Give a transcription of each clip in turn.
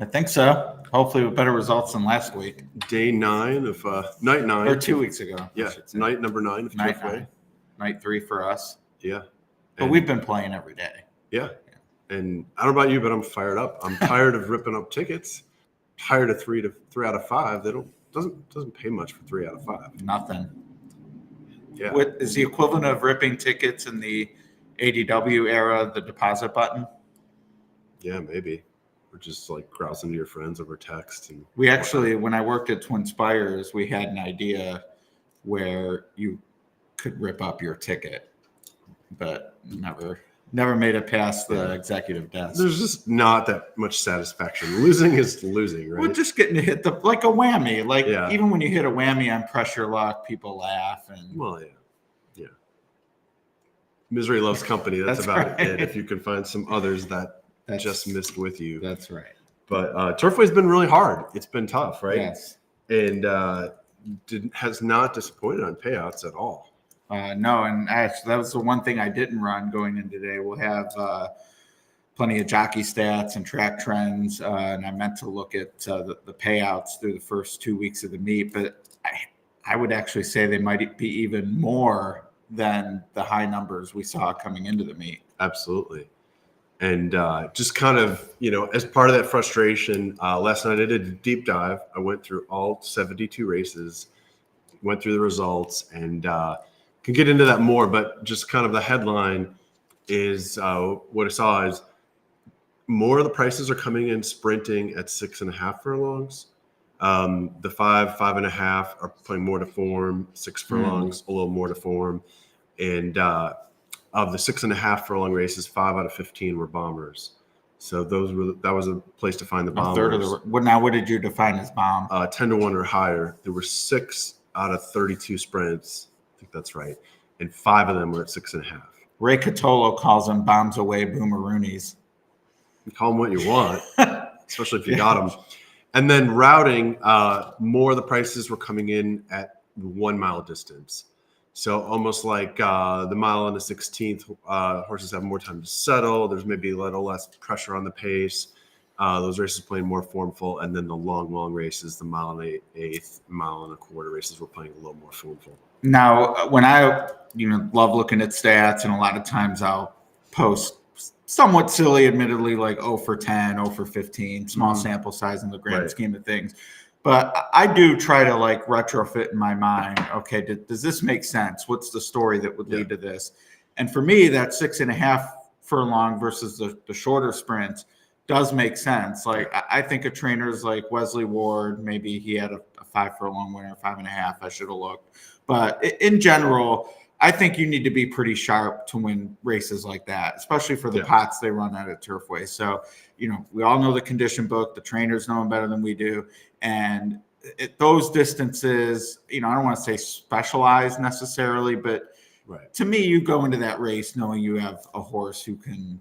I think so. Hopefully with better results than last week. Day 9 of night 9. Or 2 weeks ago. Yeah, night number 9 of Night Turfway. 9. Night 3 for us. Yeah. But we've been playing every day. Yeah. And I don't know about you, but I'm fired up. I'm tired of ripping up tickets. Tired of 3 out of 5. They doesn't pay much for 3 out of 5. Nothing. Yeah. What is the equivalent of ripping tickets in the ADW era, the deposit button? Yeah, maybe. Or just like grousing to your friends over text. And we actually, when I worked at Twin Spires, we had an idea where you could rip up your ticket, but never made it past the executive desk. There's just not that much satisfaction. Losing is losing, right? We're just getting to hit like a whammy. Like even when you hit a whammy on pressure luck, people laugh. And yeah. Misery loves company. That's about right. it. If you can find some others that just missed with you. That's right. But Turfway's been really hard. It's been tough, right? Yes. And has not disappointed on payouts at all. No, and actually, that was the one thing I didn't run going in today. We'll have plenty of jockey stats and track trends, and I meant to look at the payouts through the first 2 weeks of the meet, but I would actually say they might be even more than the high numbers we saw coming into the meet. Absolutely. And just kind of, as part of that frustration, last night I did a deep dive. I went through all 72 races, went through the results, and can get into that more. But just kind of the headline is what I saw is more of the prices are coming in sprinting at 6.5 furlongs. The 5.5 are playing more to form, 6 furlongs, a little more to form. And of the 6.5 furlong races, 5 out of 15 were bombers. So that was a place to find the bombers. A third of what did you define as bomb? 10 to 1 or higher. There were 6 out of 32 sprints. I think that's right. And 5 of them were at 6.5. Ray Catolo calls them bombs away boomeroonies. You call them what you want, especially if you got them. And then routing, more of the prices were coming in at 1 mile distance. So almost like the mile and the 16th, horses have more time to settle. There's maybe a little less pressure on the pace. Those races playing more formful. And then the long races, the mile and 1/8, mile and 1/4 races were playing a little more formful. Now, when I love looking at stats, and a lot of times I'll post somewhat silly, admittedly, like 0 for 10, 0 for 15, small sample size in the grand scheme of things. But I do try to like retrofit in my mind, okay, does this make sense? What's the story that would lead to this? And for me, that 6.5 furlong versus the shorter sprints does make sense. Like I think of trainers like Wesley Ward, maybe he had a 5 furlong winner, 5.5, I should have looked. But in general, I think you need to be pretty sharp to win races like that, especially for the pots they run out at Turfway. So, we all know the condition book. The trainers know them better than we do. And at those distances, I don't want to say specialized necessarily, but to me, you go into that race knowing you have a horse who can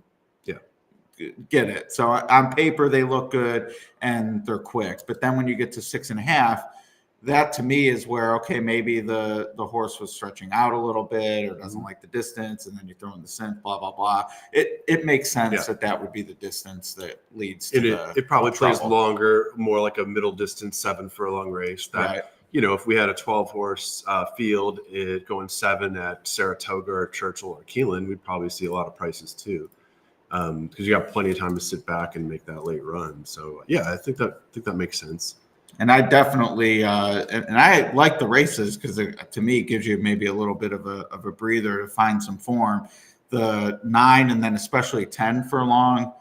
get it. So on paper, they look good and they're quick. But then when you get to 6.5, that to me is where, okay, maybe the horse was stretching out a little bit or doesn't like the distance, and then you throw in the scent, blah, blah, blah. It makes sense that would be the distance that leads to it probably plays longer, more like a middle distance 7 furlong race. That if we had a 12 horse field going 7 at Saratoga or Churchill or Keeneland, we'd probably see a lot of prices too. Because you got plenty of time to sit back and make that late run. So I think that makes sense. And I definitely, and I like the races because to me it gives you maybe a little bit of a breather to find some form. The 9 and then especially 10 furlong,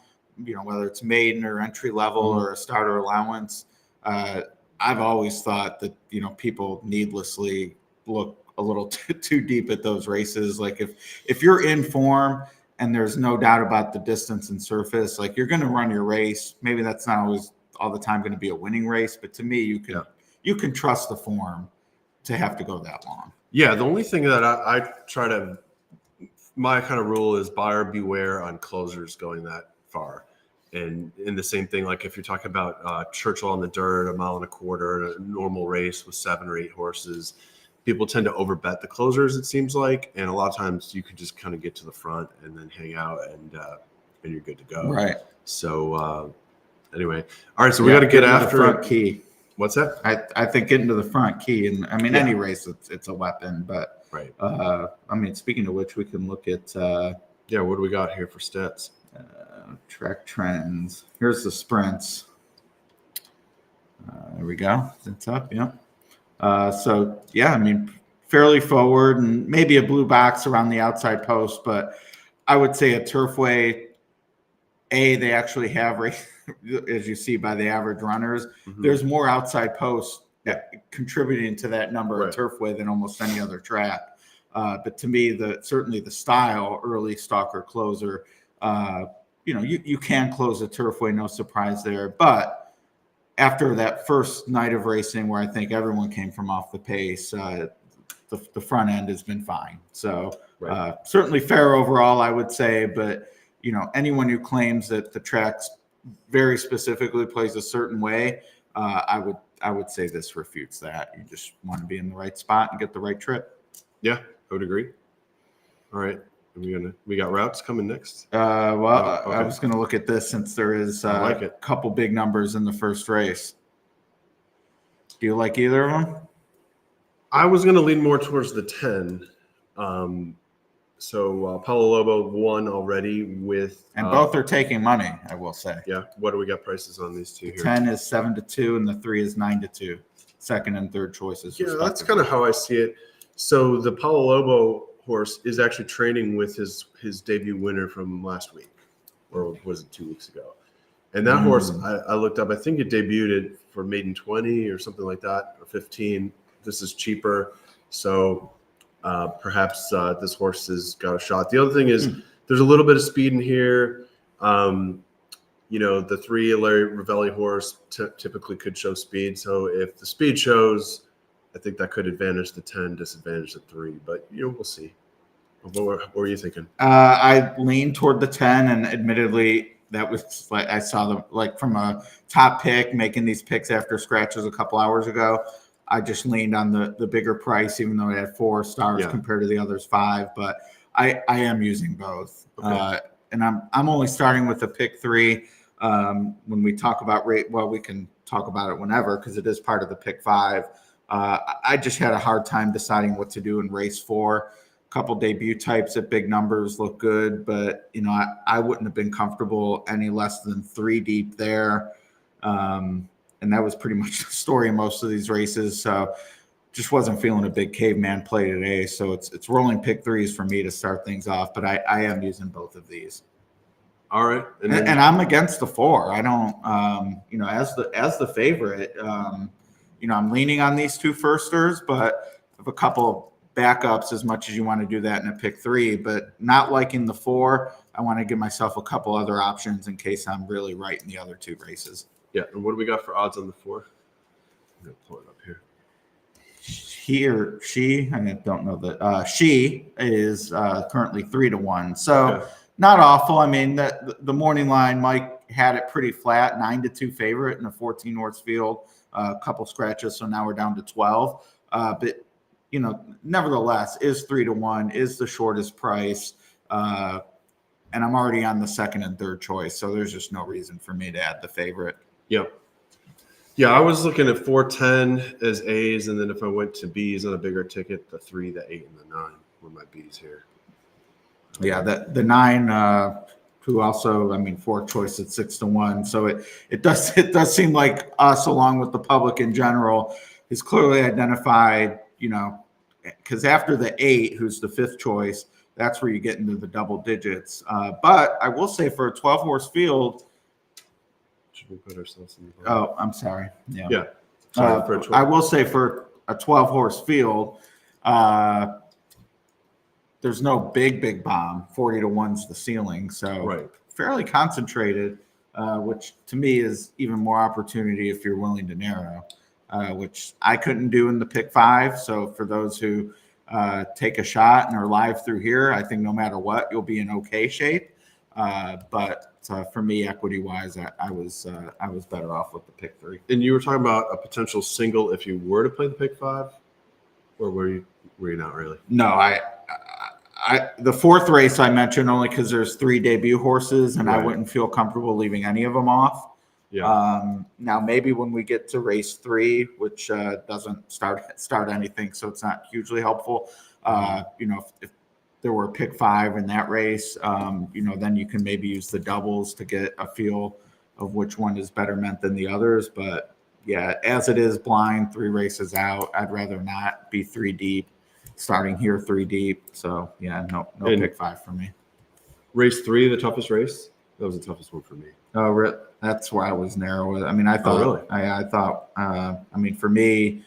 whether it's maiden or entry level or a starter allowance. I've always thought that people needlessly look a little too deep at those races. Like if you're in form and there's no doubt about the distance and surface, like you're going to run your race. Maybe that's not always all the time going to be a winning race, but to me, you can trust the form to have to go that long. Yeah, the only thing that I try to, my kind of rule is buyer beware on closers going that far. And in the same thing, like if you're talking about Churchill on the dirt, 1.25 miles, a normal race with 7 or 8 horses, people tend to overbet the closers, it seems like. And a lot of times you can just kind of get to the front and then hang out and you're good to go. Right. So, Anyway, all right. So we got to get into after the front key. What's that? I think getting to the front key, and I mean Yeah. any race, it's a weapon. But Right. I mean, speaking of which, we can look at Yeah. What do we got here for stats? track trends. Here's the sprints. There we go. It's up. Yeah. So yeah, I mean, fairly forward, and maybe a blue box around the outside post, but I would say a Turfway. They actually have, as you see by the average runners, there's more outside posts contributing to that number of Turfway than almost any other track. But to me, certainly the style, early stalker closer, you can close a Turfway, no surprise there. But after that first night of racing, where I think everyone came from off the pace, the front end has been fine. So certainly fair overall, I would say, but anyone who claims that the track's very specifically plays a certain way, I would say this refutes that. You just want to be in the right spot and get the right trip. Yeah, I would agree. All right, we got routes coming next. Okay. I was gonna look at this since there is a couple big numbers in the first race. Do you like either of them? I was gonna lean more towards the 10. So Paulo Lobo won already with, and both are taking money. I will say. Yeah. What do we got prices on these two here? 10 is 7-2, and the 3 is 9-2. Second and third choices. Yeah, that's kind of how I see it. So the Paulo Lobo horse is actually training with his debut winner from last week, or was it 2 weeks ago? And that horse, I looked up. I think it debuted for maiden 20 or something like that, or 15. This is cheaper, so. Perhaps this horse has got a shot. The other thing is there's a little bit of speed in here. The 3 Larry Ravelli horse typically could show speed. So if the speed shows, I think that could advantage the 10, disadvantage the 3. But we'll see. What were you thinking? I leaned toward the 10, and admittedly, that was like I saw them from a top pick making these picks after scratches a couple hours ago. I just leaned on the bigger price, even though it had 4 stars compared to the others 5. But I am using both, and I'm only starting with the pick 3. When we talk about rate, well, we can talk about it whenever because it is part of the pick 5. I just had a hard time deciding what to do in race 4. A couple debut types at big numbers look good, but I wouldn't have been comfortable any less than 3 deep there. And that was pretty much the story in most of these races. So just wasn't feeling a big caveman play today. So it's rolling pick 3s for me to start things off, but I am using both of these. All right. And I'm against the 4. I don't, as the favorite, I'm leaning on these 2 firsters, but I have a couple backups as much as you want to do that in a pick 3, but not liking the 4. I want to give myself a couple other options in case I'm really right in the other 2 races. Yeah, and what do we got for odds on the 4? I'm going to pull it up here. I don't know that. She is currently 3-1. So not awful. I mean, the morning line, Mike had it pretty flat, 9-2 favorite in a 14-horse field, a couple scratches. So now we're down to 12. But, nevertheless, is 3-1, is the shortest price. And I'm already on the second and third choice. So there's just no reason for me to add the favorite. Yep. Yeah, I was looking at 4-10 as A's, and then if I went to B's on a bigger ticket, the 3, the 8, and the 9 were my B's here. Yeah, the 9, who also, fourth choice at 6-1. So it does seem like us, along with the public in general, is clearly identified. Because after the 8, who's the 5th choice, that's where you get into the double digits. But I will say for a 12-horse field. Should we put ourselves in the Oh, I'm sorry. Yeah. Yeah. Sorry, I will say for a 12-horse field, there's no big bomb. 40-1's the ceiling. So fairly concentrated, which to me is even more opportunity if you're willing to narrow, which I couldn't do in the pick 5. So for those who take a shot and are live through here, I think no matter what, you'll be in okay shape. But for me, equity-wise, I was better off with the pick 3. And you were talking about a potential single if you were to play the pick 5, or were you not really? No, the 4th race I mentioned only because there's 3 debut horses, and I wouldn't feel comfortable leaving any of them off. Now maybe when we get to race 3, which doesn't start anything, so it's not hugely helpful. If there were pick 5 in that race, then you can maybe use the doubles to get a feel of which one is better meant than the others. But yeah, as it is blind, 3 races out, I'd rather not be 3 deep, starting here 3 deep. So yeah, no pick 5 for me. Race 3, the toughest race? That was the toughest one for me. Oh, that's where I was narrow with. I mean, I thought, really? I thought, for me,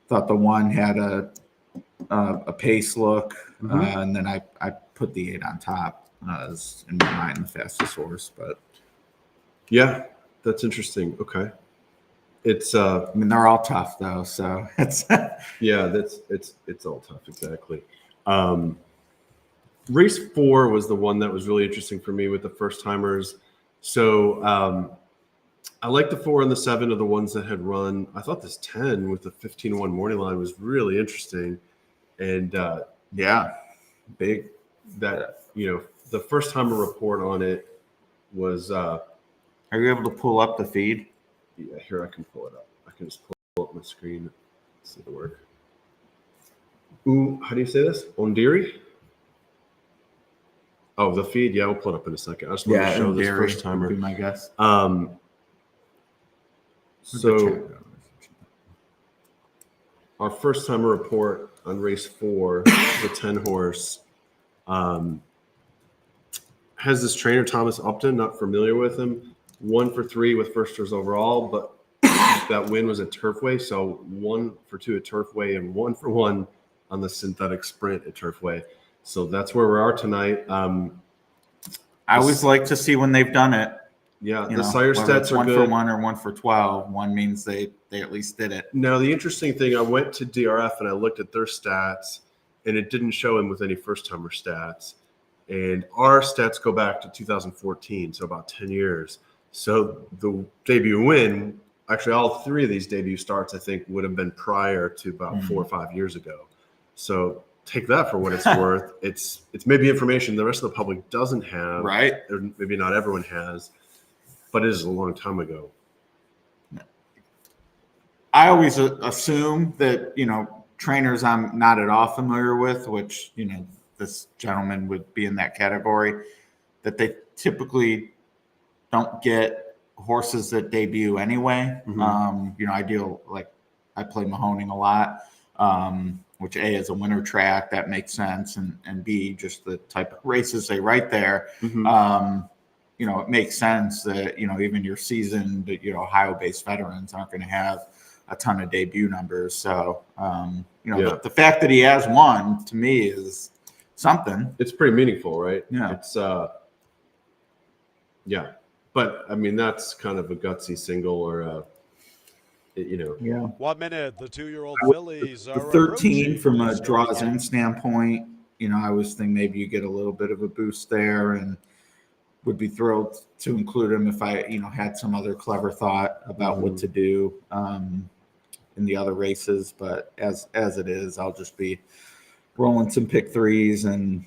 thought the 1 had a pace look, and then I put the 8 on top as in my mind the fastest horse. But yeah, that's interesting. Okay, it's they're all tough though, so it's yeah, it's all tough, exactly. Race 4 was the one that was really interesting for me with the first timers. So I like the 4 and the 7 are the ones that had run. I thought this 10 with the 15-1 morning line was really interesting. And big. That, the first timer report on it was. Are you able to pull up the feed? Yeah, here I can pull it up. I can just pull up my screen. See the work. Ooh, how do you say this? Ondiri? Oh, the feed. Yeah, we'll pull it up in a second. I just want to show this first timer. Would be my guess. So our first timer report on race 4, the 10 horse, has this trainer Thomas Upton. Not familiar with him. 1 for 3 with firsters overall, but that win was at Turfway. So 1 for 2 at Turfway and 1 for 1 on the synthetic sprint at Turfway. So that's where we are tonight. I always like to see when they've done it. Yeah, the Sire stats are 1 good. for 1 or 1 for 12. 1 means they at least did it. Now, the interesting thing, I went to DRF and I looked at their stats, and it didn't show him with any first-timer stats. And our stats go back to 2014, so about 10 years. So the debut win, actually all 3 of these debut starts, I think, would have been prior to about 4 or 5 years ago. So take that for what it's worth. It's maybe information the rest of the public doesn't have. Right. Or maybe not everyone has, but it is a long time ago. I always assume that, trainers I'm not at all familiar with, which, this gentleman would be in that category, that they typically don't get horses that debut anyway. I play Mahoning a lot, which A, is a winter track. That makes sense. And B, just the type of races they write there. It makes sense that, even your seasoned, Ohio-based veterans aren't going to have a ton of debut numbers. So, the fact that he has 1 to me is something. It's pretty meaningful, right? Yeah. It's, but that's kind of a gutsy single or Yeah. 1 minute, the 2-year-old fillies are 13 from a draws in standpoint. I always think maybe you get a little bit of a boost there, and would be thrilled to include him if I, had some other clever thought about what to do in the other races. But as it is, I'll just be rolling some pick 3s, and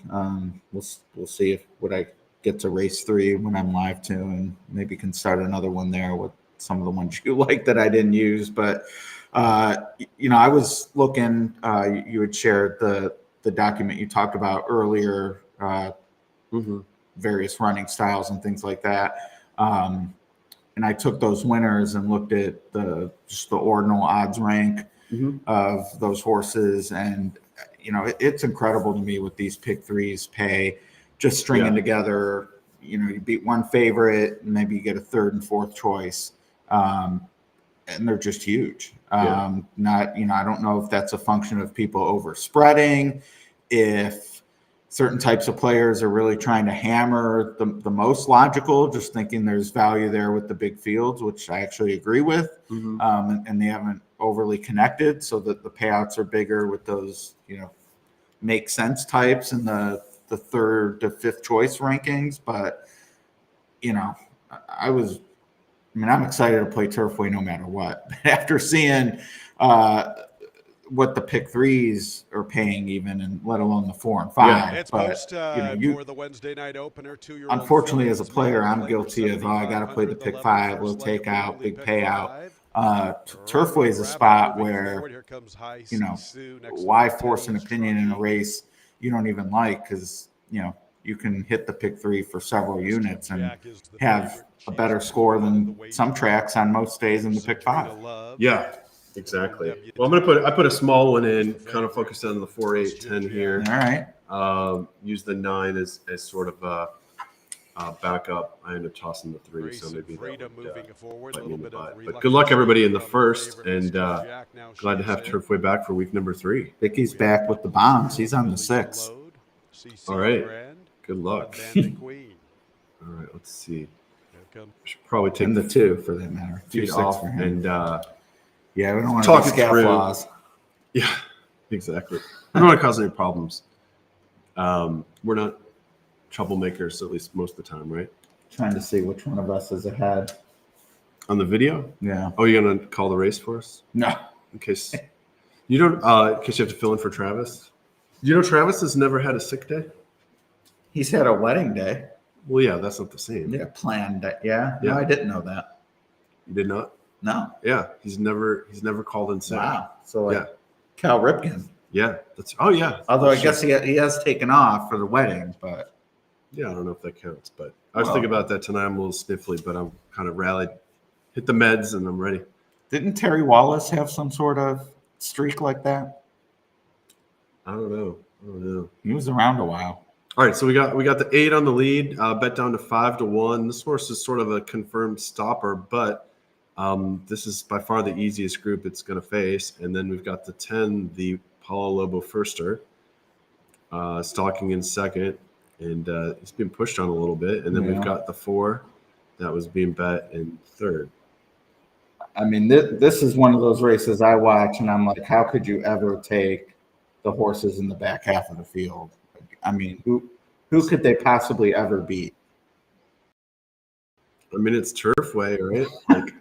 we'll see if what I get to race 3 when I'm live to, and maybe can start another one there with some of the ones you like that I didn't use. But I was looking. You had shared the document you talked about earlier. Various running styles and things like that. And I took those winners and looked at the ordinal odds rank of those horses. And, it's incredible to me what these pick 3s pay, just stringing together. You beat one favorite, and maybe you get a 3rd and 4th choice. And they're just huge. I don't know if that's a function of people overspreading, if certain types of players are really trying to hammer the most logical, just thinking there's value there with the big fields, which I actually agree with. And they haven't overly connected, so that the payouts are bigger with those, make sense types in the 3rd to 5th choice rankings. But, I'm excited to play Turfway no matter what. After seeing what the pick threes are paying, even, and let alone the 4 and 5. It's but post time for the Wednesday night opener. 2-year-old unfortunately, as a Phillies, player, Midland I'm play guilty for of I got to play the 7,500, pick 11 5, low first leg of the takeout, only big pick payout. 5. Turfway is a Rabbit spot moving where forward. Here comes High you know Sue next why to force an Teddy opinion in a Strunky. race you don't even like, because you can hit the pick 3 for several units and Jack is the have favorite. a better She's score the than way some tracks on most days in the pick 5. Sadrina Love. Yeah, exactly. Well, I put a small one in, kind of focused on the 4, 8, 10 here. All right. Use the 9 as sort of a backup. I ended up tossing the 3, so maybe that would bite me in the butt. But good luck, everybody, in the first, and glad to have Turfway back for week number 3. Vicky's back with the bombs. He's on the 6. All right. Good luck. All right, let's see. Should probably take And the 2 for that matter. 2 feet 6 off for him. and Yeah, we don't want to talk be it through. scafflaws. yeah, exactly. I don't want to cause any problems. We're not troublemakers, at least most of the time, right? Trying to see which one of us is ahead. On the video? Yeah. Oh, you're gonna call the race for us No. in case you don't. In case you have to fill in for Travis. You know, Travis has never had a sick day. He's had a wedding day. Well, yeah, that's not the same. Yeah, planned. Yeah. Yeah. No, I didn't know that. You did not. No. Yeah, he's never called in sick. Wow. So like Yeah. Cal Ripken. Yeah, that's. Oh yeah. Although I That's guess he has taken off for the wedding, but Yeah, I don't know if that counts, but I was thinking about that tonight. I'm a little sniffly, but I'm kind of rallied. Hit the meds and I'm ready. didn't Terry Wallace have some sort of streak like that? I don't know. He was around a while. All right, so we got the 8 on the lead, bet down to 5-1. This horse is sort of a confirmed stopper, but this is by far the easiest group it's going to face. And then we've got the 10, the Paulo Lobo firster, stalking in second, and he's been pushed on a little bit. And then we've got the 4 that was being bet in third. I mean, this is one of those races I watch, and I'm like, how could you ever take the horses in the back half of the field? I mean, who could they possibly ever beat? I mean, it's Turfway, right? Like,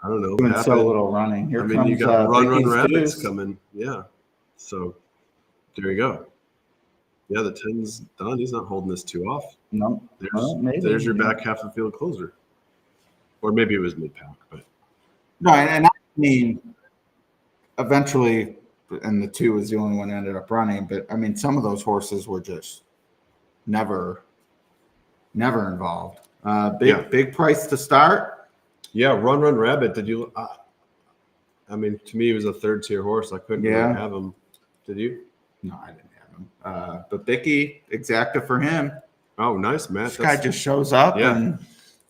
I don't know. Doing so little running. Here comes, you got Run Vicky's Rabbits Deuce. coming. Yeah. So there you go. Yeah, the 10's done. He's not holding this too off. No, maybe. There's your back half of the field closer. Or maybe it was mid-pack, but No, and I mean, eventually, and the 2 is the only one that ended up running. But I mean, some of those horses were just never involved. Big price to start. yeah, Run Rabbit. Did you? I mean, to me, he was a third-tier horse. I couldn't really have him. Did you? No, I didn't have him. But Vicky, exacta for him. Oh, nice, Matt. This guy just shows up Yeah. and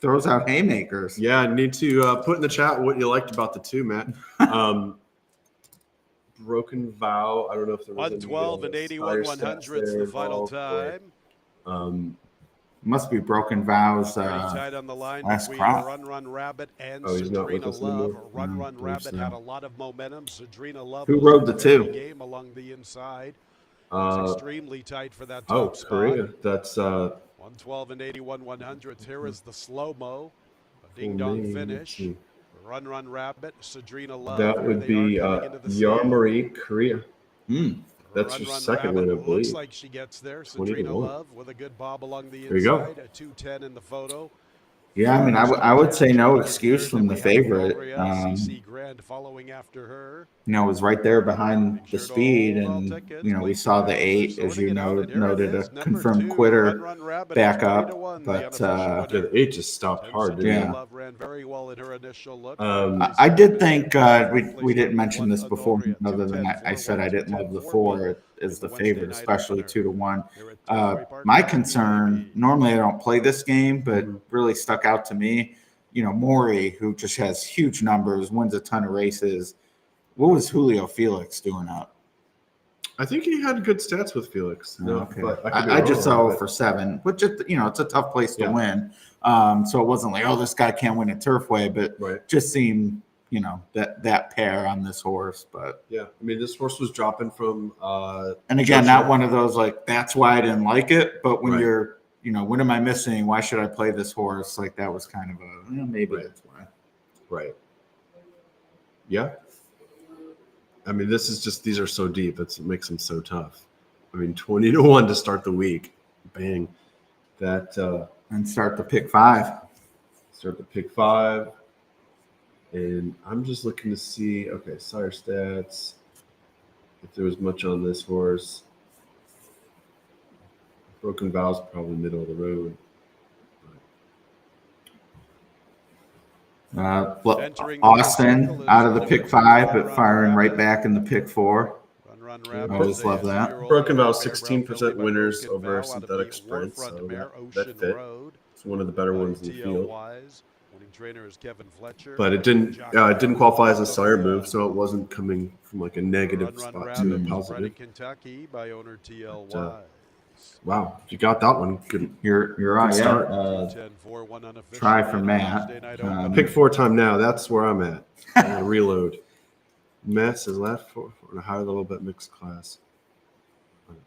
throws out haymakers. Yeah, I need to put in the chat what you liked about the 2, Matt. Broken Vow. I don't know if there was 112 and 81 100s the final time. Must be Broken Vows. Pretty tight on the line last between crop. Run Rabbit and Oh, he's not with Sadrina us Love. anymore? Run Rabbit had a lot of momentum. Sadrina Love Who was rode the in 2? game along the inside. It's extremely tight for that top spot. Korea. That's 112 and 81 100s. Here is the slow-mo. A ding-dong finish. Run Rabbit, Sadrina Love. that would be Yarmarie Korea. That's your second win, I believe. Looks like she gets there. Sadrina Love with a good bob along the inside. There you go. A 210 in the photo. Yeah, I mean, I would say no excuse from the favorite. CC Grand following after her. It was right there behind the speed, and we saw the 8, as you noted, a confirmed quitter back up. But the 8 just stopped hard. Didn't Love ran very well in her initial look. I did think we didn't mention this before, other than I said I didn't love the 4 as the favorite, especially 2-1. My concern, normally I don't play this game, but really stuck out to me. Maury, who just has huge numbers, wins a ton of races. What was Julio Felix doing up? I think he had good stats with Felix. Okay. But I just saw for 7, which it's a tough place to win. So it wasn't like, this guy can't win at Turfway, but just seemed, that pair on this horse. But yeah, I mean, this horse was dropping from. And again, not one of those like that's why I didn't like it. But when you're, what am I missing? Why should I play this horse? Like that was kind of a maybe that's why. Right. Yeah. I mean, these are so deep. It makes them so tough. I mean, 20-1 to start the week. Bang. That And start the pick 5. start the pick 5. And I'm just looking to see, okay, Sire stats. If there was much on this horse. Broken Vow's probably middle of the road. Austin out of the pick 5, but firing right back in the pick 4. Run, Always love that. Broken Vow's 16% winners over synthetic sprint, so that fit. It's one of the better ones in the field. But it didn't qualify as a Sire move, so it wasn't coming from like a negative spot to a positive. Wow, if you got that one, good. You're on. Yeah. Try for Matt. Pick 4 time now. That's where I'm at. I'm gonna reload. Matt says last 4 and a higher level bet mixed class.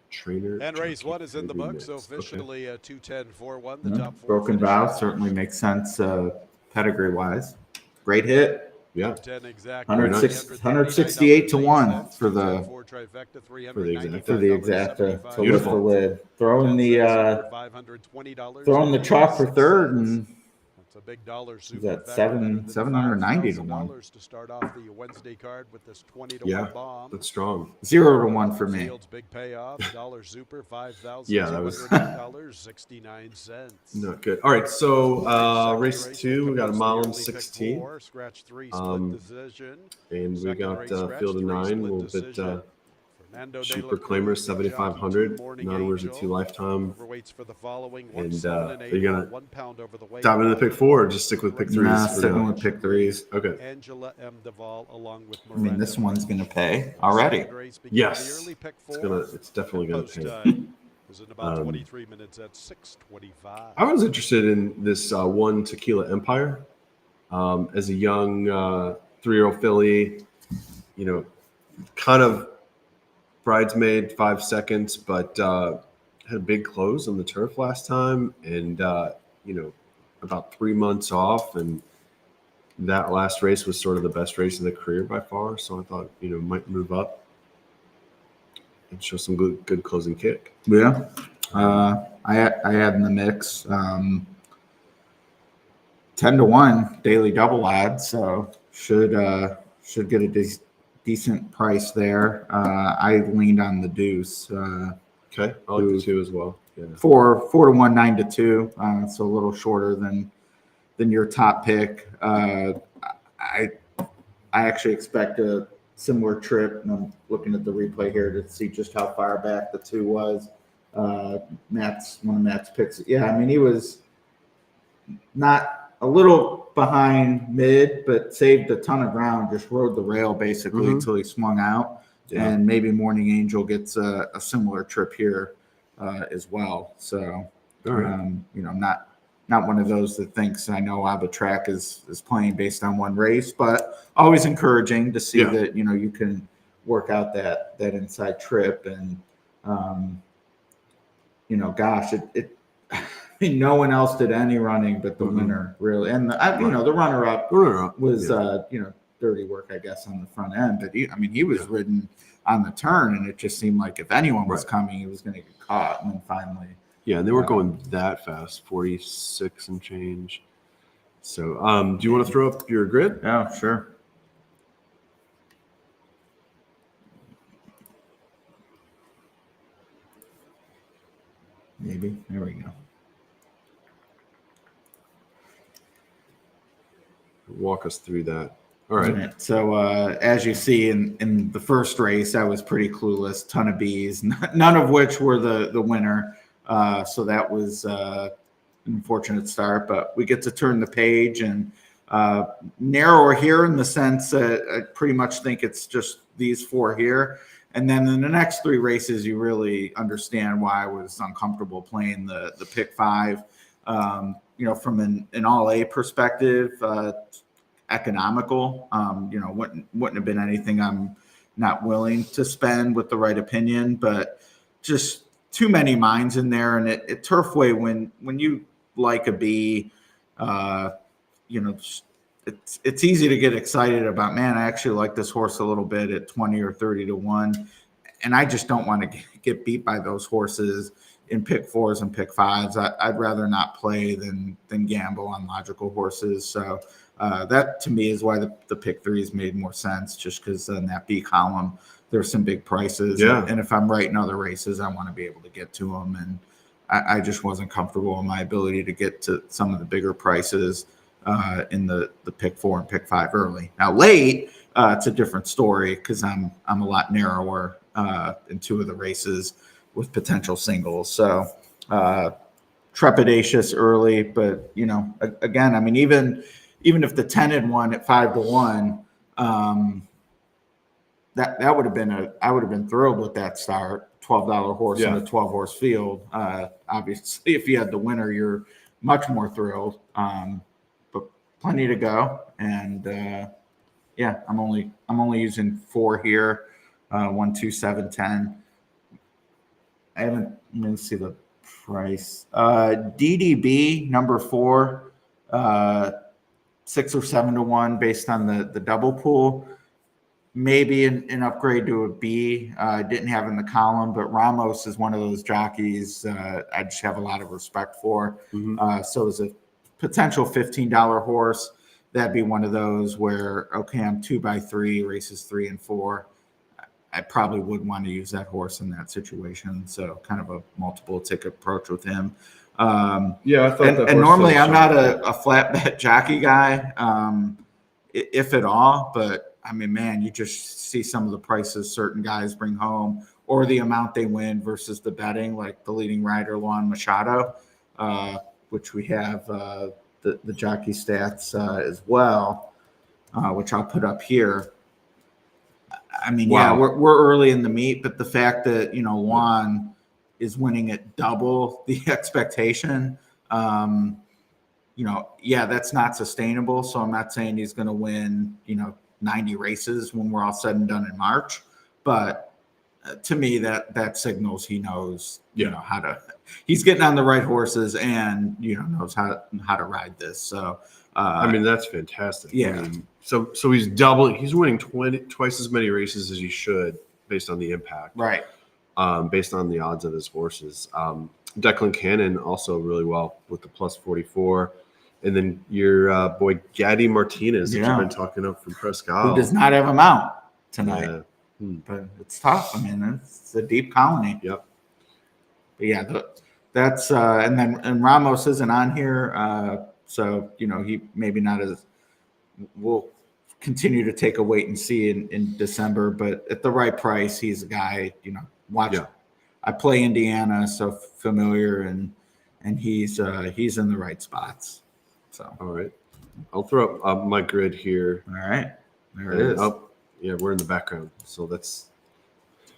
Trainer. And race 1 is in the book, so officially 2-10-4-1. The top 4. Broken Vow certainly makes sense pedigree wise. Great hit. Yeah. 168 to 1 for the exacta to lift the lid. Throwing the chalk for third, and that's a big dollar. Is that 790 to 1? To start off the Wednesday card with this 20 to 1 bomb. That's strong. 0 to 1 for me. Big payoff. Dollar super $5,000. Yeah, that was $69. Not good. All right, so race 2, we got a mile and 16. Scratch 3 decision. And we got field of 9, a little bit cheaper claimers, 7,500. Non-winners are 2 lifetime. And you're gonna dive into the pick 4 or just stick with pick 3s? Nah, sticking with pick 3s. Okay. I mean, this one's gonna pay already. Yes, it's definitely gonna pay. Was in about 23 minutes at 6:25. I was interested in this one Tequila Empire as a young 3-year-old filly. You know, kind of bridesmaid 5 seconds, but had a big close on the turf last time, and about 3 months off, and that last race was sort of the best race of the career by far. So I thought might move up and show some good closing kick. Yeah, I had in the mix 10 to 1 daily double odds, so should get a decent price there. I leaned on the deuce. Okay, I like the 2 as well. Yeah. 4 to 1, 9 to 2. So a little shorter than your top pick. I actually expect a similar trip, and I'm looking at the replay here to see just how far back the 2 was. One of Matt's picks. Yeah, I mean, he was not a little behind mid, but saved a ton of ground, just rode the rail basically until he swung out. Yeah. And maybe Morning Angel gets a similar trip here as well. So, not one of those that thinks I know Abba Track is playing based on one race, but always encouraging to see that, you can work out that inside trip. And, gosh, I mean, no one else did any running but the winner, really. And, the runner-up was, dirty work, I guess, on the front end. But, he was ridden on the turn, and it just seemed like if anyone was coming, he was going to get caught. And then finally. Yeah, and they weren't going that fast, 46 and change. So do you want to throw up your grid? Yeah, sure. Maybe. There we go. Walk us through that. All right. So as you see in the first race, I was pretty clueless. Ton of Bs, none of which were the winner. So that was an unfortunate start. But we get to turn the page and narrower here in the sense that I pretty much think it's just these 4 here. And then in the next 3 races, you really understand why I was uncomfortable playing the pick 5. From an all-A perspective, economical, wouldn't have been anything I'm not willing to spend with the right opinion, but just too many minds in there. And at Turfway, when you like a B, it's easy to get excited about, man, I actually like this horse a little bit at 20 or 30 to 1. And I just don't want to get beat by those horses in pick 4s and pick 5s. I'd rather not play than gamble on logical horses. So that to me is why the pick 3s made more sense, just because in that B column, there's some big prices. Yeah. And if I'm right in other races, I want to be able to get to them. And I just wasn't comfortable in my ability to get to some of the bigger prices in the pick 4 and pick 5 early. Now late, it's a different story because I'm a lot narrower in 2 of the races with potential singles. So trepidatious early, but again, I mean, even if the 10 had won at 5 to 1, that would have been I would have been thrilled with that start. $12 horse in a 12-horse field. Obviously, if you had the winner, you're much more thrilled. But plenty to go, and I'm only using 4 here. 1, 2, 7, 10. Let me see the price. DDB number 4, 6 or 7 to 1 based on the double pool. Maybe an upgrade to a B. Didn't have in the column, but Ramos is one of those jockeys I just have a lot of respect for. So as a potential $15 horse, that'd be one of those where, okay, I'm 2x3, races 3 and 4. I probably would want to use that horse in that situation. So kind of a multiple ticket approach with him. I thought and normally I'm not a flat bet jockey guy, if at all, but I mean, man, you just see some of the prices certain guys bring home or the amount they win versus the betting, like the leading rider, Juan Machado, which we have the jockey stats as well, which I'll put up here. I mean, wow. we're early in the meet, but the fact that, Juan is winning at double the expectation, that's not sustainable. So I'm not saying he's going to win, 90 races when we're all said and done in March. But to me, that signals he knows, he's getting on the right horses and, knows how to ride this. So, that's fantastic. Yeah. I mean, so he's doubling. He's winning twice as many races as he should based on the impact. Right. Based on the odds of his horses. Declan Cannon also really well with the plus 44. And then your boy Gaddy Martinez that you've been talking up from Presque Isle. Who does not have him out tonight. Yeah. But it's tough. I mean, it's a deep colony. Yep. But that's and Ramos isn't on here. So, he maybe not as we'll continue to take a wait and see in December, but at the right price, he's a guy, watch. Yeah. I play Indiana, so familiar, and he's in the right spots. So all right, I'll throw up my grid here. All right, there it is. Oh, yeah, we're in the background, so that's.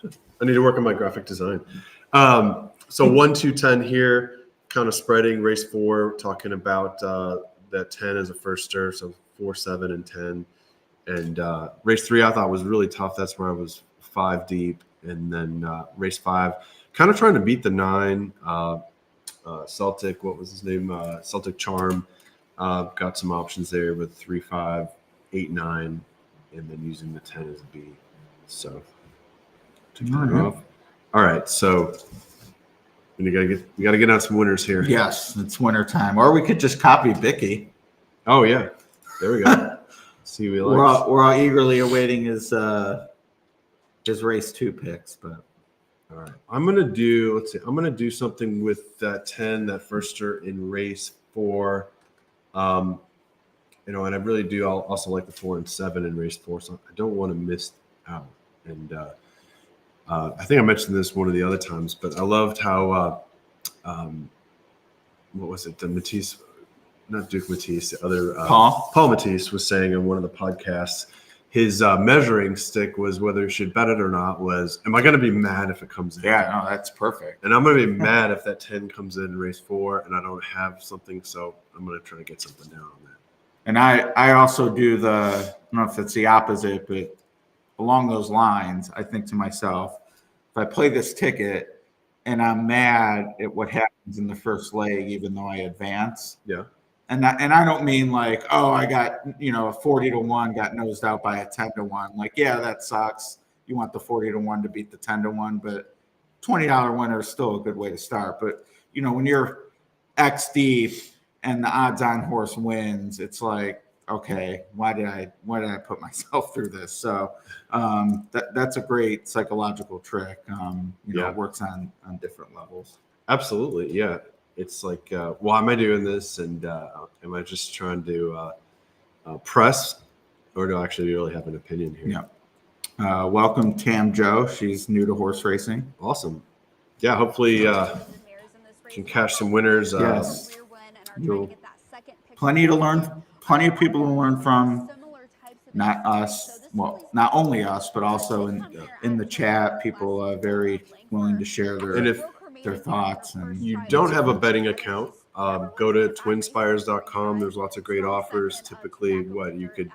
I need to work on my graphic design. So 1, 2, 10 here, kind of spreading. Race 4, talking about that 10 as a firster, so 4, 7, and 10. And race 3 I thought was really tough. That's where I was 5 deep, and then race 5, kind of trying to beat the 9. Celtic, what was his name? Celtic Charm. Got some options there with 3, 5, 8, 9, and then using the 10 as a B. So took that off. All right, so we gotta get on some winners here. Yes, it's winter time, or we could just copy Vicky. Oh yeah, there we go. See, we're all eagerly awaiting his race 2 picks, but. All right, I'm gonna do something with that 10, that firster in race 4. And I really do. I'll also like the 4 and 7 in race 4, so I don't want to miss out. And I think I mentioned this one of the other times, but I loved how what was it? The Matisse, not Duke Matisse, the other Paul Matisse was saying on one of the podcasts. His measuring stick was whether he should bet it or not was, am I going to be mad if it comes in? Yeah, no, that's perfect. And I'm going to be mad if that 10 comes in race 4 and I don't have something. So I'm going to try to get something down on that. And I also do I don't know if it's the opposite, but along those lines, I think to myself, if I play this ticket and I'm mad at what happens in the first leg, even though I advance, And I don't mean like, oh, I got, a 40-1 got nosed out by a 10-1. Like, yeah, that sucks. You want the 40-1 to beat the 10-1, but $20 winner is still a good way to start. But, when you're X deep and the odds on horse wins, it's like, okay, why did I put myself through this? So that's a great psychological trick. It works on different levels. Absolutely. Yeah. It's like, why am I doing this? And am I just trying to press, or do I actually really have an opinion here? Yeah. Welcome, Tam Joe. She's new to horse racing. Awesome. Yeah. Hopefully can cash some winners. Yes. Plenty to learn. Plenty of people to learn from. Not us. Well, not only us, but also in the chat, people are very willing to share their thoughts. And you don't have a betting account, go to twinspires.com. There's lots of great offers. Typically, you could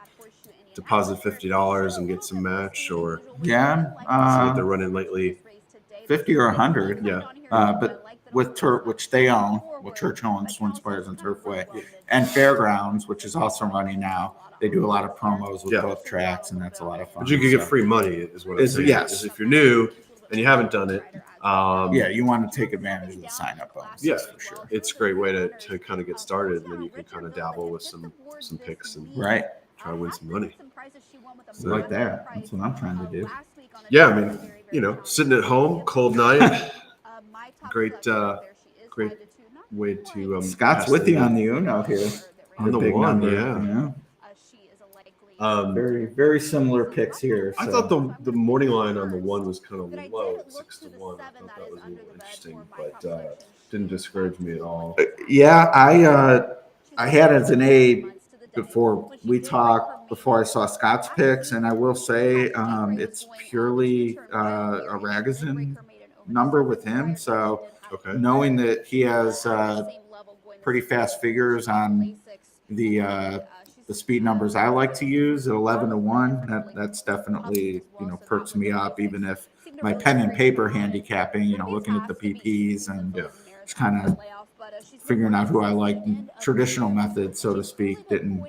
deposit $50 and get some match, or see what they're running lately. 50 or 100. Yeah. But with Turf, which they own, Church owns Twin Spires and Turfway, and Fairgrounds, which is also running now. They do a lot of promos with both tracks, and that's a lot of fun. But you can get free money, is what I'm saying. Yes. If you're new and you haven't done it, you want to take advantage of the sign-up bonus. Yeah, for sure. It's a great way to kind of get started, and then you can kind of dabble with some picks and try to win some money. So like that. That's what I'm trying to do. Yeah, I mean, sitting at home, cold night, great way to. Scott's with you on the Uno here. On the big one, number, very, very similar picks here. I thought the morning line on the one was kind of low at 6-1. I thought that was a little interesting, but didn't discourage me at all. Yeah, I had as an A before I saw Scott's picks, and I will say it's purely a Ragozin number with him. So knowing that he has pretty fast figures on the speed numbers I like to use at 11-1, that's definitely perks me up, even if my pen and paper handicapping, looking at the PPs and just kind of figuring out who I like in traditional methods, so to speak, didn't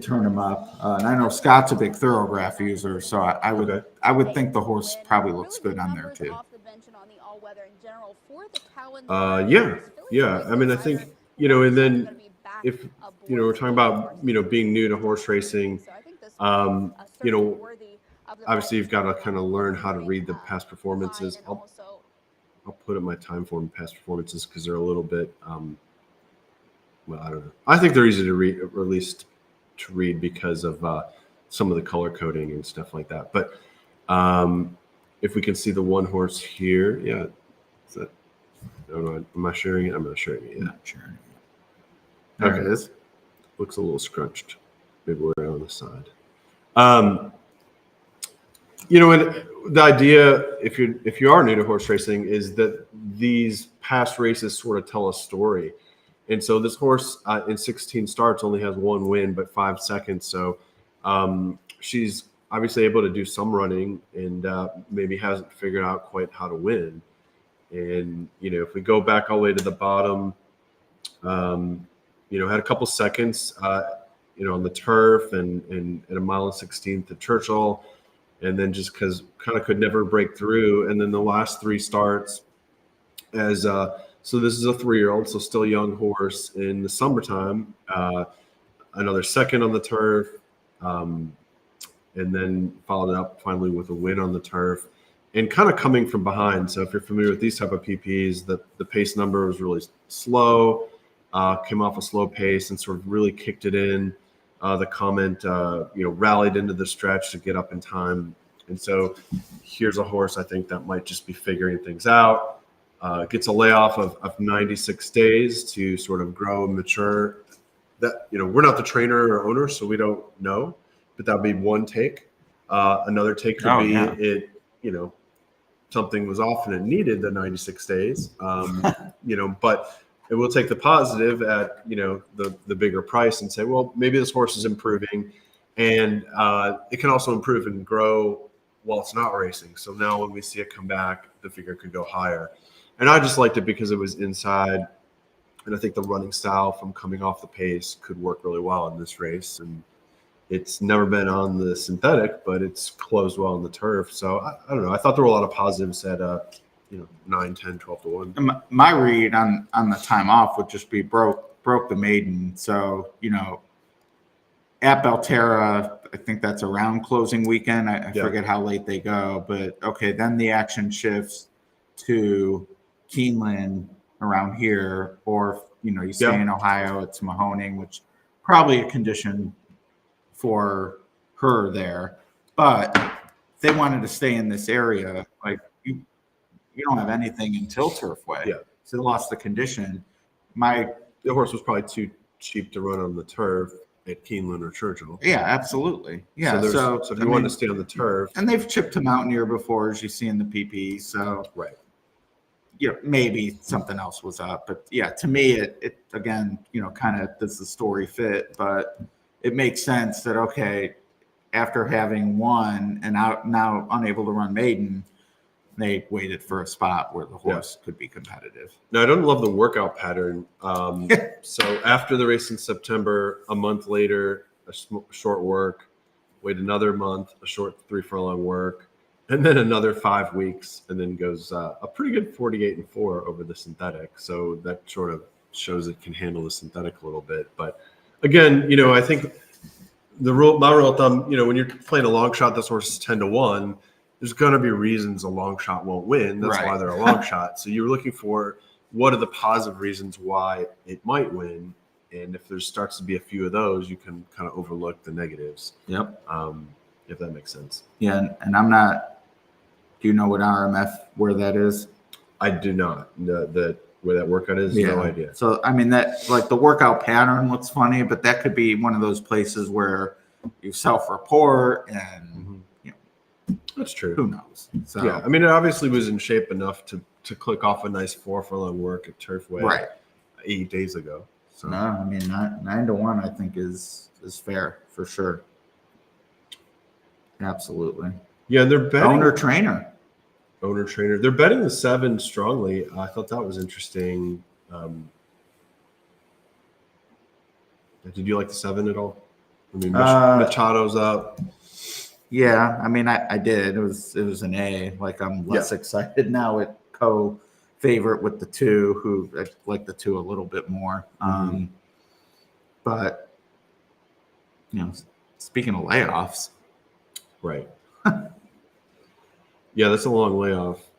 turn him up. And I know Scott's a big Thoroughgraph user, so I would think the horse probably looks good on there too. Yeah. I mean, I think and then if we're talking about being new to horse racing, obviously you've got to kind of learn how to read the past performances. I'll put up my time form past performances because they're a little bit I don't know. I think they're easy to read, or at least to read, because of some of the color coding and stuff like that. But if we can see the one horse here, I don't know. Am I sharing it? I'm not sharing it yet. Not sharing it. There it is. Looks a little scrunched. Maybe we're on the side. And the idea, if you are new to horse racing, is that these past races sort of tell a story. And so this horse in 16 starts only has one win, but 5 seconds. So she's obviously able to do some running, and maybe hasn't figured out quite how to win. And, if we go back all the way to the bottom, had a couple seconds, on the turf and at 1 16 at Churchill. And then just because kind of could never break through. And then the last 3 starts as so this is a 3-year-old, so still a young horse in the summertime, another second on the turf, and then followed up finally with a win on the turf, and kind of coming from behind. So if you're familiar with these type of PPs, the pace number was really slow, came off a slow pace and sort of really kicked it in. The comment, rallied into the stretch to get up in time. And so here's a horse I think that might just be figuring things out. Gets a layoff of 96 days to sort of grow and mature. That, we're not the trainer or owner, so we don't know, but that would be one take. Another take could be something was off and it needed the 96 days, but it will take the positive at, the bigger price and say, well, maybe this horse is improving, and it can also improve and grow while it's not racing. So now when we see it come back, the figure could go higher. And I just liked it because it was inside And I think the running style from coming off the pace could work really well in this race. And it's never been on the synthetic, but it's closed well on the turf. So I don't know. I thought there were a lot of positives at 9, 10, 12 to 1. And my read on the time off would just be broke the maiden. So, at Belterra, I think that's around closing weekend. I forget how late they go, but okay, then the action shifts to Keeneland around here, or you stay in Ohio, it's Mahoning, which probably a condition for her there. But if they wanted to stay in this area, like you don't have anything until Turfway. Yeah. So they lost the condition. The horse was probably too cheap to run on the turf at Keeneland or Churchill. Yeah, absolutely. Yeah. So if you want to stay on the turf, and they've chipped to Mountaineer before, as you see in the PP. So right. Maybe something else was up, but to me, it again, kind of does the story fit, but it makes sense that, okay, after having won and now unable to run maiden, they waited for a spot where the horse could be competitive. Now, I don't love the workout pattern. So after the race in September, a month later, a short work, wait another month, a short 3 furlong work, and then another 5 weeks, and then goes a pretty good 48-4 over the synthetic. So that sort of shows it can handle the synthetic a little bit. But again, I think my rule of thumb, when you're playing a long shot, this horse is 10 to 1. There's going to be reasons a long shot won't win. That's why they're a long shot. So you're looking for what are the positive reasons why it might win. And if there starts to be a few of those, you can kind of overlook the negatives. Yep. If that makes sense. Yeah. And I'm not, do you know what RMF, where that is? I do not. Where that workout is, no idea. So, I mean, that like the workout pattern looks funny, but that could be one of those places where you self-report and, that's true. Who knows? So, yeah, I mean, it obviously was in shape enough to click off a nice 4 furlong work at Turfway 8 days ago. So no, I mean, 9 to 1, I think is fair for sure. Absolutely. Yeah, they're betting owner trainer. They're betting the 7 strongly. I thought that was interesting. Did you like the 7 at all? I mean, Machado's up. Yeah, I mean, I did. It was an A. Like, I'm less excited now at co-favorite with the 2, who I like the 2 a little bit more. But speaking of layoffs, right? Yeah, that's a long layoff.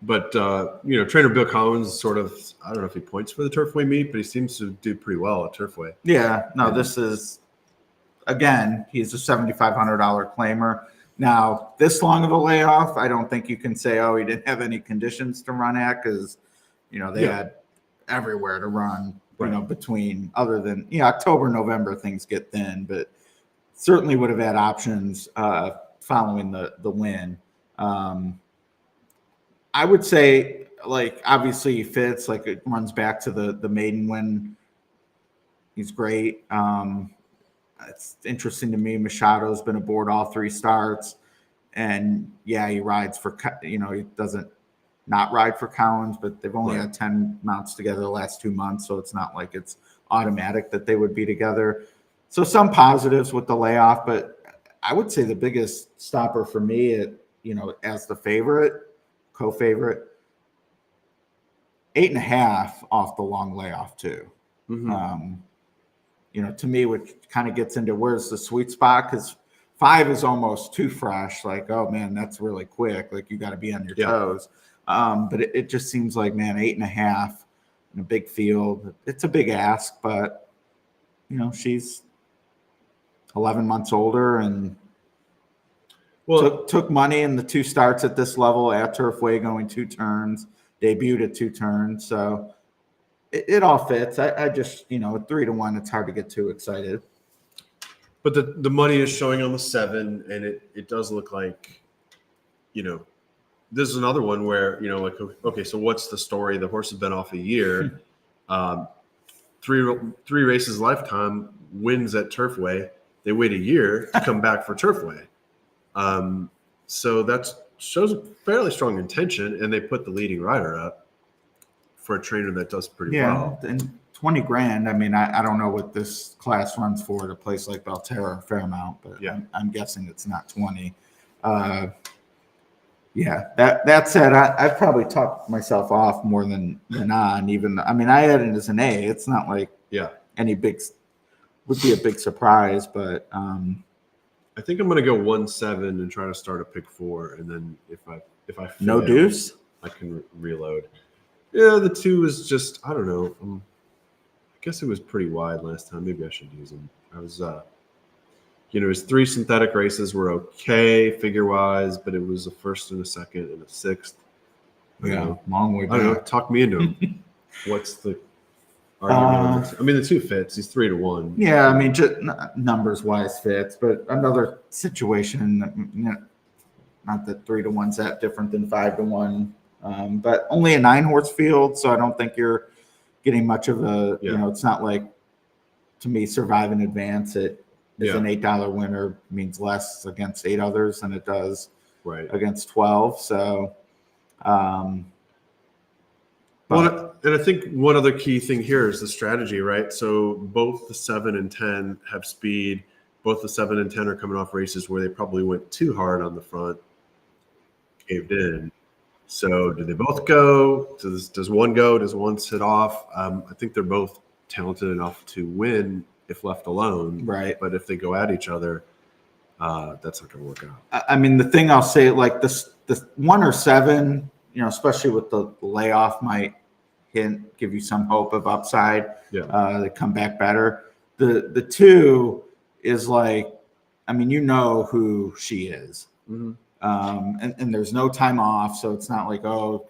But trainer Bill Collins sort of, I don't know if he points for the Turfway meet, but he seems to do pretty well at Turfway. Yeah, no, this is. Again, he's a $7,500 claimer. Now, this long of a layoff, I don't think you can say, he didn't have any conditions to run at, because, they had everywhere to run, between other than, October, November, things get thin, but certainly would have had options following the win. I would say, like, obviously he fits, like it runs back to the maiden win. He's great. It's interesting to me. Machado's been aboard all 3 starts, and he rides for, he doesn't not ride for Collins, but they've only had 10 mounts together the last 2 months. So it's not like it's automatic that they would be together. So some positives with the layoff, but I would say the biggest stopper for me as the favorite, co-favorite, 8.5 off the long layoff too. To me, which kind of gets into where's the sweet spot, because 5 is almost too fresh. Like, oh man, that's really quick. Like, you got to be on your toes. But it just seems like, man, 8.5 in a big field. It's a big ask, but she's 11 months older and took money in the 2 starts at this level at Turfway, going 2 turns, debuted at 2 turns. So it all fits. I just, 3 to 1, it's hard to get too excited. But the money is showing on the 7, and it does look like, this is another one where, okay, so what's the story? The horse has been off a year, 3 races lifetime, wins at Turfway. They wait a year to come back for Turfway. So that shows a fairly strong intention, and they put the leading rider up. for a trainer that does pretty Yeah, well. and 20 grand. I mean, I don't know what this class runs for at a place like Belterra, a fair amount, but Yeah. I'm guessing it's not 20. Yeah, that said, I've probably talked myself off more than on. Even I mean, I had it as an A. It's not like Yeah. any would be a big surprise, but I think I'm going to go 1-7 and try to start a pick 4, and then if I no fail, deuce. I can reload. Yeah, the 2 is just, I don't know. I guess it was pretty wide last time. Maybe I should use them. I was, his 3 synthetic races were okay figure wise, but it was a first and a second and a sixth. Yeah, long way I don't know. back. Talk me into him. What's the argument on the 2? I mean, the 2 fits. He's 3-1. Yeah, I mean, just numbers wise fits, but another situation, not that 3-1's that different than 5-1, but only a 9-horse field, so I don't think you're getting much of a, it's not like, to me, survive and advance it as an $8 winner means less against 8 others than it does against 12. So, well, and I think one other key thing here is the strategy, right? So both the 7 and 10 have speed. Both the 7 and 10 are coming off races where they probably went too hard on the front, caved in. So do they both go? Does one go? Does one sit off? I think they're both talented enough to win if left alone. Right. But if they go at each other, that's not going to work out. I mean, the thing I'll say, like the 1 or 7, especially with the layoff, might give you some hope of upside. Yeah. They come back better. The 2 is like, I mean, who she is. Mm-hmm. And there's no time off, so it's not like, a little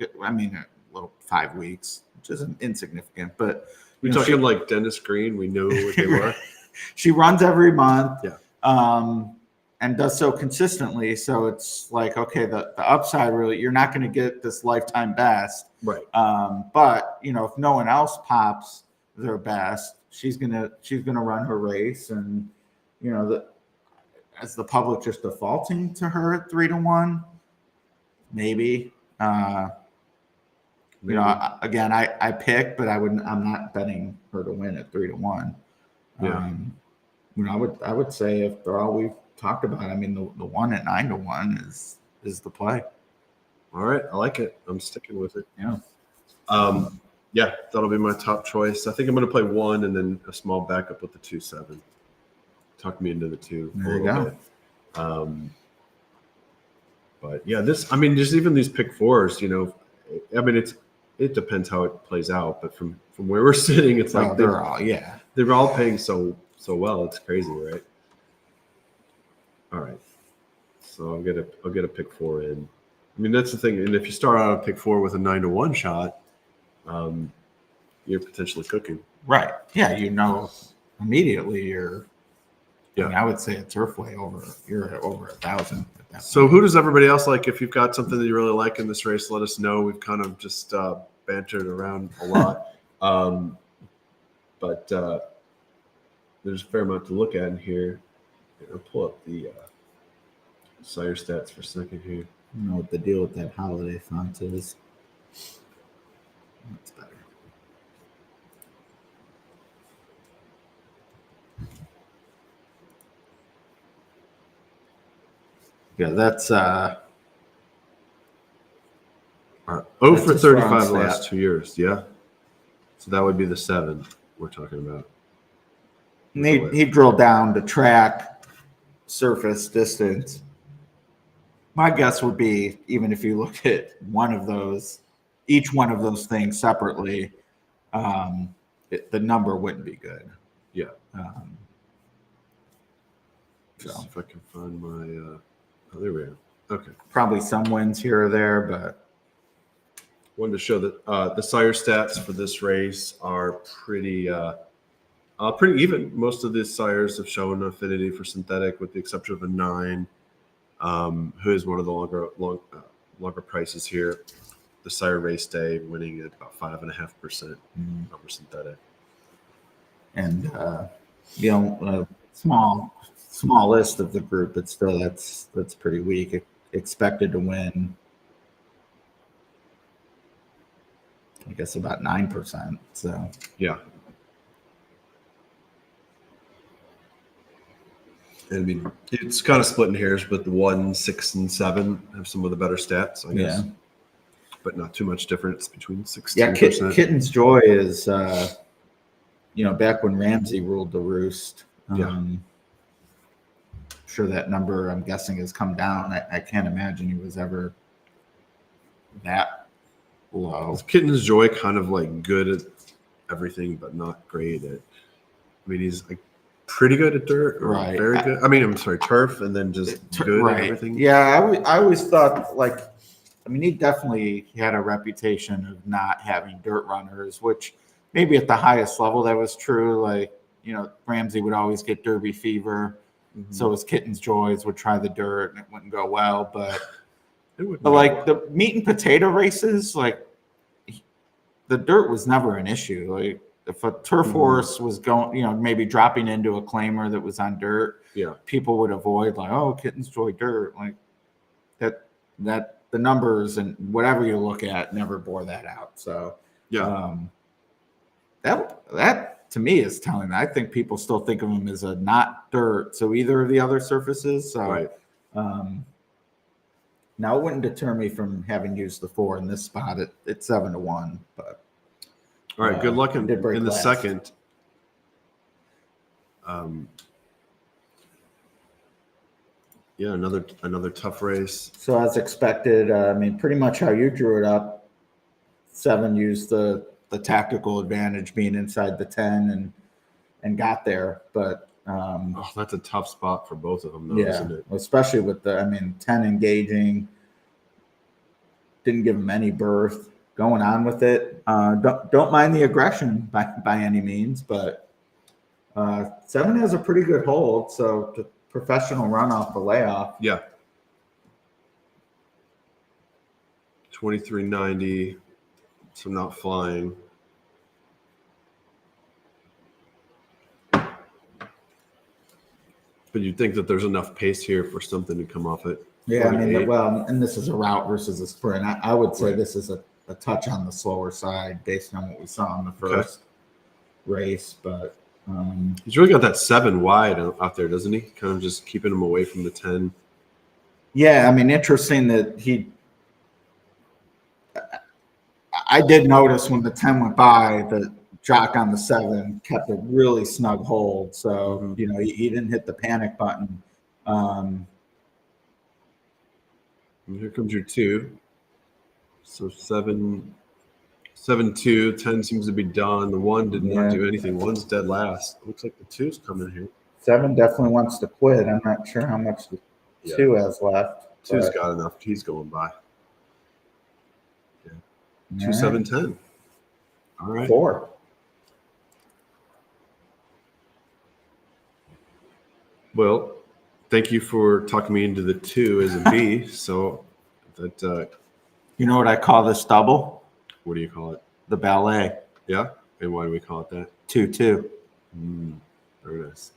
5 weeks, which isn't insignificant. But we're talking like Dennis Green. We know what they were. She runs every month. Yeah. And does so consistently. So it's like, okay, the upside really, you're not going to get this lifetime best. Right. But if no one else pops their best, she's gonna run her race, and as the public just defaulting to her at 3-1, maybe. Again, I pick, but I'm not betting her to win at 3-1. Yeah. I would say if they're all we've talked about, I mean, the 1 at 9-1 is the play. All right, I like it. I'm sticking with it. Yeah. Yeah, that'll be my top choice. I think I'm going to play 1 and then a small backup with the 2-7. Talk me into the 2. There you go. Bit. But yeah, just even these pick 4s, it depends how it plays out. But from where we're sitting, it's like they're all paying so well. It's crazy, right? All right. So I'll get a pick 4 in. I mean, that's the thing. And if you start out a pick 4 with a 9-1 shot, you're potentially cooking. Right. Yeah. Immediately you're. Yeah. I mean, I would say a Turfway you're at over 1,000. So who does everybody else like? If you've got something that you really like in this race, let us know. We've kind of just bantered around a lot. But there's a fair amount to look at in here. I'll pull up the Sire stats for a second here. I don't know what the deal with that holiday font is. That's better. Yeah, that's 0 That's for a strong 35 the stat. last 2 years. Yeah. So that would be the 7 we're talking about. he drilled down to track, surface, distance. My guess would be, even if you look at each one of those things separately, the number wouldn't be good. Yeah. So See if I can find my. There we are. Okay. probably some wins here or there, but Wanted to show that the Sire stats for this race are pretty even. Most of the Sires have shown affinity for synthetic, with the exception of a 9, who is one of the longer prices here. The Sire race day winning at about 5.5% over synthetic. and small list of the group, but still that's pretty weak. Expected to win I guess about 9%. So Yeah. And I mean, it's kind of splitting hairs, but the 1, 6, and 7 have some of the better stats, I guess. yeah. But not too much difference between 6 Yeah, and 10%. Kitten's Joy is, back when Ramsey ruled the roost. Yeah. Sure, that number, I'm guessing, has come down. I can't imagine he was ever that low. Is Kitten's Joy kind of like good at everything, but not great at? I mean, he's like pretty good at dirt, or Right. very good. I mean, I'm sorry, turf, and then just good at everything. Yeah, I always thought, like, I mean, he had a reputation of not having dirt runners, which maybe at the highest level that was true. Like, Ramsey would always get Derby fever. Mm-hmm. So his Kitten's Joys would try the dirt and it wouldn't go well. But But the meat and potato races, like, the dirt was never an issue. Like, if a turf horse was going, maybe dropping into a claimer that was on dirt, people would avoid, like, oh, Kitten's Joy dirt. Like, that the numbers and whatever you look at never bore that out. So that to me is telling. I think people still think of him as a not dirt. So either of the other surfaces. So now it wouldn't deter me from having used the 4 in this spot at 7-1. But all right, good luck in the last. second. Yeah, another tough race. So as expected, I mean, pretty much how you drew it up. 7 used the tactical advantage being inside the 10 and got there, but that's a tough spot for both of them, though, isn't it? Especially with 10 engaging, didn't give him any berth. Going on with it, don't mind the aggression by any means, but 7 has a pretty good hold, so the professional run off the layoff. Yeah. 2390, so not flying. But you'd think that there's enough pace here for something to come off it. Yeah, I mean, and this is a route versus a sprint. I would say this is a touch on the slower side based on what we saw in the first race, but he's really got that 7 wide out there, doesn't he? Kind of just keeping him away from the 10. Yeah, I mean, interesting that I did notice when the 10 went by that Jock on the 7 kept a really snug hold. So, he didn't hit the panic button. And here comes your 2. So 7, 2, 10 seems to be done. The 1 did not do anything. 1's dead last. Looks like the 2's coming here. 7 definitely wants to quit. I'm not sure how much the 2 has left. 2's got enough. He's going by. 2, 7, 10. All right. 4. Well, thank you for talking me into the 2 as a B. So that You know what I call this double? what do you call it? The ballet. Yeah. And why do we call it that? 2-2. Very nice.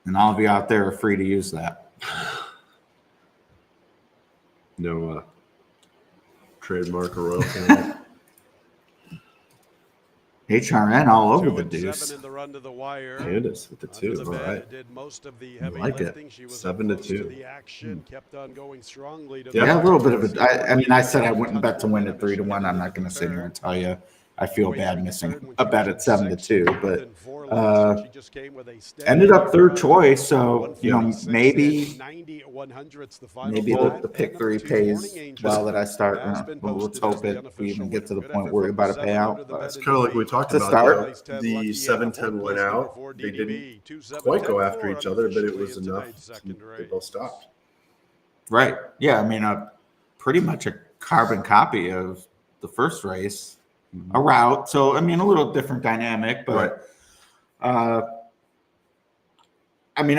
And all of you out there are free to use that. No trademark or royalty. HRN all over 2 the and deuce. 7 in the run to the wire. Candace with the 2. Under the All bed, right. did most of the heavy like it. lifting. She was 7 to close 2. the action, kept on going strongly. Yeah, a little bit of it. I mean, I said I wouldn't bet to win at 3-1. I'm not going to sit here and tell you I feel bad missing a bet at 7-2, but ended up third choice. So maybe the pick 3 pays well that I start. Well, let's hope we even get to the point where we're about to pay out. It's kind of like we talked It's a about. start. The 7-10 went out. They didn't quite go after each other, but it was enough. They both stopped. Right. Yeah. I mean, pretty much a carbon copy of the first race, a route. So, I mean, a little different dynamic, but I mean,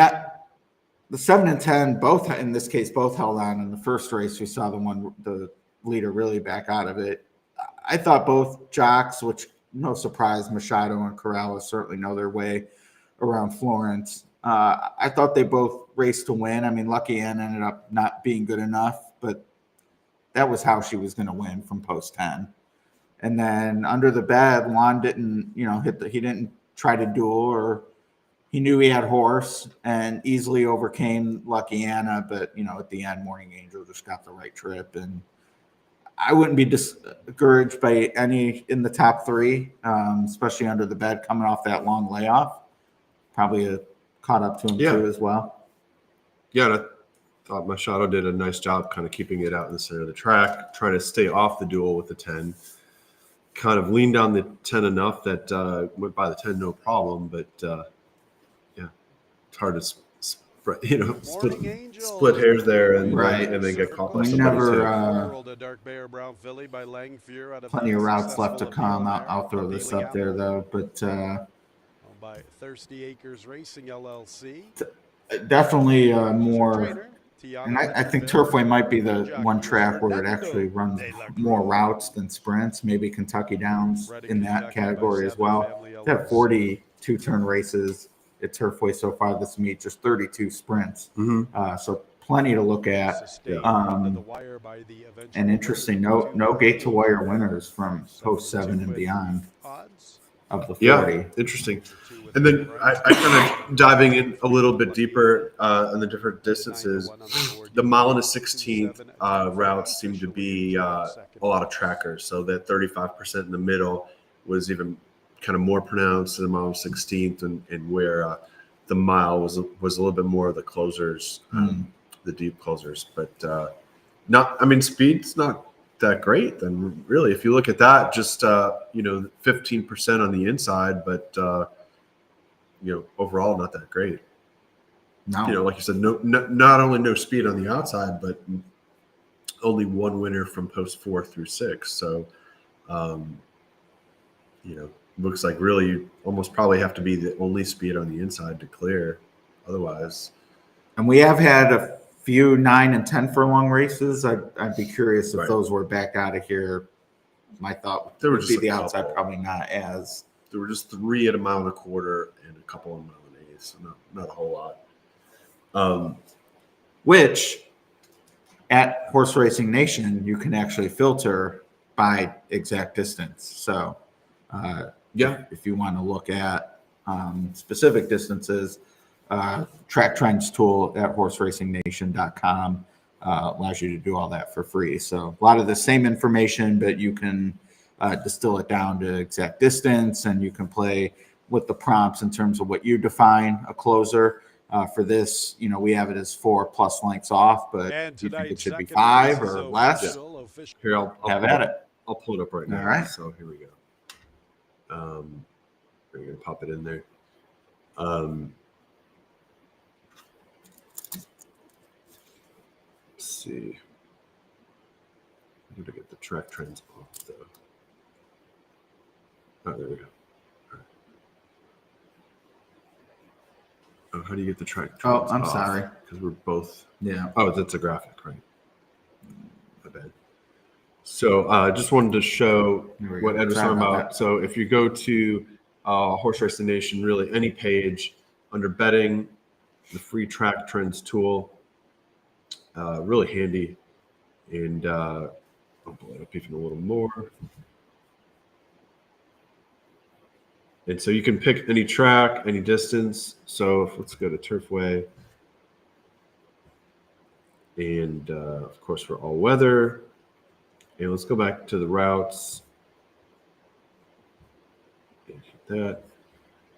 the 7 and 10 both, in this case, both held on. In the first race, we saw the leader really back out of it. I thought both jocks, which no surprise, Machado and Corrales certainly know their way around Florence. I thought they both raced to win. I mean, Lucky Ann ended up not being good enough, but that was how she was going to win from post 10. And then under the bed, Lon didn't, he didn't try to duel, or he knew he had horse and easily overcame Lucky Anna. But, at the end, Morning Angel just got the right trip. And I wouldn't be discouraged by any in the top three, especially under the bed coming off that long layoff. Probably caught up to him too as well. Yeah, and I thought Machado did a nice job kind of keeping it out in the center of the track, trying to stay off the duel with the 10. Kind of leaned down the 10 enough that went by the 10 no problem, but it's hard to split hairs there and then get caught by somebody Plenty of routes left to come. I'll throw this up there though, but by Thirsty Acres Racing LLC. Definitely more. And I think Turfway might be the one track where it actually runs more routes than sprints. Maybe Kentucky Downs in that category as well. They have 42 turn races at Turfway so far this meet, just 32 sprints. So plenty to look at. And interesting, no gate to wire winners from post 7 and beyond of the 40. Yeah, interesting. And then I kind of diving in a little bit deeper on the different distances. The mile and a 16th routes seem to be a lot of trackers. So that 35% in the middle was even kind of more pronounced than the mile and 16th, and where the mile was a little bit more of the closers, the deep closers. But speed's not that great. Then really, if you look at that, just 15% on the inside, but overall not that great. No, like you said, not only no speed on the outside, but only one winner from post 4 through 6. So, looks like really you almost probably have to be the only speed on the inside to clear, otherwise. And we have had a few 9 and 10 furlong races. I'd be curious if those were back out of here. My thought would be the outside, probably not as. There were just 3 at a mile and a quarter and a couple of mile and 8, so not a whole lot. Which at Horse Racing Nation you can actually filter by exact distance. So if you want to look at specific distances, Track Trends tool at horseracing.nation.com allows you to do all that for free. So a lot of the same information, but you can distill it down to exact distance, and you can play with the prompts in terms of what you define a closer. For this, we have it as 4+ lengths off, but do you think it should be 5 or less? Here, I'll have at it. I'll pull it up right now. All right. So here we go. We're going to pop it in there. Let's see. I'm going to get the track trends off though. Oh, there we go. All right. Oh, how do you get the track trends I'm off? sorry. Because we're both. Yeah. Oh, that's a graphic, right? My bad. So I just wanted to show what Ed was talking about. So if you go to Horse Racing Nation, really any page under betting, the free track trends tool, really handy. And I'll blow it up even a little more. And so you can pick any track, any distance. So let's go to Turfway. And of course, for all weather. And let's go back to the routes. And hit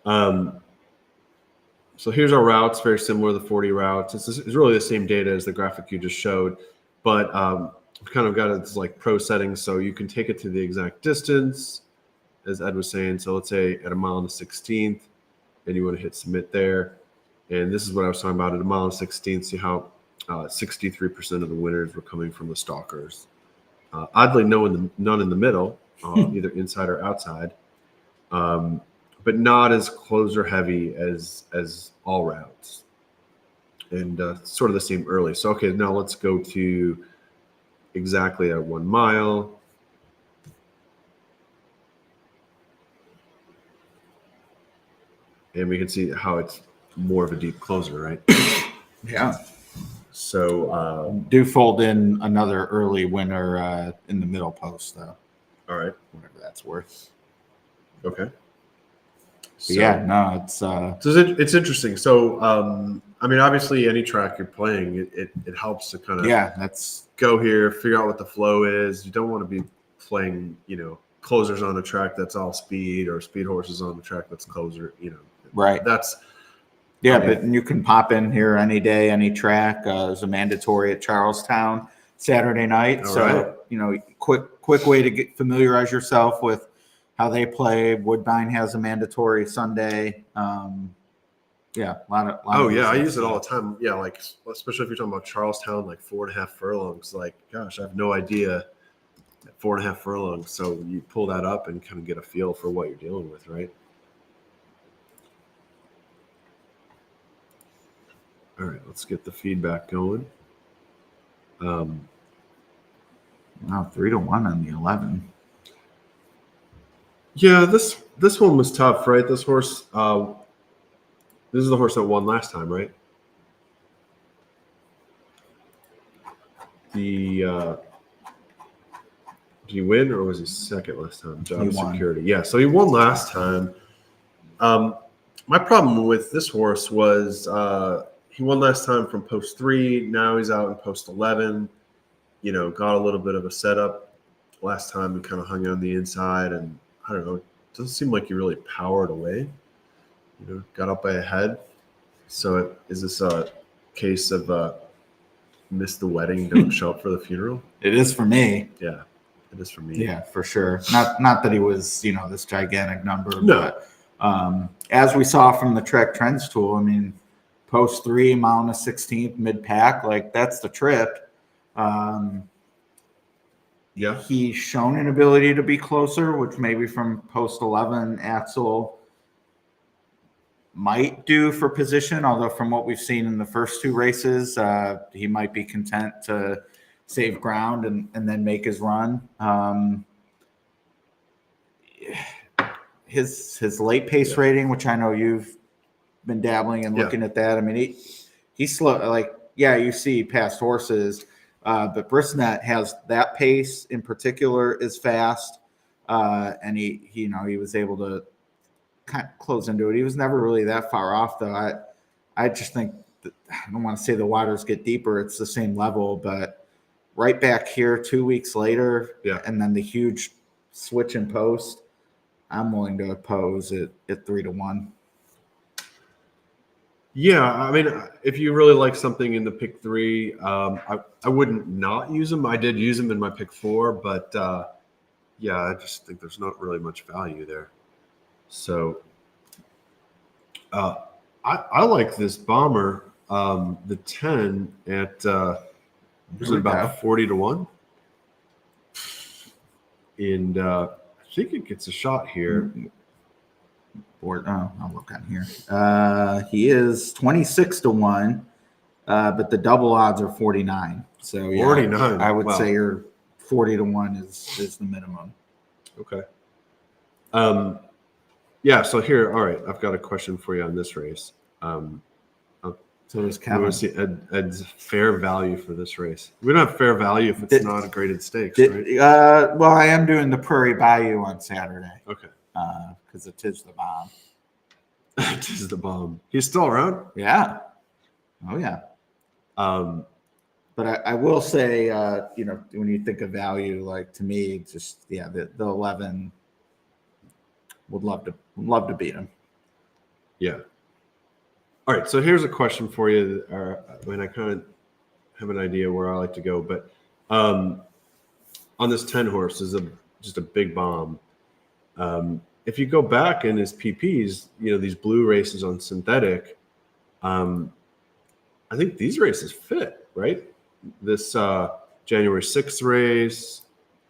that. So here's our routes, very similar to the 40 routes. It's really the same data as the graphic you just showed, but we've kind of got its like pro settings, so you can take it to the exact distance, as Ed was saying. So let's say at a mile and a 16th, and you want to hit submit there. And this is what I was talking about at a mile and 16th. See how 63% of the winners were coming from the stalkers. Oddly, none in the middle, either inside or outside, but not as closer heavy as all routes, and sort of the same early. So okay, now let's go to exactly at 1 mile. And we can see how it's more of a deep closer, right? Yeah. So do fold in another early winner in the middle post, though. All right. whatever that's worth. Okay. So, yeah, no, it's so it's interesting. So, I mean, obviously, any track you're playing, it helps to kind of that's go here, figure out what the flow is. You don't want to be playing, closers on a track that's all speed, or speed horses on a track that's closer. right. That's But you can pop in here any day, any track. There's a mandatory at Charlestown Saturday night. So, quick way to familiarize yourself with how they play. Woodbine has a mandatory Sunday. A lot of I use it all the time. Yeah, like especially if you're talking about Charlestown, like 4.5 furlongs. Like, gosh, I have no idea at 4.5 furlongs. So you pull that up and kind of get a feel for what you're dealing with, right? All right, let's get the feedback going. 3-1 on the 11. Yeah, this one was tough, right? This horse, this is the horse that won last time, right? Did he win, or was he second last time? Job Security. Yeah, so he won last time. My problem with this horse was he won last time from post 3. Now he's out in post 11. Got a little bit of a setup last time and kind of hung on the inside. And I don't know, it doesn't seem like he really powered away. Got up by a head. So is this a case of miss the wedding, don't show up for the funeral? It is for me. Yeah, it is for me. Yeah, for sure. Not that he was, this gigantic number. No. But as we saw from the Trek Trends tool, I mean, post 3, mount a 16th, mid pack, like that's the trip. Yeah, he's shown an ability to be closer, which maybe from post 11, Axel might do for position. Although from what we've seen in the first 2 races, he might be content to save ground and then make his run. His late pace rating, which I know you've been dabbling and looking at that. I mean, he's slow. Like, you see past horses. But Brisnet has that pace in particular is fast, and he was able to kind of close into it. He was never really that far off, though. I just think I don't want to say the waters get deeper; it's the same level, but right back here 2 weeks later, and then the huge switch in post. I'm willing to oppose it at 3-1. Yeah, I mean, if you really like something in the pick 3, I wouldn't not use him. I did use him in my pick 4, but I just think there's not really much value there. So I like this bomber, the 10 at was it about 40-1, and I think it gets a shot here. I'll look on here. He is 26-1, but the double odds are 49. So 49. I would say your 40-1 is the minimum. Okay. So here, all right, I've got a question for you on this race. So does Kevin. We want to see Ed's fair value for this race. We don't have fair value if it's not a graded stakes, right? Well, I am doing the Prairie Bayou on Saturday. Okay. Because it is the bomb. It is the bomb. He's still around? Yeah. Oh, yeah. But I will say, when you think of value, like to me, just the 11 would love to beat him. Yeah. All right. So here's a question for you. I kind of have an idea where I like to go, but on this 10 horse is just a big bomb. If you go back in his PPs, these blue races on synthetic, I think these races fit, right? This January 6th race,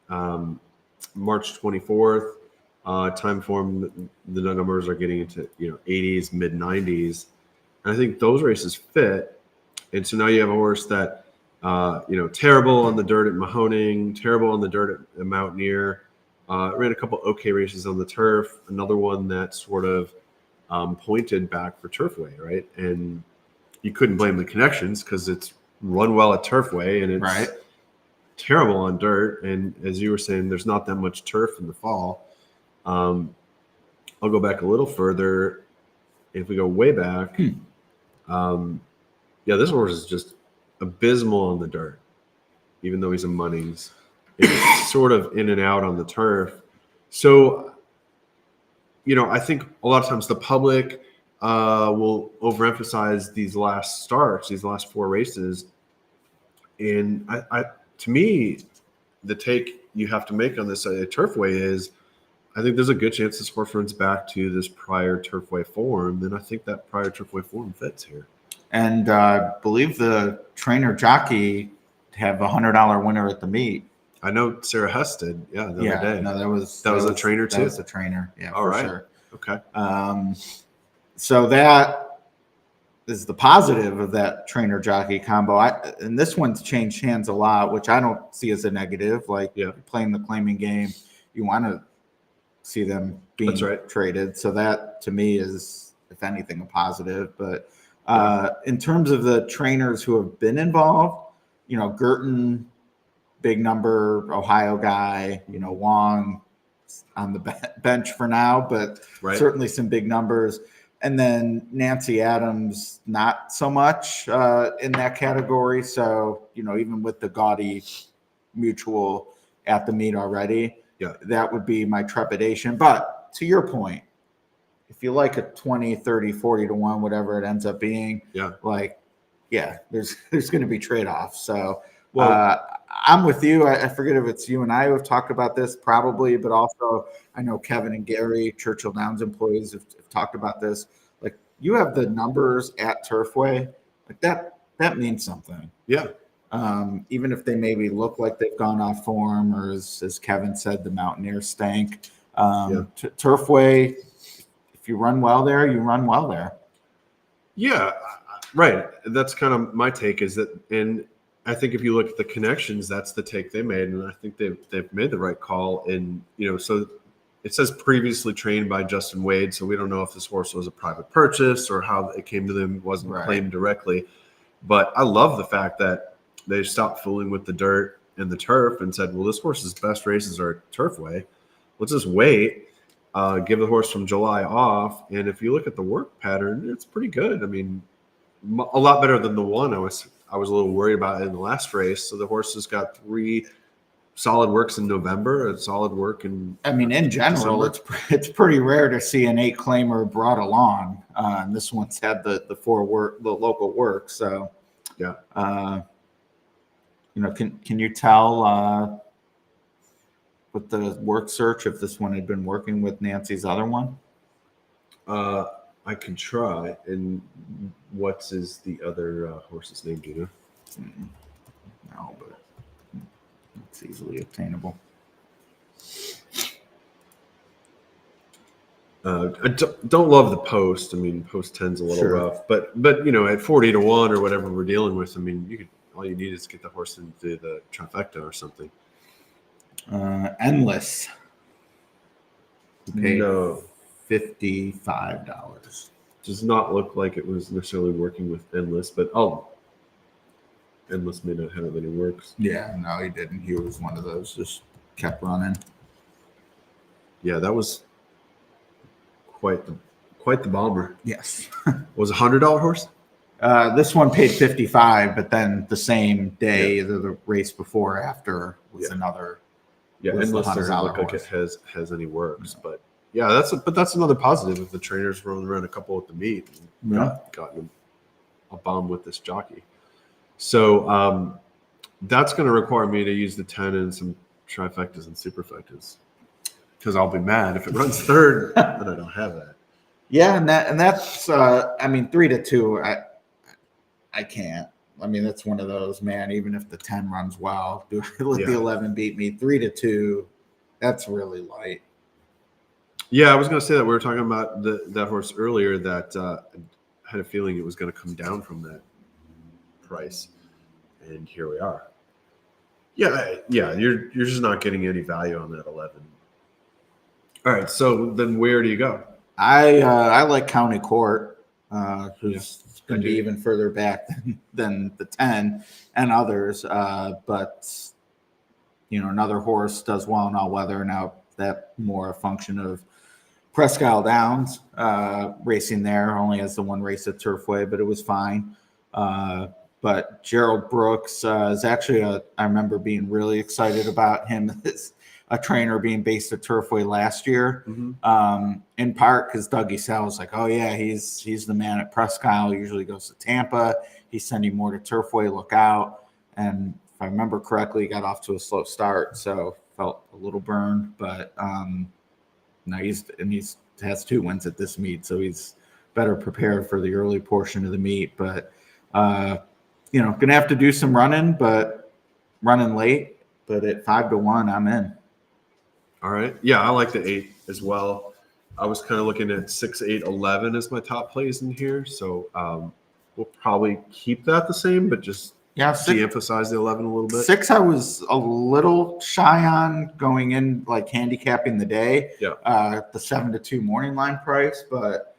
March 24th, time form, the numbers are getting into 80s, mid 90s. And I think those races fit. And so now you have a horse that, terrible on the dirt at Mahoning, terrible on the dirt at Mountaineer. Ran a couple okay races on the turf. Another one that sort of pointed back for Turfway, right? And you couldn't blame the connections because it's run well at Turfway, and it's terrible on dirt. And as you were saying, there's not that much turf in the fall. I'll go back a little further. If we go way back, this horse is just abysmal on the dirt, even though he's a Munnings. It's sort of in and out on the turf. So, I think a lot of times the public will overemphasize these last starts, these last 4 races. And to me, the take you have to make on this Turfway is, I think there's a good chance this horse runs back to this prior Turfway form, and I think that prior Turfway form fits here. And I believe the trainer jockey have a $100 winner at the meet. I know Sarah Hess did, the other day. No, that was a trainer too. That was a trainer, All right. sure. Okay. So that is the positive of that trainer jockey combo. And this one's changed hands a lot, which I don't see as a negative. Like playing the claiming game, you want to see them being traded. So that to me is, if anything, a positive. But in terms of the trainers who have been involved, Girton, big number, Ohio guy, Wong on the bench for now, but certainly some big numbers. And then Nancy Adams, not so much in that category. So, even with the gaudy mutual at the meet already, that would be my trepidation. But to your point, if you like a 20, 30, 40 to 1, whatever it ends up being, there's going to be trade-offs. So I'm with you. I forget if it's you and I who have talked about this probably, but also I know Kevin and Gary, Churchill Downs employees, have talked about this. Like, you have the numbers at Turfway, like that means something. Yeah. Even if they maybe look like they've gone off form, or as Kevin said, the Mountaineers stank. Turfway, if you run well there, you run well there. Yeah, right. That's kind of my take, is that, and I think if you look at the connections, that's the take they made, and I think they've made the right call. And so it says previously trained by Justin Wade, so we don't know if this horse was a private purchase or how it came to them. It wasn't claimed directly, but I love the fact that they stopped fooling with the dirt and the turf and said, well, this horse's best races are Turfway. Let's just wait, give the horse from July off. And if you look at the work pattern, it's pretty good. I mean, a lot better than the one I was a little worried about in the last race. So the horse has got 3 solid works in November, a solid work in general, December. it's pretty rare to see an 8-claimer brought along. And this one's had the local work. So can you tell with the work search if this one had been working with Nancy's other one? I can try. And what's the other horse's name? Do you know? No, but it's easily obtainable. I don't love the post. I mean, post 10's a little rough, but at 40 to 1 or whatever we're dealing with, I mean, all you need is to get the horse into the trifecta or something. Endless. No. $55. Does not look like it was necessarily working with Endless, but Endless may not have any works. Yeah, no, he didn't. He was one of those, just kept running. Yeah, that was quite the bomber. Yes. Was a $100 horse? This one paid $55, but then the same day, either the race before or after, was another. Yeah, Endless doesn't look like it has any works, but that's another positive if the trainers rolling around a couple at the meet and gotten a bomb with this jockey. So that's going to require me to use the 10 and some trifectas and superfectas, because I'll be mad if it runs third and I don't have that. Yeah, and that's 3 to 2. I can't. I mean, that's one of those, man. Even if the 10 runs well, let the 11 beat me. 3 to 2, that's really light. Yeah, I was going to say that we were talking about that horse earlier. That I had a feeling it was going to come down from that price, and here we are. Yeah, you're just not getting any value on that 11. All right, so then where do you go? I like County Court, who's going to be even further back than the 10 and others. But another horse does well in all weather. Now that more a function of Presque Isle Downs racing there, only has the one race at Turfway, but it was fine. But Gerald Brooks is actually I remember being really excited about him as a trainer being based at Turfway last year, in part because Dougie Sal was like, oh yeah, he's the man at Presque Isle. He usually goes to Tampa. He's sending more to Turfway. Look out. And if I remember correctly, he got off to a slow start, so felt a little burned. But no, he has 2 wins at this meet, so he's better prepared for the early portion of the meet. But gonna have to do some running late. But at 5-1, I'm in. All right. Yeah, I like the 8 as well. I was kind of looking at 6, 8, 11 as my top plays in here. So we'll probably keep that the same, but just de-emphasize the 11 a little bit. 6, I was a little shy on going in, like handicapping the day. Yeah. The 7-2 morning line price, but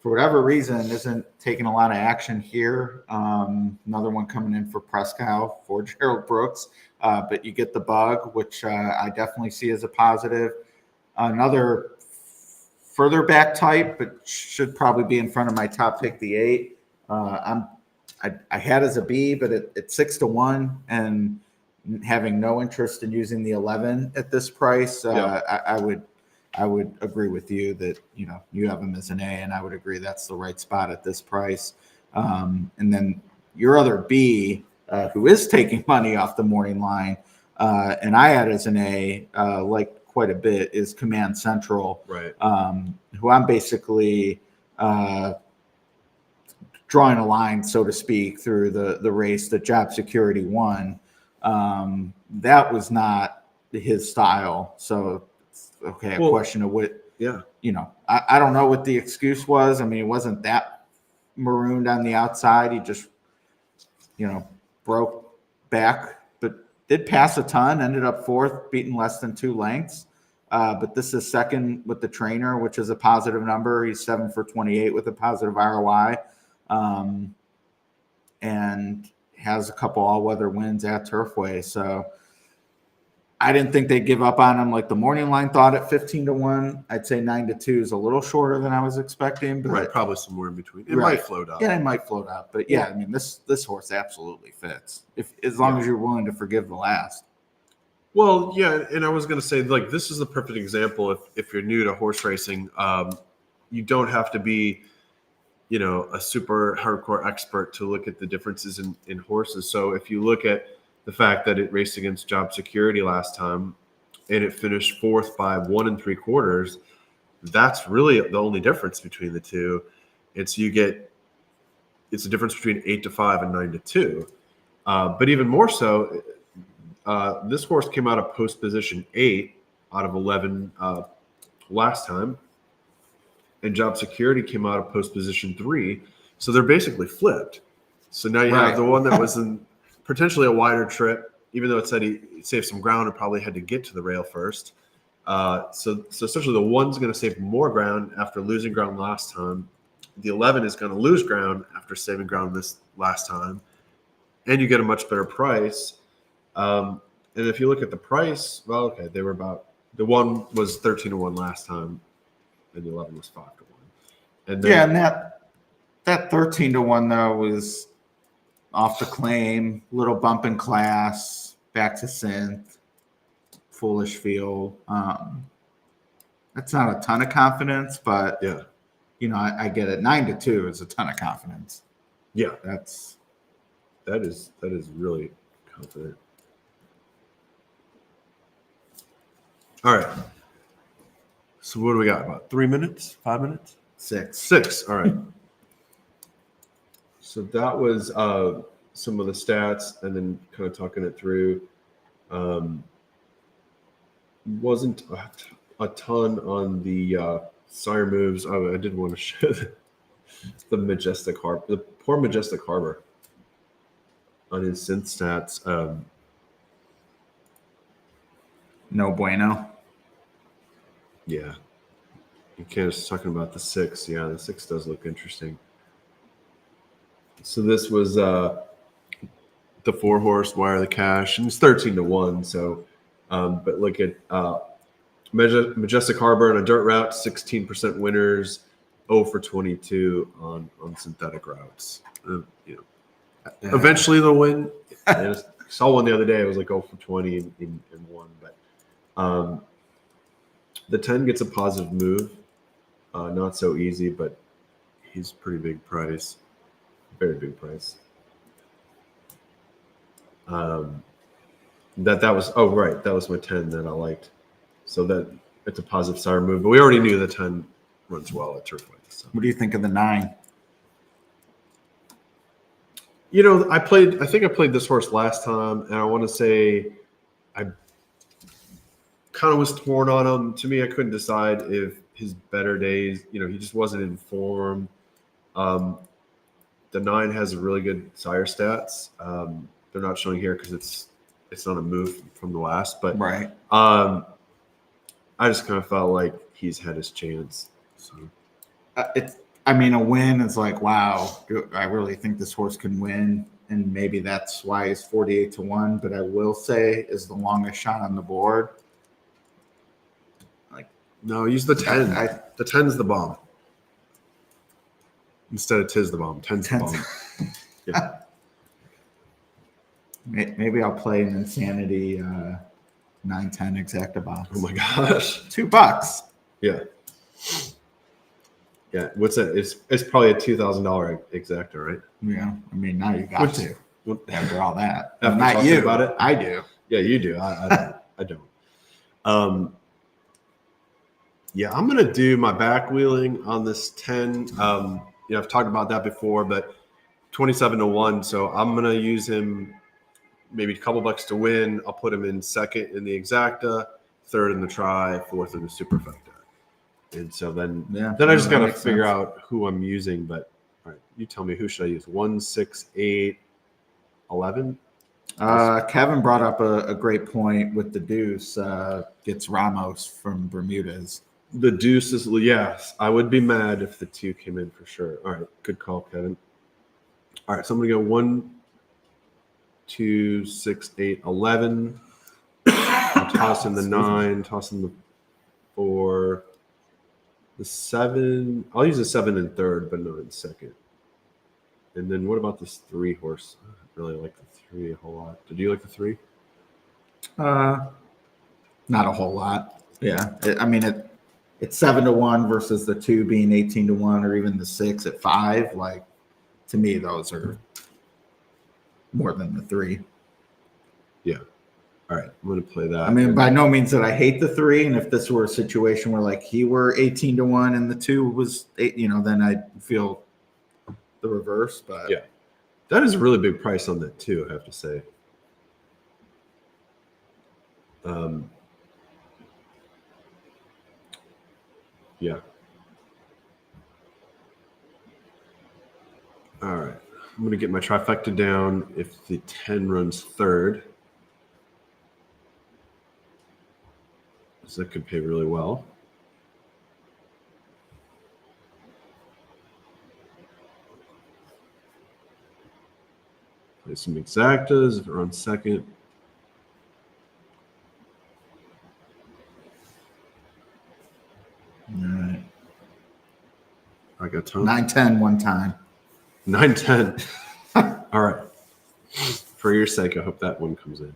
for whatever reason, isn't taking a lot of action here. Another one coming in for Presque Isle for Gerald Brooks. But you get the bug, which I definitely see as a positive. Another further back type, but should probably be in front of my top pick, the 8. I had as a B, but at 6-1 and having no interest in using the 11 at this price, I would agree with you that you have him as an A, and I would agree that's the right spot at this price. And then your other B, who is taking money off the morning line, and I had as an A, like quite a bit, is Command Central, right? Who I'm basically drawing a line, so to speak, through the race that Job Security won. That was not his style, so. Okay, a question of what, I don't know what the excuse was. I mean, it wasn't that marooned on the outside. He just, broke back, but did pass a ton, ended up 4th, beating less than 2 lengths. But this is second with the trainer, which is a positive number. He's 7 for 28 with a positive ROI, and has a couple all-weather wins at Turfway. So I didn't think they'd give up on him like the morning line thought at 15-1. I'd say 9-2 is a little shorter than I was expecting. But right, probably somewhere in between. It might float up. Yeah, it might float up. But yeah, I mean, this horse absolutely fits, as long as you're willing to forgive the last. Well, yeah, and I was going to say, like, this is the perfect example if you're new to horse racing. You don't have to be, a super hardcore expert to look at the differences in horses. So if you look at the fact that it raced against Job Security last time and it finished 4th by 1 3/4, that's really the only difference between the two. And so it's a difference between 8-5 and 9-2. But even more so, this horse came out of post position 8 out of 11 last time. And Job Security came out of post position 3. So they're basically flipped. So now you have the one that was in potentially a wider trip, even though it said he saved some ground and probably had to get to the rail first. So essentially the one's going to save more ground after losing ground last time. The 11 is going to lose ground after saving ground this last time. And you get a much better price. And if you look at the price, well, okay, they were about – the one was 13-1 last time, and the 11 was 5-1. And then, and that 13-1, though, was – off the claim, little bump in class, back to synth, foolish feel. That's not a ton of confidence, but I get it. 9-2 is a ton of confidence. Yeah, that is really confident. All right. So what do we got? About 3 minutes? 5 minutes? 6. 6. All right. So that was some of the stats, and then kind of talking it through. Wasn't a ton on the Sire moves. I did want to show the Majestic Harbor, the poor Majestic Harbor on his synth stats. No bueno. Yeah. You can't just talking about the 6. Yeah, the 6 does look interesting. So this was the 4-horse Wire the Cash, and it's 13-1. So But look at Majestic Harbor on a dirt route, 16% winners, 0 for 22 on synthetic routes. Eventually they'll win. I saw one the other day. It was like 0 for 20 in one. But the 10 gets a positive move. Not so easy, but he's pretty big price. Very big price. That was that was my 10 that I liked. So that it's a positive Sire move. But we already knew the 10 runs well at Turfway. So. What do you think of the 9? I think I played this horse last time, and I want to say I kind of was torn on him. To me, I couldn't decide if his better days, he just wasn't in form. The 9 has really good Sire stats. They're not showing here because it's not a move from the last, but right. I just kind of felt like he's had his chance. So a win is like, wow, I really think this horse can win, and maybe that's why he's 48-1. But I will say, is the longest shot on the board. No, use the 10. The 10's the bomb. Instead of 'tis the bomb, 10's the bomb. Yeah. Maybe I'll play an Insanity 9-10 exacta box. Oh my gosh. $2. Yeah. Yeah. What's that? It's probably a $2,000 exacta, right? Yeah. Now you got to. After all that. After not talking you. About it? I do. Yeah, you do. I don't. Yeah, I'm going to do my back wheeling on this 10. I've talked about that before, but 27-1. So I'm going to use him maybe a couple bucks to win. I'll put him in second in the exacta, third in the try, fourth in the superfecta. And so then I just got to figure out who I'm using. But all right, you tell me, who should I use? 1, 6, 8, 11? Kevin brought up a great point with the deuce. Gets Ramos from Bermuda's. The deuce is, yes. I would be mad if the 2 came in for sure. All right, good call, Kevin. All right, so I'm going to go 1, 2, 6, 8, 11. I'll toss in the 9, toss in the 4, the 7. I'll use the 7 in third, but not in second. And then what about this 3 horse? I really like the 3 a whole lot. Did you like the 3? Not a whole lot. Yeah. It's 7-1 versus the 2 being 18-1, or even the 6 at 5. Like, to me, those are more than the 3. Yeah. All right. I'm going to play that. By no means that I hate the 3. And if this were a situation where like he were 18-1 and the 2 was 8, then I'd feel the reverse. But yeah, that is a really big price on that too, I have to say. Yeah. All right. I'm going to get my trifecta down if the 10 runs third. So that could pay really well. Play some exactas if it runs second. all right. I got time. 9-10 one time. 9-10. All right. For your sake, I hope that one comes in.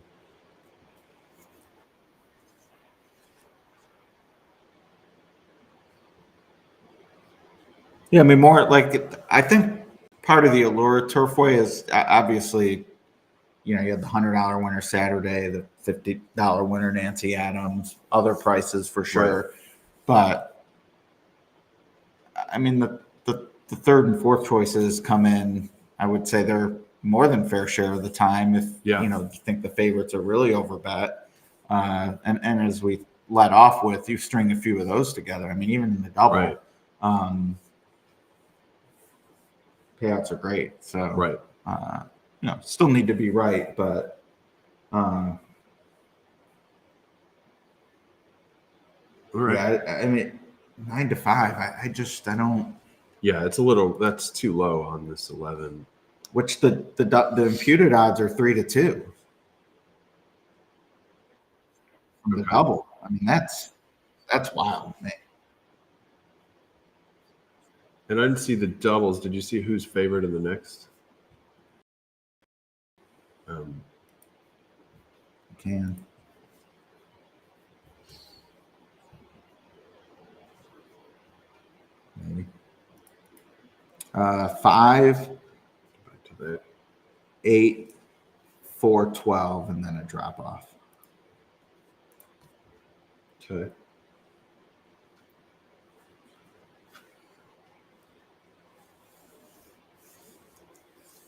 Yeah, more like, I think part of the allure of Turfway is obviously, you had the $100 winner Saturday, the $50 winner Nancy Adams, other prices for sure. Right. But the third and fourth choices come in. I would say they're more than fair share of the time. If you think the favorites are really overbet, and as we let off with, you string a few of those together. Even in the double. Right. Payouts are great. So right. Still need to be right, but all right. Yeah, 9 to 5. I don't. Yeah, that's too low on this 11. Which the imputed odds are 3 to 2. from the double. I mean, that's wild, man. And I didn't see the doubles. Did you see who's favored in the next? You can. Maybe. 5, Back to that. 8, 4, 12, and then a drop off. Okay.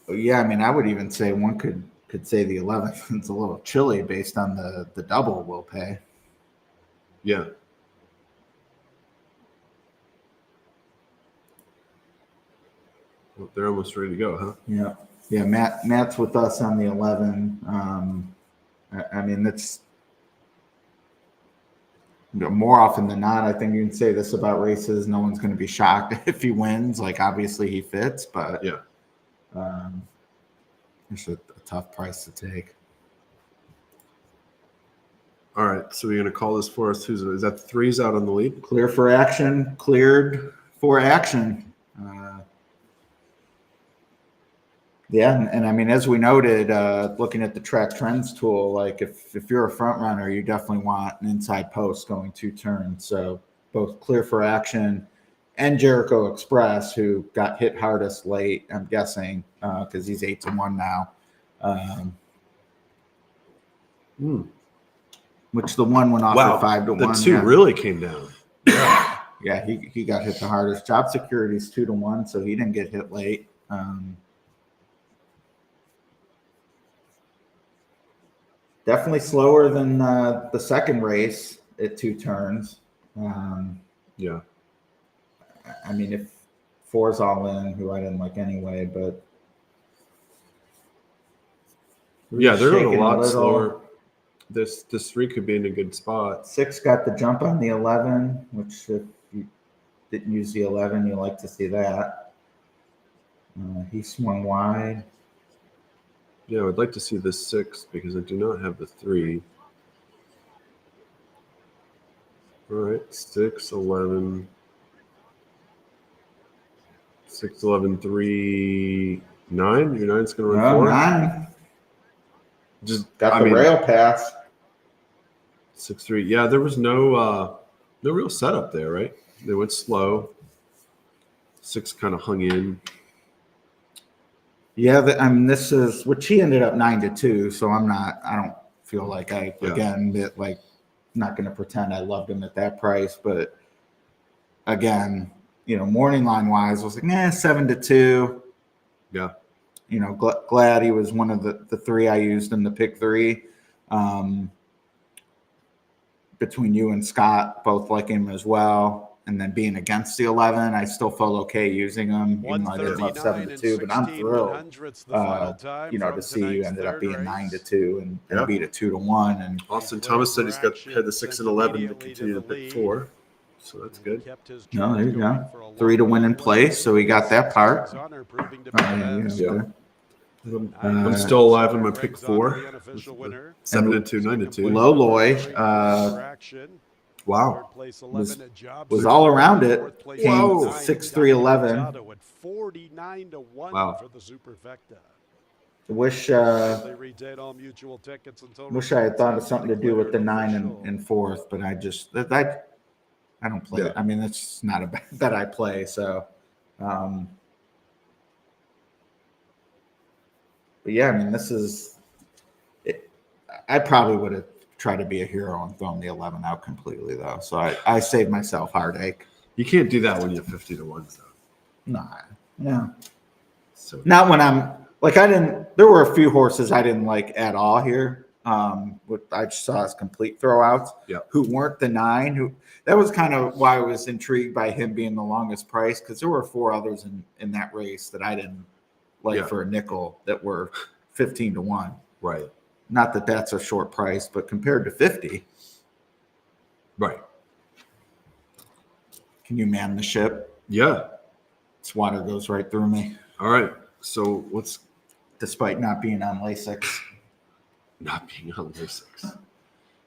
But yeah, I mean, I would even say one could say the 11th. It's a little chilly based on the double we'll pay. Yeah. Well, they're almost ready to go, huh? Yeah. Yeah, Matt's with us on the 11. I mean, that's more often than not. I think you can say this about races. No one's going to be shocked if he wins. Like, obviously he fits, but Yeah. it's a tough price to take. All right. So we're going to call this for us. Is that the threes out on the lead? Clear for action. Cleared for action. Yeah, and I mean, as we noted, looking at the track trends tool, like if you're a front runner, you definitely want an inside post going 2 turns. So both Clear for Action and Jericho Express, who got hit hardest late, I'm guessing, because he's 8-1 now. Which the one went off at 5-1. The 2 really came down. Yeah, he got hit the hardest. Job Security's 2-1, so he didn't get hit late. Definitely slower than the second race at 2 turns. Yeah. I mean, if 4's all in, who I didn't like anyway, but Yeah, they're shaking a lot little. slower. This 3 could be in a good spot. 6 got the jump on the 11, which if you didn't use the 11, you like to see that. He swung wide. Yeah, I would like to see the 6 because I do not have the 3. All right, 6, 11. 6, 11, 3, 9. Your 9's going to run 4. 9. Just Got the rail pass. 6, 3. Yeah, there was no real setup there, right? They went slow. 6 kind of hung in. Yeah, I mean, this is which he ended up 9-2. So I don't feel like not going to pretend I loved him at that price, but again, morning line wise, I was like, 7-2. Yeah. Glad he was one of the 3 I used in the pick 3. Between you and Scott, both like him as well. And then being against the 11, I still felt okay using him, even though I didn't love 7-2. But I'm thrilled, to see you ended up being 9-2 and beat it 2-1. And Austin Thomas said had the 6 and 11 to continue to pick 4, so that's good. No, there you go. 3 to win in place, so he got that part. I'm still alive in my pick 4. 7-2, 9-2. Loloy, wow, was all around it. Came 6-3-11. Wow. Wish I had thought of something to do with the 9 and 4th, but I don't play it. I mean, it's not a bet I play. So, but yeah, I mean, this is it. I probably would have tried to be a hero and thrown the 11 out completely, though. So I saved myself heartache. You can't do that when you have 50 to 1, though. Nah, yeah. So not when I'm like there were a few horses I didn't like at all here. What I just saw as complete throwouts. Yeah. Who weren't the 9. That was kind of why I was intrigued by him being the longest price, because there were 4 others in that race that I didn't like for a nickel that were 15 to 1. Right. Not that that's a short price, but compared to 50. Right. Can you man the ship? Yeah. This water goes right through me. All right. So despite not being on Lasix. Not being on Lasix.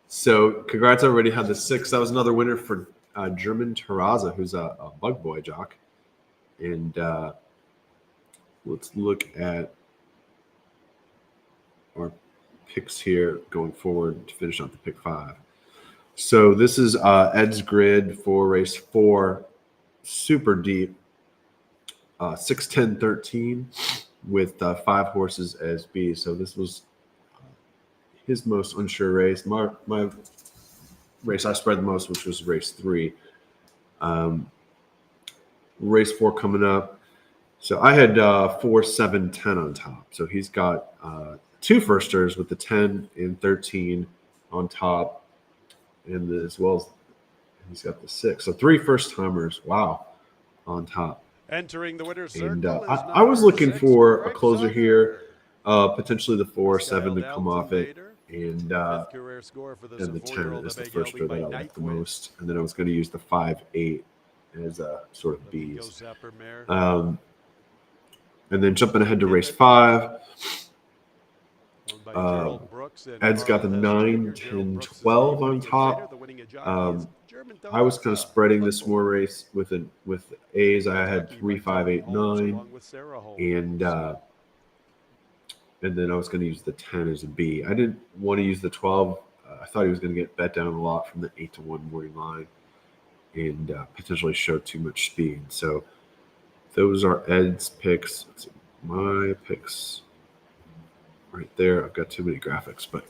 So congrats, everybody had the 6. That was another winner for German DeRosa, who's a bug boy jock. And let's look at our picks here going forward to finish off the pick 5. So this is Ed's grid for race 4, super deep, 6, 10, 13 with 5 horses as B. So this was his most unsure race. My race I spread the most, which was race 3. Race 4 coming up. So I had 4, 7, 10 on top. So he's got 2 firsters with the 10 and 13 on top, and as well as he's got the 6. So 3 first timers, wow, on top. Entering the winner's And circle I was number looking 6, for a Greg closer Zucker. here, potentially the 4, Scale 7 to come Dalton off it, Vader. and Fifth career score for the 10 Savoy-year-old is the Abbe firster Gelby that by I like the Nyquist. most, and then I was going to use the 5, 8 as a sort of The Vigo B's. Zapper mare. And then jumping ahead to race 5, Owned by Gerald Brooks and Ed's got the Carl Hess 9, Jr. 10, Gerald Brooks is 12 the on winning top. trainer. The winning jockey is German I was kind of DeRosa. spreading this more race with A's. I had 3, 5, 8, 9, Along with Sarah Holmes. and then I was going to use the 10 as a B. I didn't want to use the 12. I thought he was going to get bet down a lot from the 8-1 morning line and potentially show too much speed. So those are Ed's picks. Let's see, my picks right there. I've got too many graphics, but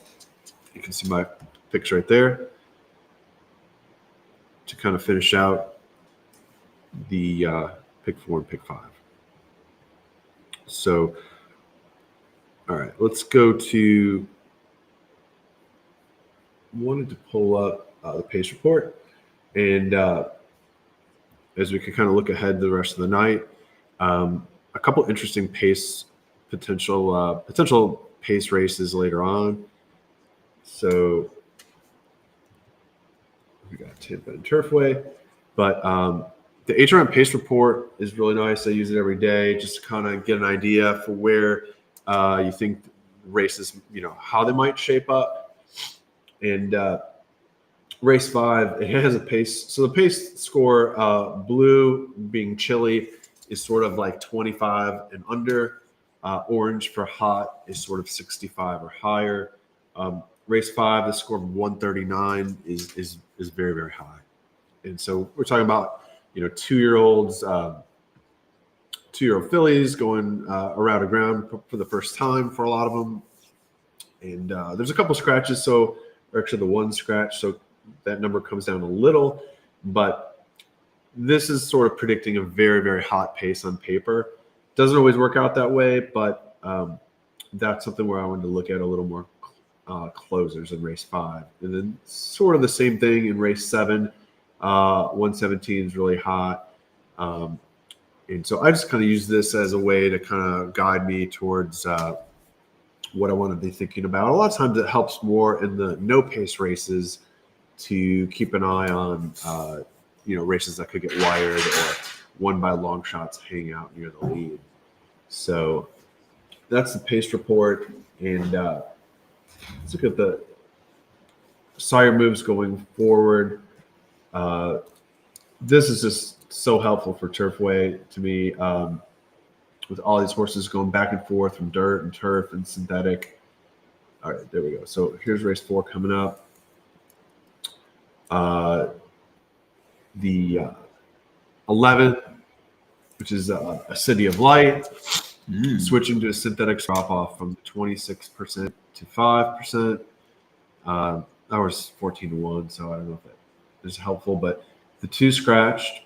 you can see my picks right there to kind of finish out the pick 4 and pick 5. So, all right, let's go to. Wanted to pull up the pace report, and as we could kind of look ahead to the rest of the night, a couple interesting potential pace races later on. So we got Tampa and Turfway, but the HRM pace report is really nice. I use it every day just to kind of get an idea for where you think races, how they might shape up. And race 5, it has a pace. So the pace score, blue being chilly, is sort of like 25 and under. Orange for hot is sort of 65 or higher. Race 5, the score of 139 is very, very high. And so we're talking about 2-year-olds, 2-year-old fillies going around a ground for the first time for a lot of them. And there's a couple scratches, or actually the 1 scratch, so that number comes down a little. But this is sort of predicting a very, very hot pace on paper. Doesn't always work out that way, but that's something where I wanted to look at a little more closers in race 5. And then sort of the same thing in race 7. 117 is really hot. And so I just kind of use this as a way to kind of guide me towards what I want to be thinking about. A lot of times it helps more in the no pace races to keep an eye on, races that could get wired or won by long shots hanging out near the lead. So that's the pace report. And let's look at the Sire moves going forward. This is just so helpful for Turfway to me, with all these horses going back and forth from dirt and turf and synthetic. All right, there we go. So here's race 4 coming up. The 11th, which is a City of Light, switching to a synthetic drop off from 26% to 5%. That was 14-1, so I don't know if that is helpful, but the 2 scratched.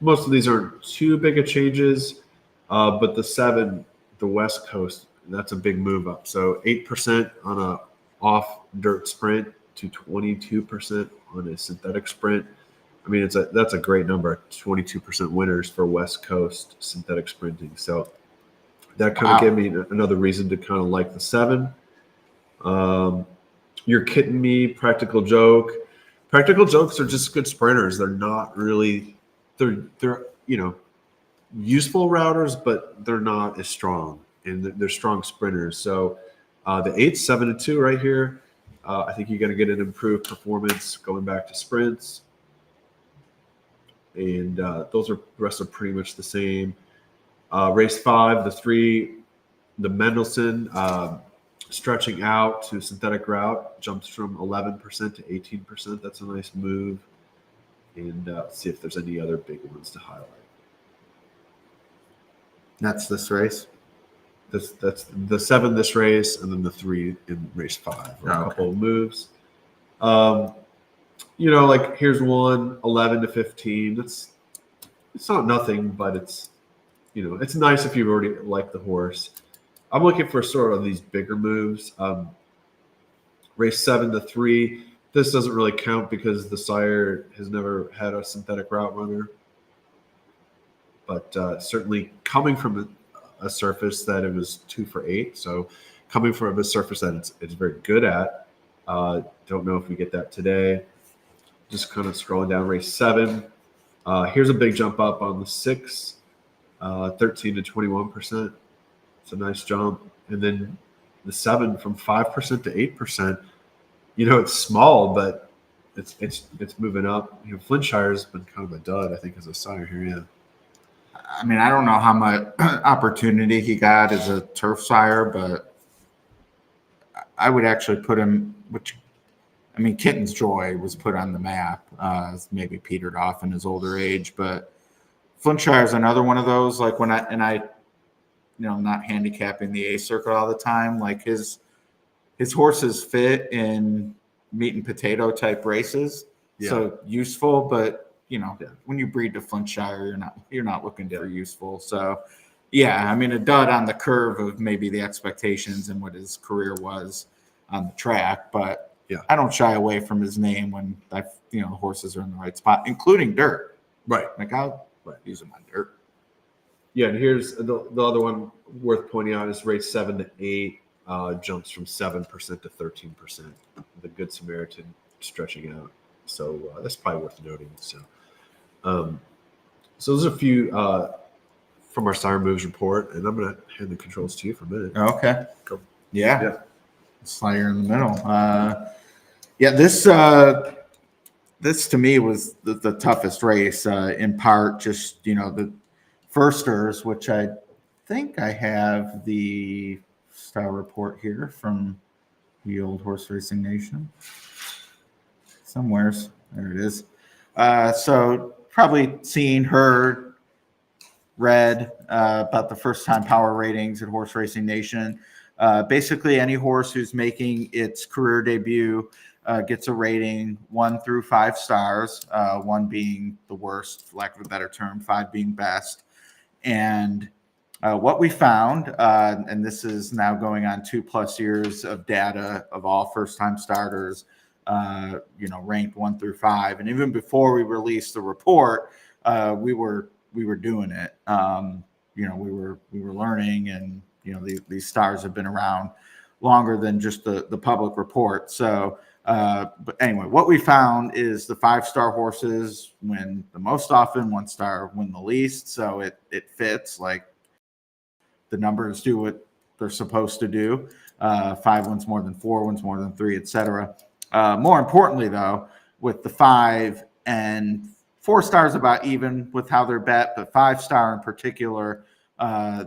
Most of these aren't too big of changes, but the 7, the West Coast, that's a big move up. So 8% on a off dirt sprint to 22% on a synthetic sprint. I mean, that's a great number, 22% winners for West Coast synthetic sprinting. So that kind of gave me another reason to kind of like the 7. You're kidding me, Practical Joke. Practical Jokes are just good sprinters. They're not really, they're useful routers, but they're not as strong, and they're strong sprinters. So The 8, 7-2 right here. I think you're going to get an improved performance going back to sprints. And those are the rest are pretty much the same. Race 5, the 3, the Mendelssohn stretching out to synthetic route, jumps from 11% to 18%. That's a nice move. And see if there's any other big ones to highlight. That's this race. That's the 7 this race, and then the 3 in race 5. A couple of moves. Like here's one, 11 to 15. It's not nothing, but it's it's nice if you already like the horse. I'm looking for sort of these bigger moves. Race 7 to 3. This doesn't really count because the Sire has never had a synthetic route runner. But certainly coming from a surface that it was 2 for 8. So coming from a surface that it's very good at. Don't know if we get that today. Just kind of scrolling down race 7. Here's a big jump up on the 6, 13 to 21%. It's a nice jump. And then the 7 from 5% to 8%. It's small, but it's moving up. Flintshire's been kind of a dud, I think, as a Sire here. Yeah. I mean, I don't know how much opportunity he got as a turf sire, but I would actually put him, Kitten's Joy was put on the map. Maybe petered off in his older age, but Flintshire is another one of those. Like I'm not handicapping the A circuit all the time. Like his horses fit in meat and potato type races, so useful, but when you breed to Flintshire, you're not looking for useful. So, a dud on the curve of maybe the expectations and what his career was on the track. But I don't shy away from his name when the horses are in the right spot, including dirt. Right. Like I'll use them on dirt. Yeah, and here's the other one worth pointing out is race 7 to 8 jumps from 7% to 13%. The Good Samaritan stretching out. So that's probably worth noting. So those are a few from our Sire Moves report, and I'm going to hand the controls to you for a minute. Okay. Go. Yeah. Slayer in the middle. This to me was the toughest race, in part just, the firsters, which I think I have the style report here from the old Horse Racing Nation. Somewheres. There it is. So probably seen, heard, read about the first time power ratings at Horse Racing Nation. Basically, any horse who's making its career debut gets a rating 1 through 5 stars, 1 being the worst, for lack of a better term, 5 being best. And what we found, and this is now going on 2+ years of data of all first-time starters, ranked 1 through 5, and even before we released the report, we were doing it. We were learning, and these stars have been around longer than just the public report. So, but anyway, what we found is the 5-star horses win the most often, 1-star win the least. So it fits, like the numbers do what they're supposed to do. 5 wins more than 4, wins more than 3, etc. More importantly, though, with the 5 and 4 stars about even with how they're bet, but 5-star in particular,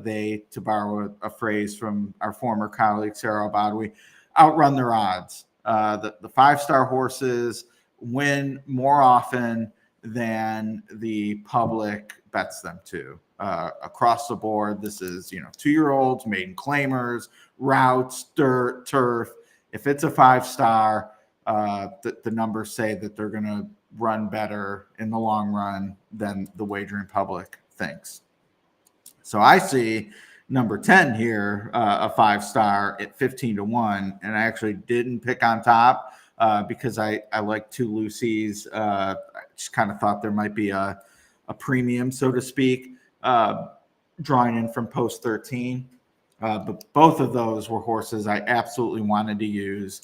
they, to borrow a phrase from our former colleague Sarah Badawi, outrun their odds. The 5-star horses win more often than the public bets them to. Across the board, this is 2-year-olds, maiden claimers, routes, dirt, turf. If it's a 5-star, the numbers say that they're going to run better in the long run than the wagering public thinks. So I see number 10 here, a 5-star at 15 to 1, and I actually didn't pick on top because I like 2 Lucy's. I just kind of thought there might be a premium, so to speak, drawing in from post 13. But both of those were horses I absolutely wanted to use.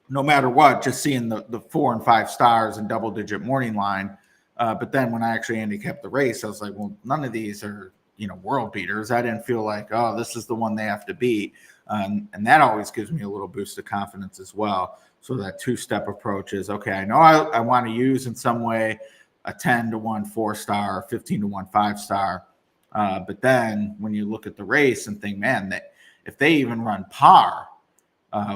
No matter what, just seeing the 4 and 5 stars and double-digit morning line. But then when I actually handicapped the race, I was like, well, none of these are world beaters. I didn't feel like, oh, this is the one they have to beat. And that always gives me a little boost of confidence as well. So that two-step approach is, okay, I know I want to use in some way a 10-1 4-star, 15-1 5-star. But then when you look at the race and think, man, if they even run par,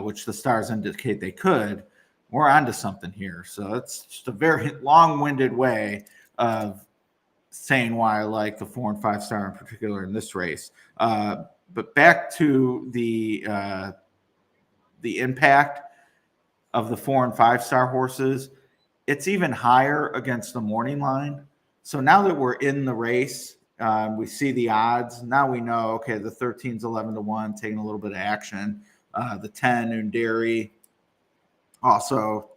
which the stars indicate they could, we're onto something here. So it's just a very long-winded way of saying why I like the 4 and 5-star in particular in this race. But back to the impact of the 4 and 5-star horses, it's even higher against the morning line. So now that we're in the race, we see the odds. Now we know, okay, the 13's 11-1, taking a little bit of action. The 10 Underi also,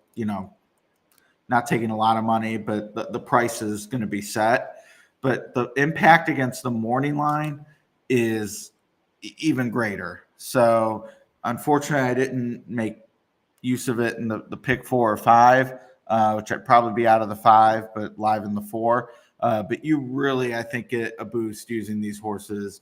not taking a lot of money, but the price is going to be set. But the impact against the morning line is even greater. So unfortunately, I didn't make use of it in the pick 4 or 5, which I'd probably be out of the 5, but live in the 4. But you really, I think, get a boost using these horses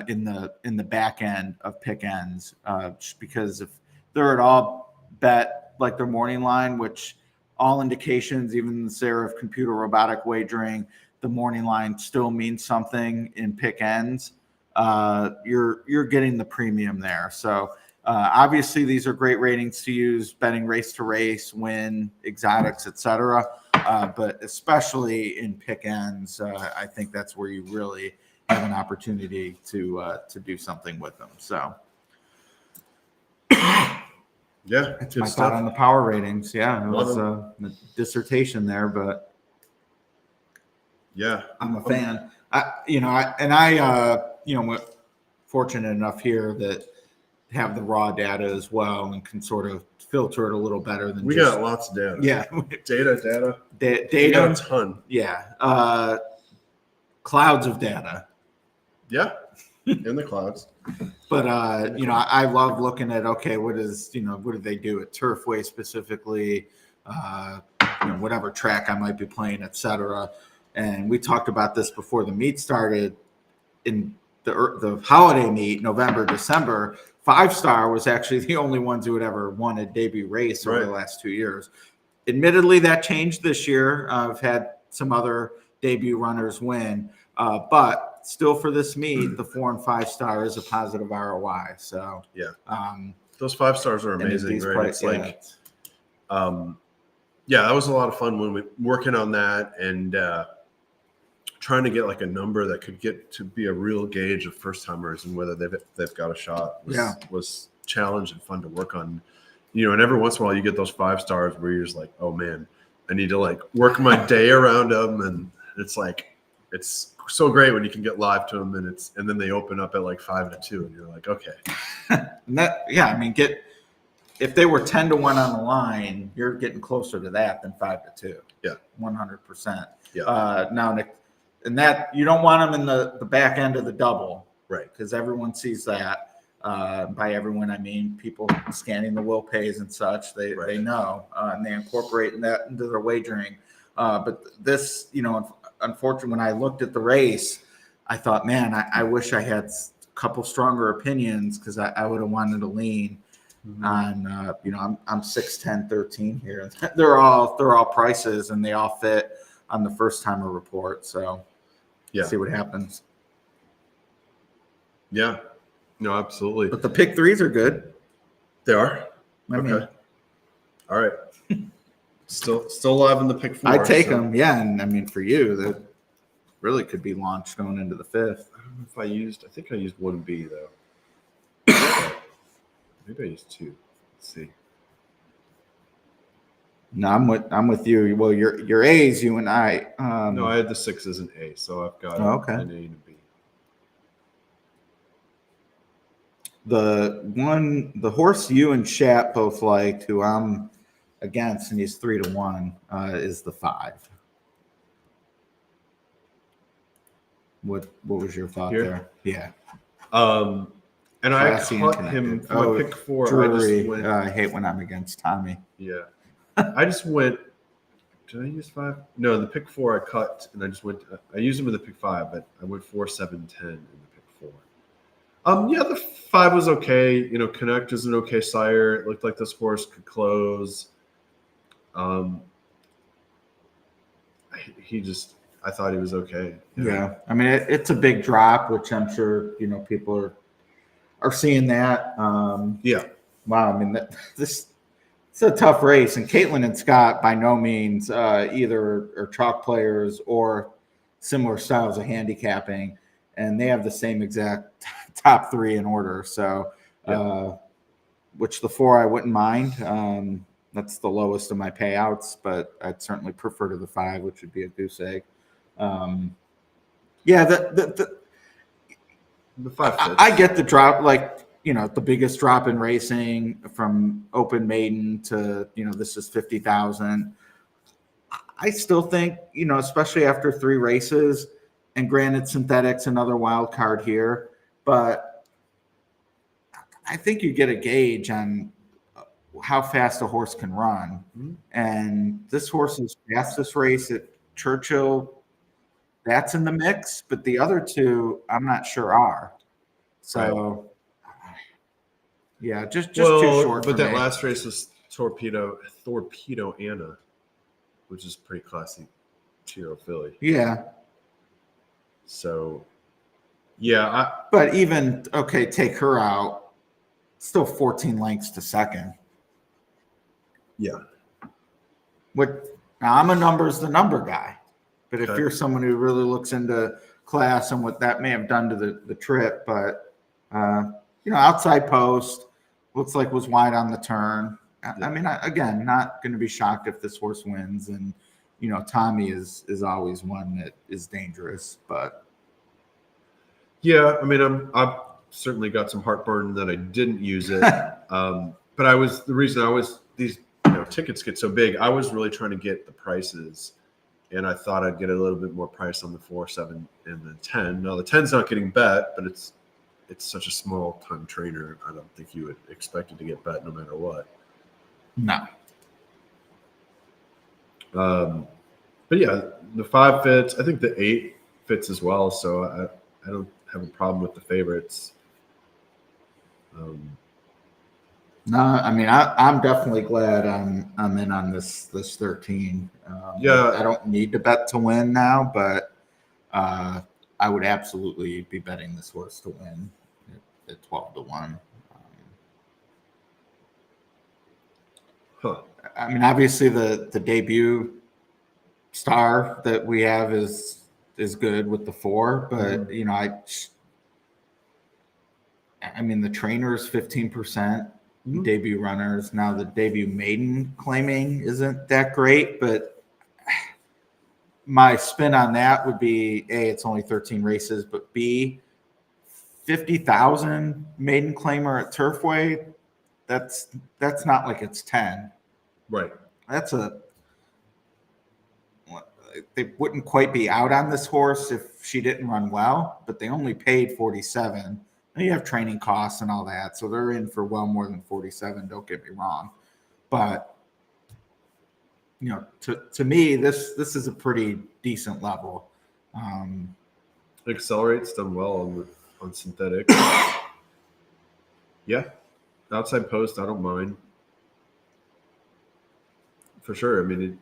in the back end of pick ends, just because if they're at all bet like their morning line, which all indications, even the Sire of computer robotic wagering, the morning line still means something in pick ends. You're getting the premium there. So obviously these are great ratings to use betting race to race, win, exotics, etc. But especially in pick ends, I think that's where you really have an opportunity to do something with them. So yeah, that's my thought on the power ratings. Yeah, it was a dissertation there, but yeah, I'm a fan. We're fortunate enough here that have the raw data as well and can sort of filter it a little better than we got lots of data. Yeah, data. Data, we got a ton. Yeah, clouds of data. Yeah, in the clouds. But I love looking at, okay, what do they do at Turfway specifically? Whatever track I might be playing, etc. And we talked about this before the meet started. In the holiday meet, November, December, 5-star was actually the only ones who had ever won a debut race over the last 2 years. Admittedly, that changed this year. I've had some other debut runners win, but still for this meet, the 4 and 5-star is a positive ROI. So yeah, those 5 stars are amazing, right? It's like, that was a lot of fun when we working on that and trying to get like a number that could get to be a real gauge of first timers and whether they've got a shot was challenge and fun to work on. And every once in a while you get those 5 stars where you're just like, oh man, I need to like work my day around them, and it's like it's so great when you can get live to them and then they open up at like 5-2 and you're like, okay. If they were 10-1 on the line, you're getting closer to that than 5-2. Yeah, 100%. Yeah. Now, and that you don't want them in the back end of the double, right? Because everyone sees that. By everyone, I mean people scanning the will pays and such. They know and they incorporate that into their wagering. But this, unfortunately, when I looked at the race, I thought, man, I wish I had a couple stronger opinions because I would have wanted to lean on. I'm 6'10", 13 here. They're all prices and they all fit on the first timer report. So see what happens. Yeah. No, absolutely. But the pick 3s are good. They are. Okay. All right. Still live in the pick 4. I take them. Yeah, and for you, that really could be launched going into the 5th. I don't know if I think I used 1B though. Maybe I used 2. Let's see. No, I'm with you. Well, your A's, you and I. No, I had the 6 as an A, so I've got an A and a B. The horse you and Shat both liked, who I'm against, and he's 3-1, is the 5. What was your thought there? Yeah. And classy, I caught him for my pick 4. I hate when I'm against Tommy. Yeah. I just went Did I use 5? No, the pick 4 I cut, and I just went. I used them in the pick 5, but I went 4, 7, 10 in the pick 4. Yeah, the 5 was okay. You know, Connect is an okay sire. It looked like this horse could close. I thought he was okay. Yeah. I mean, it's a big drop, which I'm sure, people are seeing that. Yeah. Wow. I mean, it's a tough race. And Caitlin and Scott, by no means, either are chalk players or similar styles of handicapping. And they have the same exact top 3 in order. So, which the 4 I wouldn't mind. That's the lowest of my payouts, but I'd certainly prefer to the 5, which would be a goose egg. The 5 fits. I get the drop, the biggest drop in racing from open maiden to, this is 50,000. I still think, especially after 3 races, and granted synthetics, another wild card here, but I think you get a gauge on how fast a horse can run. Mm-hmm. And this horse's fastest race at Churchill, that's in the mix, but the other 2, I'm not sure are. So, just too short. But that last race was Torpedo Anna, which is pretty classy 2-year-old filly. Yeah. So, but even take her out. Still 14 lengths to second. Yeah. Now I'm a numbers the number guy. But if you're someone who really looks into class and what that may have done to the trip, but outside post looks like was wide on the turn. I mean, again, not going to be shocked if this horse wins, and Tommy is always one that is dangerous. But yeah, I mean, I've certainly got some heartburn that I didn't use it. But these tickets get so big. I was really trying to get the prices. And I thought I'd get a little bit more price on the 4, 7, and the 10. Now the 10's not getting bet, but it's such a small time trainer. I don't think you would expect it to get bet no matter what. No. But yeah, the 5 fits. I think the 8 fits as well. So I don't have a problem with the favorites. No, I mean, I'm definitely glad I'm in on this 13. I don't need to bet to win now, but I would absolutely be betting this horse to win at 12-1. I mean, obviously the debut star that we have is good with the 4, but I mean the trainer is 15%. Debut runners. Now the debut maiden claiming isn't that great, but my spin on that would be A, it's only 13 races, but B, 50,000 maiden claimer at Turfway. That's not like it's 10. Right. They wouldn't quite be out on this horse if she didn't run well, but they only paid 47. And you have training costs and all that, so they're in for well more than 47. Don't get me wrong, but to me, this is a pretty decent level. Accelerate's done well on synthetic. Yeah, outside post, I don't mind for sure. I mean,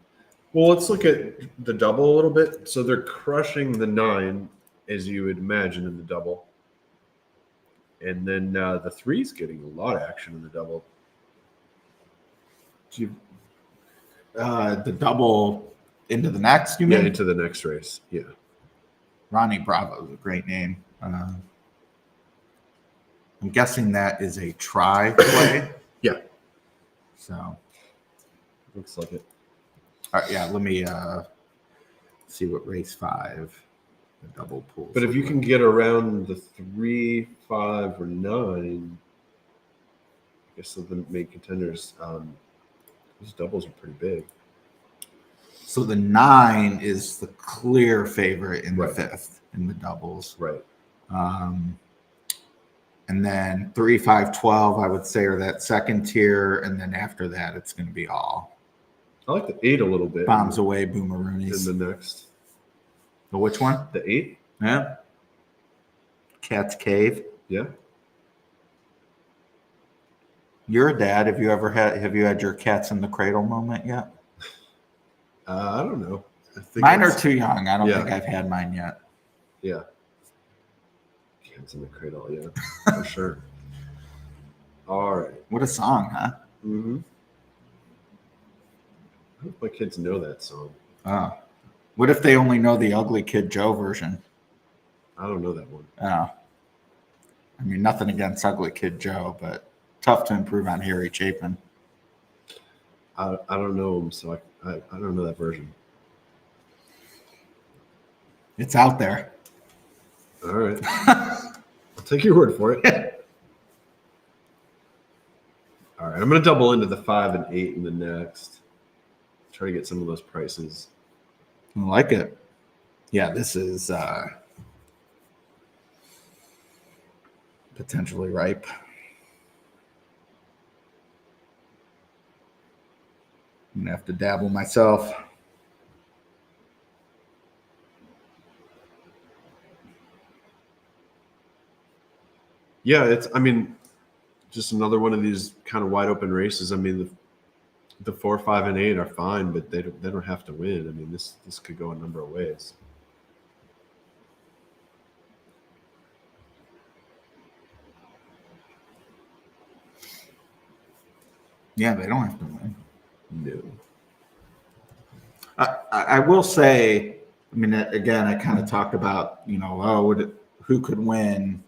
let's look at the double a little bit. So they're crushing the 9, as you would imagine, in the double. And then the 3's getting a lot of action in the double. The double into the next, you mean? Yeah, into the next race. Yeah. Ronnie Bravo is a great name. I'm guessing that is a try play. Yeah. So. Looks like it. All right, yeah, let me see what race 5 the double pulls. But if you can get around the 3, 5, or 9, I guess the main contenders, those doubles are pretty big. So the 9 is the clear favorite in the 5th in the doubles. Right. And then 3, 5, 12, I would say, are that second tier. And then after that, it's going to be all. I like the 8 a little bit. Bombs away, in boomeroonies. the next. The which one? The 8? Yeah. Cat's Cave. Yeah. You're a dad. Have you had your cats in the cradle moment yet? I don't know. I think Mine are too young. I don't Yeah. think I've had mine yet. Yeah. Cats in the cradle, yeah, for sure. All right. What a song, huh? Mm-hmm. I hope my kids know that song. Oh. What if they only know the Ugly Kid Joe version? I don't know that one. Oh. I mean, nothing against Ugly Kid Joe, but tough to improve on Harry Chapin. I don't know him, so I don't know that version. It's out there. All right. I'll take your word for it. All right. I'm going to double into the 5 and 8 in the next. Try to get some of those prices. I like it. Yeah, this is potentially ripe. I'm gonna have to dabble myself. Yeah, just another one of these kind of wide open races. I mean, the 4, 5, and 8 are fine, but they don't have to win. I mean, this could go a number of ways. Yeah, they don't have to win. No. I will say, I mean, again, I kind of talked about, who could win,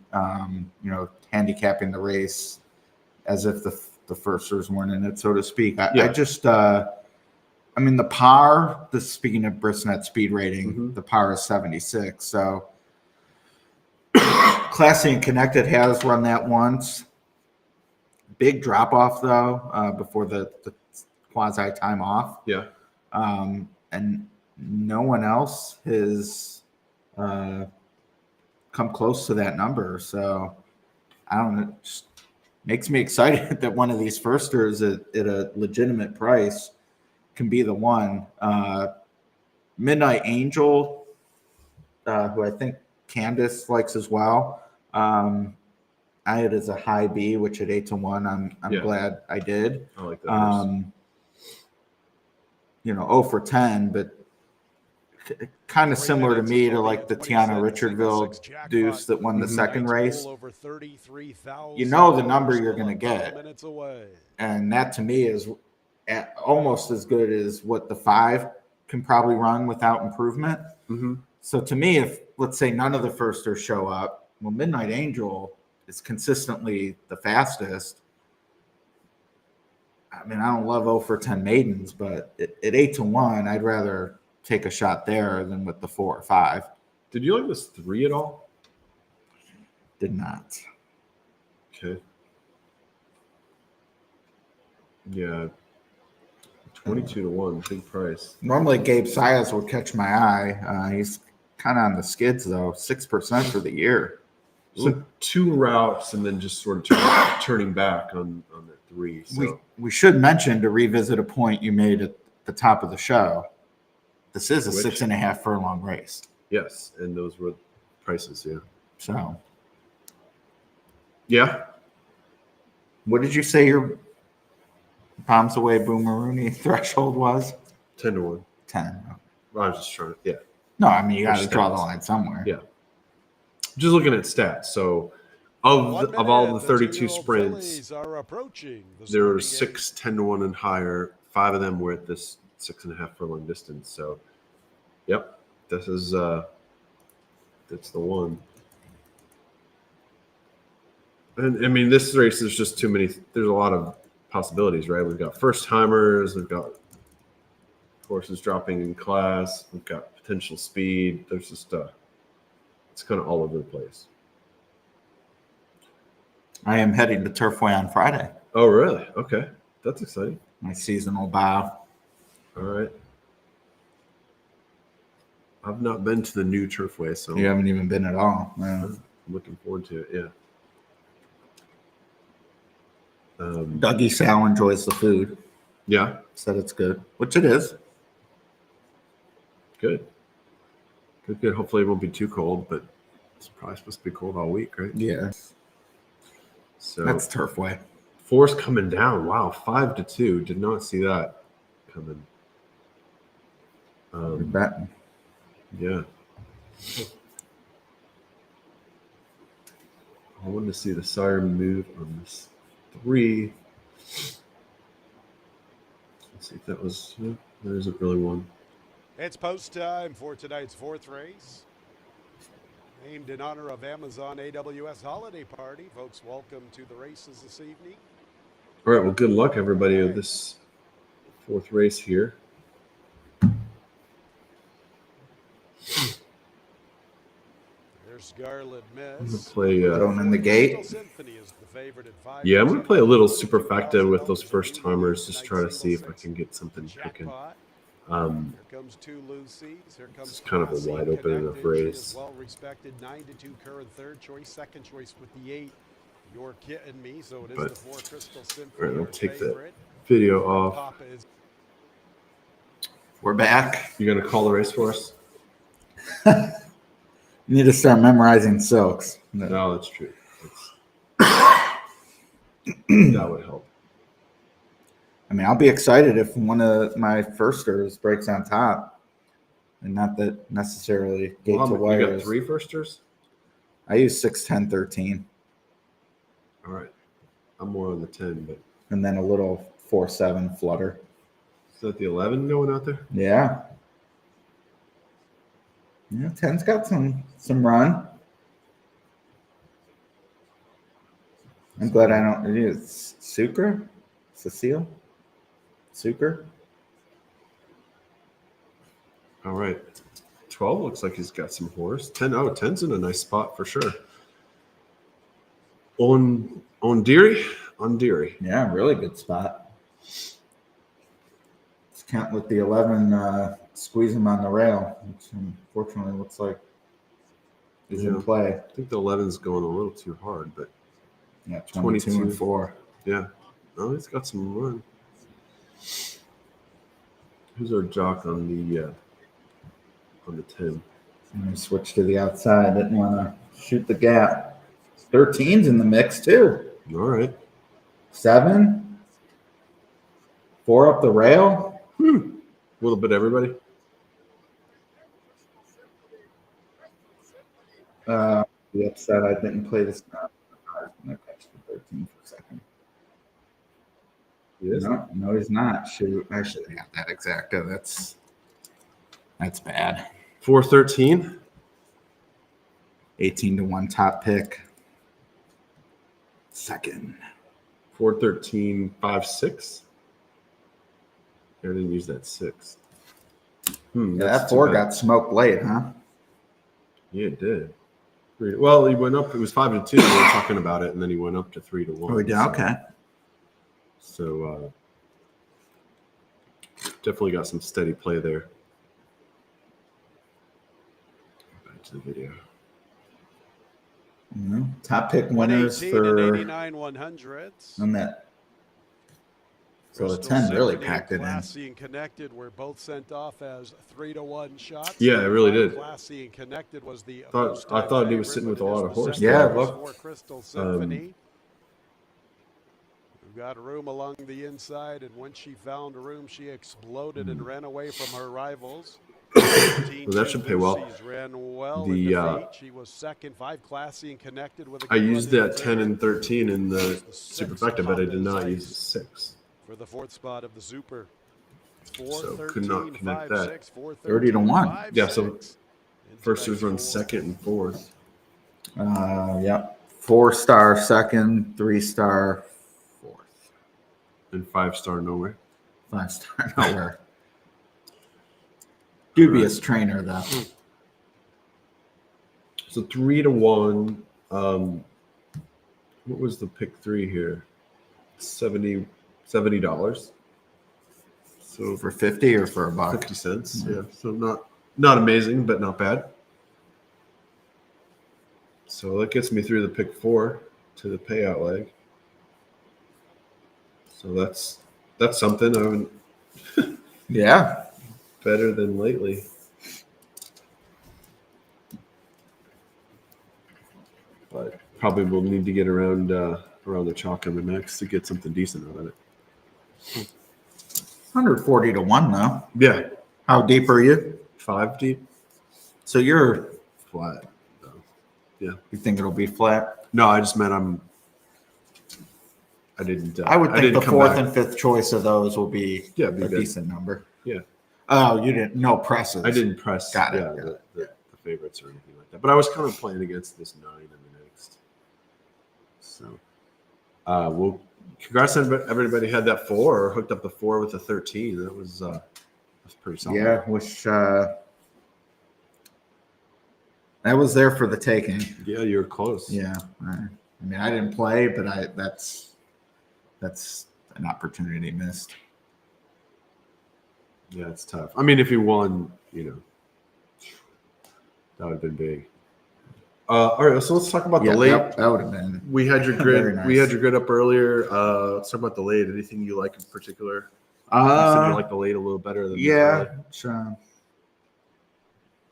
handicapping the race as if the firsters weren't in it, so to speak. The par, speaking of Bristnet speed rating, the par is 76. So Classy and Connected has run that once. Big drop off though, before the quasi time off. Yeah. And no one else has come close to that number. So I don't know. It just makes me excited that one of these firsters at a legitimate price can be the one. Midnight Angel, who I think Candace likes as well. I had as a high B, which at 8-1, I'm glad I did. I like that. 0 for 10, but kind of similar to me to like the Tiana Richardville deuce that won the second race. You know the number you're going to get. And that to me is almost as good as what the 5 can probably run without improvement. Mm-hmm. So to me, if let's say none of the firsters show up, well, Midnight Angel is consistently the fastest. I mean, I don't love 0 for 10 maidens, but at 8-1, I'd rather take a shot there than with the 4 or 5. Did you like this 3 at all? Did not. Okay. Yeah. 22-1, big price. Normally, Gabe Sias would catch my eye. He's kind of on the skids, though. 6% for the year. So 2 routes and then just sort of turning back on the 3. So. We should mention to revisit a point you made at the top of the show. This is a 6.5 furlong race. Yes, and those were prices, yeah. So. Yeah. What did you say your bombs away boomeroony threshold was? 10-1. 10. I was just trying to, yeah. No, I mean, you got to draw the line somewhere. Yeah. Just looking at stats. So of all the 32 sprints, there were 6 10-1 and higher. 5 of them were at this 6.5 furlong distance. So, yep, this is that's the one. And I mean, this race there's just too many. There's a lot of possibilities, right? We've got first timers. We've got horses dropping in class. We've got potential speed. There's just it's kind of all over the place. I am heading to Turfway on Friday. Oh, really? Okay. That's exciting. My seasonal bow. All right. I've not been to the new Turfway, so You haven't even been at all. Yeah. I'm looking forward to it. Yeah. Dougie Sal enjoys the food. Yeah, Said it's good, which it is. good. Good. Hopefully it won't be too cold, but it's probably supposed to be cold all week, right? Yeah, So that's Turfway. Force coming down. Wow, 5-2. Did not see that coming. You're betting. Yeah. I wanted to see the Sire move on this 3. Let's see if that was. Yeah, there isn't really one. It's post time for tonight's 4th race. Named in honor of Amazon AWS holiday party. Folks, welcome to the races this evening. All right. Well, good luck, everybody, with this 4th race here. There's Scarlet I'm going Miss. to play. Going in the gate. Crystal Symphony is the favorite at 5. Yeah, I'm going to play a little superfecta with those first timers. Just try to see if I can get something cooking. Jackpot. Um, Here comes 2 Lucy's. Here comes It's kind of a Classy wide open Connected. enough She race. is well respected. 9-2 current third choice, second choice with the 8. You're kidding me. So it is But- the 4 Crystal all Symphony. right, I'll her take that favorite. video off. Papa is We're back. You going to call the race for us? You need to start memorizing silks. No, that's true. That would help. I mean, I'll be excited if one of my firsters breaks on top, and not that necessarily gate Well, to you got wires. 3 firsters? I use 6, 10, 13, All right. I'm more on the 10, but and then a little 4, 7 flutter. is that the 11 going out there? Yeah. Yeah, 10's got some run. I'm glad I don't use Sucre? Cecile? Sucre? All right. 12 looks like he's got some horse. 10, 10's in a nice spot for sure. On Deary? On Deary. Yeah, really good spot. Just can't let the 11 squeeze him on the rail, which unfortunately looks like is in Yeah. play. I think the 11's going a little too hard, but Yeah, 22 and 22. 4. yeah. Oh, he's got some run. Who's our jock on the 10? I'm going to switch to the outside. Didn't want to shoot the gap. 13's in the mix, too. All right. 7. 4 up the rail. A little bit everybody. The upside, I didn't play this. No, 13 for a second. He is. No, he's not. Shoot, I should have got that exacta. That's bad. 413. 18 to 1 top pick. Second. 413, 5-6. I didn't use that 6. Yeah, that's that too 4 bad. got smoked late, huh? Yeah, it did. Well, he went up. It was 5-2. We were talking about it, and then he went up to 3-1. Oh, we did. So- Okay. So definitely got some steady play there. Back to the video. Top pick winners 118 and for 89 100s. on that. So the Crystal 10 really Symphony packed it and in. Classy and Connected were both sent off as 3-1 shots. Yeah, it really did. Classy and Connected was the I post-time thought he was favorite, sitting with but a it lot is of the horse second there. choice Yeah, for Crystal Symphony. We've got room along the inside, and when she found room, she exploded and ran away from her rivals. Well, that should pay well. Lucy's ran well The, in defeat. She was second, 5 Classy and Connected with a I good used run in that 10 third. and 13 in the The superfecta, but I did not sixth use the 6. for the 4th spot of the Super. So could not connect that. 30 to 1. Yeah, so Firsters run second and fourth. Yep. 4-star second, 3-star fourth, And 5-star nowhere. 5-star nowhere. Dubious trainer though. So 3-1. What was the pick 3 here? $70. So For 50 or for a buck? 50 cents. Yeah. So not amazing, but not bad. So that gets me through the pick 4 to the payout leg. So that's that's something. I haven't Yeah. better than lately. But probably we'll need to get around the chalk on the next to get something decent out of it. 140 to 1 though. Yeah, How deep are you? 5 deep, So you're flat. you think it'll be flat? No, I just meant I didn't. I would think didn't the come fourth back. and fifth choice of those will be Yeah, a be good. decent number. Yeah, Oh, you didn't no presses. I didn't press. Got it, Yeah, got it. the favorites or anything like that. But I was kind of playing against this 9 in the next. So, well, congrats on everybody had that 4 or hooked up the 4 with the 13. That was pretty solid. Yeah, wish that was there for the taking. Yeah, you were close. Yeah, I mean, I didn't play, but that's an opportunity missed. Yeah, it's tough. I mean, if you won, that would have been big. All right, so let's talk about the late. That would have been. We had your Very grid. nice. We had your grid up earlier. Let's talk about the late. Anything you like in particular? You said you like the late a little better than the early. Sure.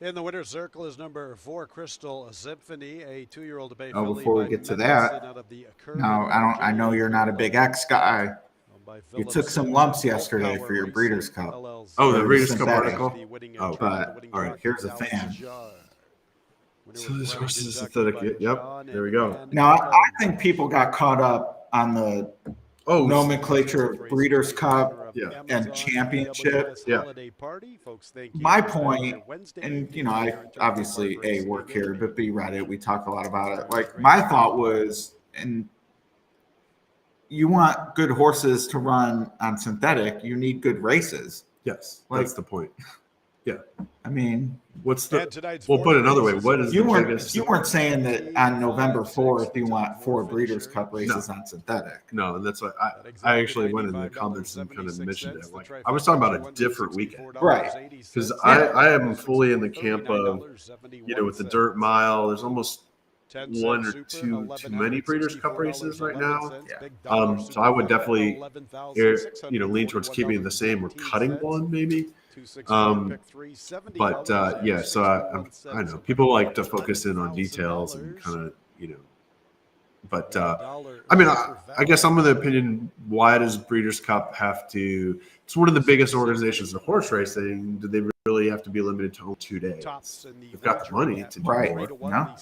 In the winner's circle is number 4, Crystal Symphony, a 2-year-old debate. Oh, before we get to that, now I know you're not a big X guy. You took some lumps yesterday for your Breeders' Cup. Oh, the Breeders' Cup synthetic. article. Oh, but all right. Here's a fan. So this horse is synthetic. Yep, there we go. Now I think people got caught up on the nomenclature of Breeders' Cup and Championship. Yeah. My point, and I obviously A, work here, but B, read it. We talk a lot about it. Like my thought was, and you want good horses to run on synthetic, you need good races. Yes, Like- that's the point. Yeah. I mean, What's the? We'll put it another way. What is you the weren't biggest? you weren't saying that on November 4th you want 4 Breeders' Cup races on synthetic. No, and that's why I actually went in the comments and kind of mentioned it. Like I was talking about a different weekend, Right. Because I am fully in the camp of with the dirt mile. There's almost 1 or 2 too many Breeders' Cup races right now. So I would definitely lean towards keeping it the same or cutting one maybe. But so I know people like to focus in on details and kind of but I mean I guess I'm of the opinion, why does Breeders' Cup have to? It's one of the biggest organizations in horse racing. Do they really have to be limited to only 2 days? They've got the money to do Right. more. No.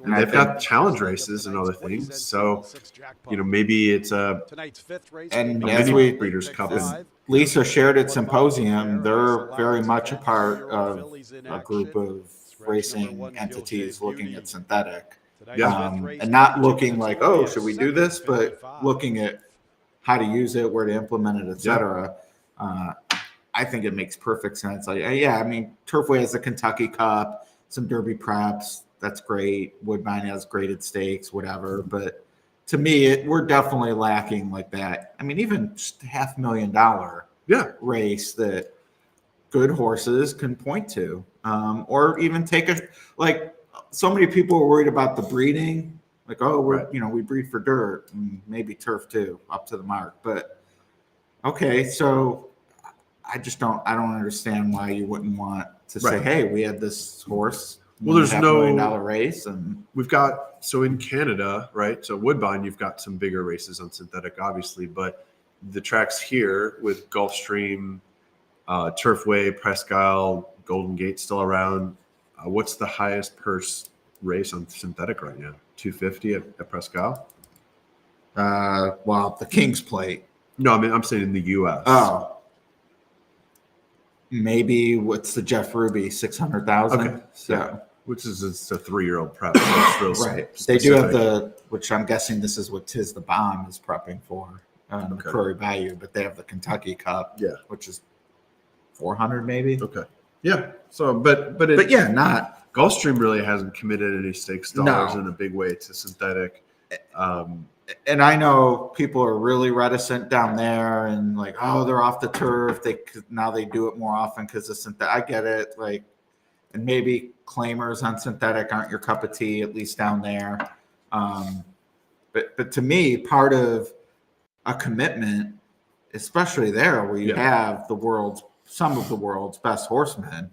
And they've got challenge races and other things. So maybe it's a And a as mini we Breeders' Cup. And Lisa shared at Symposium, they're very much a part of a group of racing entities looking at synthetic. And not looking like, oh, should we do this? But looking at how to use it, where to implement it, etc. I think it makes perfect sense. Like, I mean, Turfway has the Kentucky Cup, some Derby preps. That's great. Woodbine has graded stakes, whatever. But to me, we're definitely lacking like that. I mean, even just $500,000 race that good horses can point to, or even take so many people are worried about the breeding. Like, oh, we breed for dirt and maybe turf too, up to the mark. But okay, so I don't understand why you wouldn't want to say, hey, we had this horse. Well, there's no $500,000 race, and we've got in Canada, right? So Woodbine, you've got some bigger races on synthetic, obviously, but the tracks here with Gulfstream, Turfway, Presque Isle, Golden Gate still around. What's the highest purse race on synthetic right now? 250 at Presque Isle? Well, the King's Plate. No, I mean I'm saying in the U.S. Oh, maybe what's the Jeff Ruby 600,000? Okay, so which is it's a 3-year-old prep. So it's real right. They do have which I'm guessing this is what Tiz the Bomb is prepping for, the Prairie Bayou, but they have the Kentucky Cup, which is 400 maybe. Okay. Yeah. So, but yeah, not Gulfstream really hasn't committed any stakes dollars in a big way to synthetic. And I know people are really reticent down there, and like, oh, they're off the turf. Now they do it more often because of synthetic. I get it, like, and maybe claimers on synthetic aren't your cup of tea, at least down there. But to me, part of a commitment especially there where you Yeah. have some of the world's best horsemen,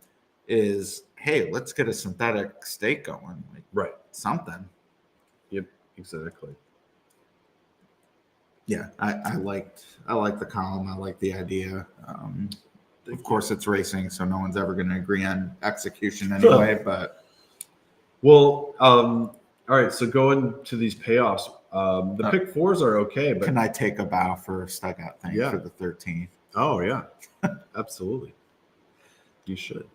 is, hey, let's get a synthetic stake going, like Right. something. Yep. Exactly. Yeah, I liked the column. I like the idea. Of course, it's racing, so no one's ever going to agree on execution anyway. But well, all right. So going to these payoffs, the pick fours are okay, but can I take a bow first? I got things Yeah. for the 13th. oh yeah, absolutely, you should.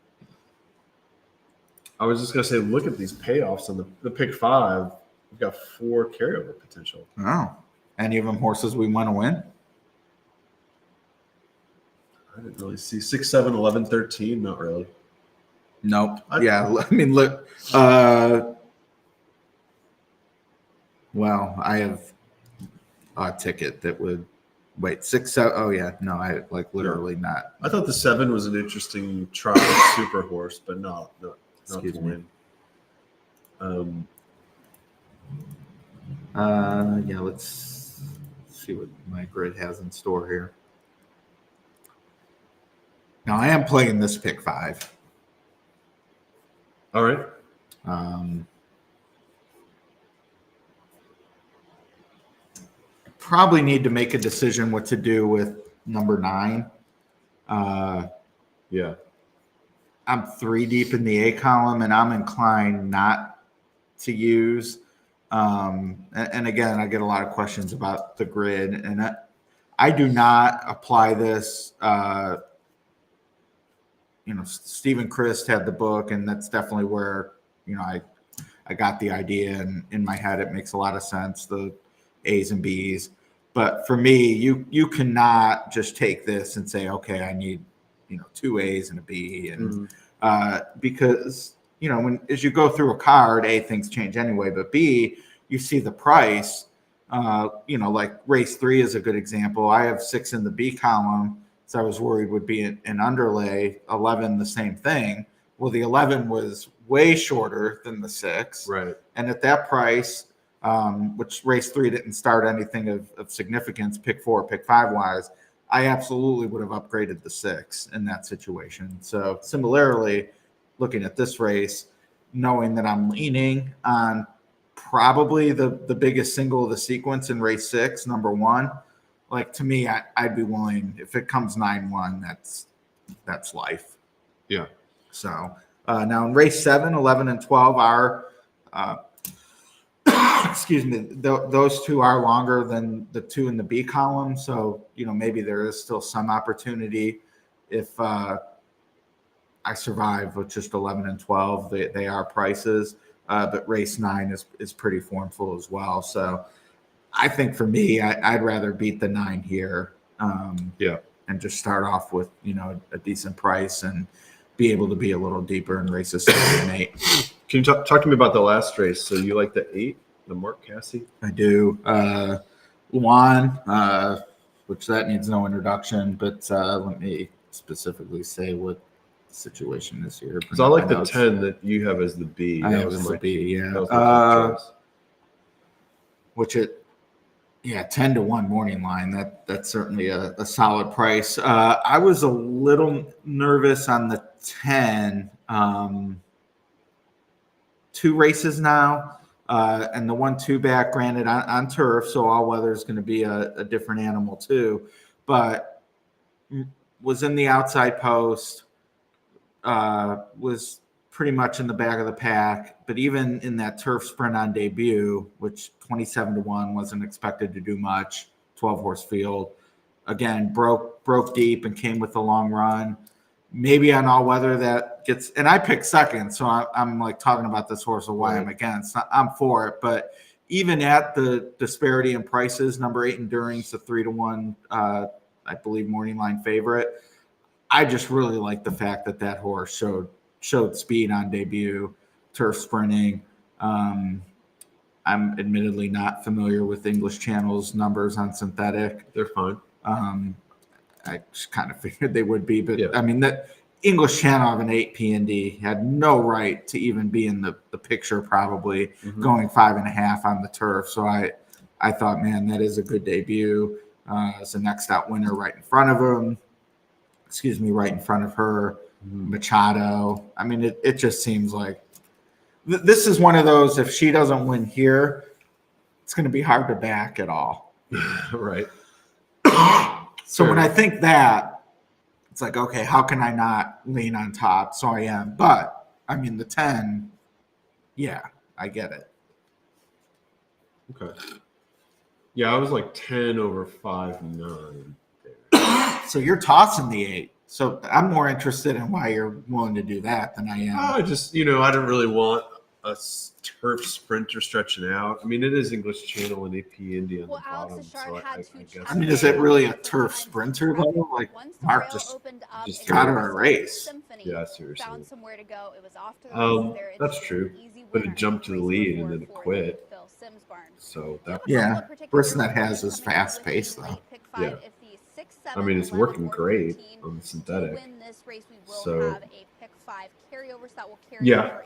I was just gonna say, look at these payoffs on the pick five. We've got 4 carryover potential. Oh, any of them horses we want to win? I didn't really see 6, 7, 11, 13. Not really. Nope. I mean, look. Well, I have a ticket that would wait 6, 7. Oh yeah, no, I like literally not. I thought the 7 was an interesting try super horse, but not Excuse to me. win. Yeah, let's see what my grid has in store here. Now I am playing this pick 5. All right. Probably need to make a decision what to do with number 9. Yeah. I'm 3 deep in the A column, and I'm inclined not to use. And again, I get a lot of questions about the grid, and I do not apply this. Stephen Christ had the book, and that's definitely where I got the idea, and in my head it makes a lot of sense, the A's and B's. But for me, you cannot just take this and say, okay, I need 2 A's and a B, and because as you go through a card, A, things change anyway, but B, you see the price. Like race 3 is a good example. I have 6 in the B column, so I was worried would be an underlay. 11, the same thing. Well, the 11 was way shorter than the 6, Right. and at that price, which race 3 didn't start anything of significance, pick 4, pick 5 wise, I absolutely would have upgraded the 6 in that situation. So similarly, looking at this race, knowing that I'm leaning on probably the biggest single of the sequence in race 6, number 1, like to me, I'd be willing, if it comes 9-1, that's life. Yeah. So now in race 7, 11, and 12 are excuse me, those 2 are longer than the 2 in the B column. So, maybe there is still some opportunity if I survive with just 11 and 12. They are prices, but race 9 is pretty formful as well. So I think for me, I'd rather beat the 9 here. And just start off with, a decent price and be able to be a little deeper in races 7 and 8. Can you talk to me about the last race? So you like the 8, the Mark Cassie? I do. Luan, which that needs no introduction, but let me specifically say what the situation is here. Because I like the 10 that you have as the B. I That have was as my the B, yeah. That was my top choice. Which 10-1 morning line. That's certainly a solid price. I was a little nervous on the 10. 2 races now. And the 1-2 back, granted on turf, so all weather is going to be a different animal too, but was in the outside post, was pretty much in the back of the pack. But even in that turf sprint on debut, which 27-1 wasn't expected to do much, 12-horse field, again broke deep and came with a long run. Maybe on all weather that gets, and I picked second, so I'm like talking about this horse of why I'm against. I'm for it, but even at the disparity in prices, number 8 Enduring's a 3-1, I believe, morning line favorite. I just really like the fact that horse showed speed on debut, turf sprinting. I'm admittedly not familiar with English Channel's numbers on synthetic. They're fine. I just kind of figured they would be, but Yeah. I mean, that English Channel of an 8 P&D had no right to even be in the picture, probably going 5.5 on the turf. So I thought, man, that is a good debut. as the next out winner right in front of him. Excuse me, right in front of her. Machado. I mean, it just seems like this is one of those, if she doesn't win here, it's going to be hard to back at all. Right. So when I think that, it's like, okay, how can I not lean on top? So I am. But, I mean, the 10, yeah, I get it. Okay. Yeah, I was like 10 over 5-9. So you're tossing the 8. So I'm more interested in why you're willing to do that than I am. I just, I didn't really want a turf sprinter stretching out. I mean, it is English Channel and AP India on the bottom. So I guess. I mean, is it really a turf sprinter though? Like Mark just got her a race. Yeah, seriously. Found somewhere to go. It was off to the races there. That's true. But it jumped to the lead and then it quit. So that. Yeah, person that has is fast paced though. Yeah. I mean, it's working great on the synthetic. So. Yeah.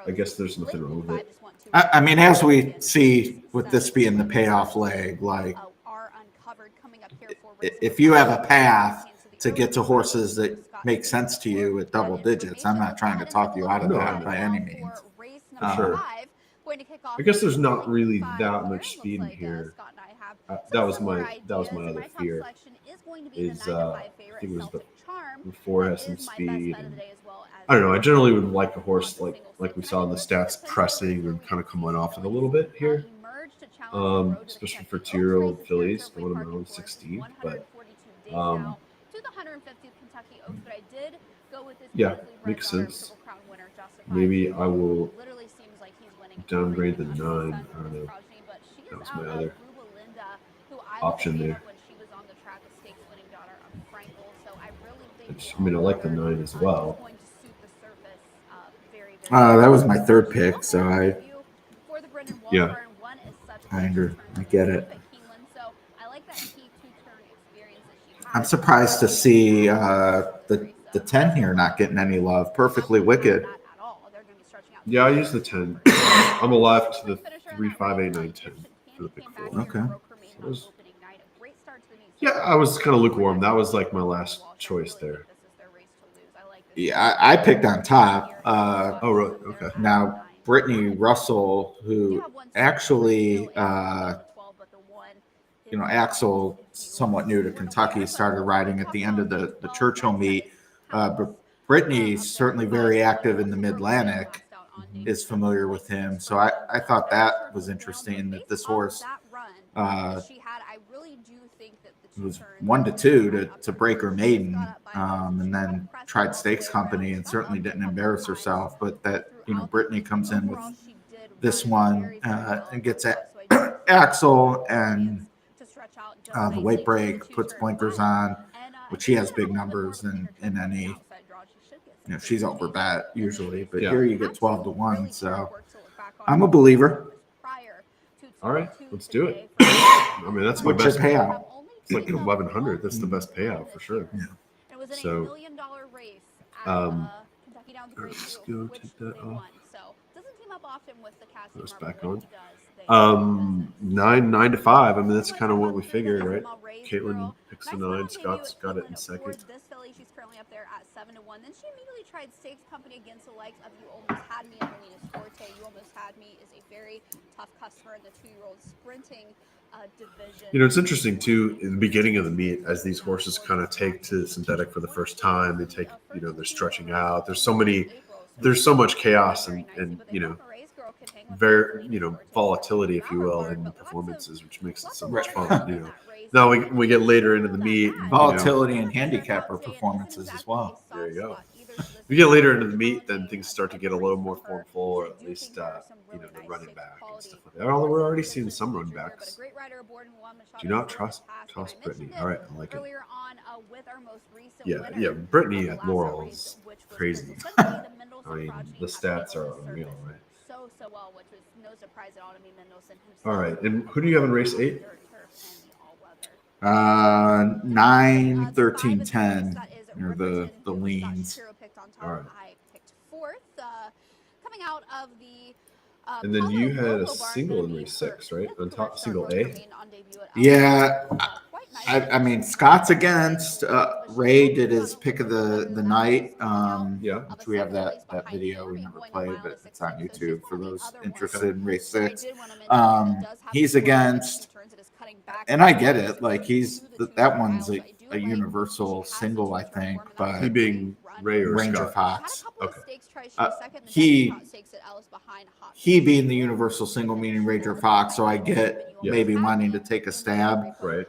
I guess there's nothing wrong with it. I mean, as we see with this being the payoff leg, like if you have a path to get to horses that make sense to you at double digits, I'm not trying to talk you out of that by any means. Sure. I guess there's not really that much speed in here. That was my other fear. Is I think it was before it has some speed. And, I don't know. I generally would like a horse like we saw in the stats pressing and kind of coming off it a little bit here, especially for 2-year-old fillies. I want them around 16, but yeah, makes sense. Maybe I will downgrade the 9. I don't know. That was my other option there. I mean, I like the 9 as well. That was my third pick, so I get it. I'm surprised to see the 10 here not getting any love. Perfectly Wicked. Yeah, I use the 10. I'm alive to the 3, 5, 8, 9, 10 for the pick 4. Okay. So yeah, I was kind of lukewarm. That was like my last choice there. Yeah, I picked on top. Oh, really? Okay. Now, Brittany Russell, who actually, Axel, somewhat new to Kentucky, started riding at the end of the Churchill meet. But Brittany's certainly very active in the Mid-Atlantic, is familiar with him. So I thought that was interesting that this horse was 1-2 to break her maiden, and then tried Stakes Company and certainly didn't embarrass herself. But that Brittany comes in with this one and gets Axel and the weight break, puts blinkers on, which she has big numbers in any. She's over bet usually, but here you get 12-1. So I'm a believer. All right, let's do it. I mean, that's my What's best your payout? It's like 1,100. That's the best payout for sure. Yeah. So, let's go take that off. Put us back on. 9 to 5. I mean, that's kind of what we figured, right? Caitlin picks the 9. Scott's got it in second. This filly, she's currently up there at 7-1. Then she immediately tried Stakes Company against the likes of You Almost Had Me and Melina's Forte. You Almost Had Me is a very tough customer in the 2-year-old sprinting division. It's interesting too. In the beginning of the meet, as these horses kind of take to synthetic for the first time, they take, they're stretching out. There's so much chaos and very, volatility, if you will, in the performances, which makes it so much fun. Now we get later into the meet. Volatility and handicapper performances as well. There you go. We get later into the meet, then things start to get a little more formful, or at least the running back and stuff like that. Although we're already seeing some run backs. Do not trust Brittany. All right, I like it. Yeah, Brittany at Laurel is crazy. I mean, the stats are unreal, right? So well, which was no surprise at all to me. Mendelssohn himself. All right, and who do you have in race 8? 9, 13, 10 are the leans. All right. I picked 4th. Coming out of the and then you had a single in race 6, right? On top, single A. Yeah, I mean, Scott's against. Ray did his pick of the night. Yeah. Which we have that video we never played, but it's on YouTube for those interested in race 6. He's against, and I get it. Like that one's a universal single, I think. But He being Ray or Ranger Scott. Fox. Okay. He being the universal single, meaning Ranger Fox. So I get maybe wanting to take a stab. Right.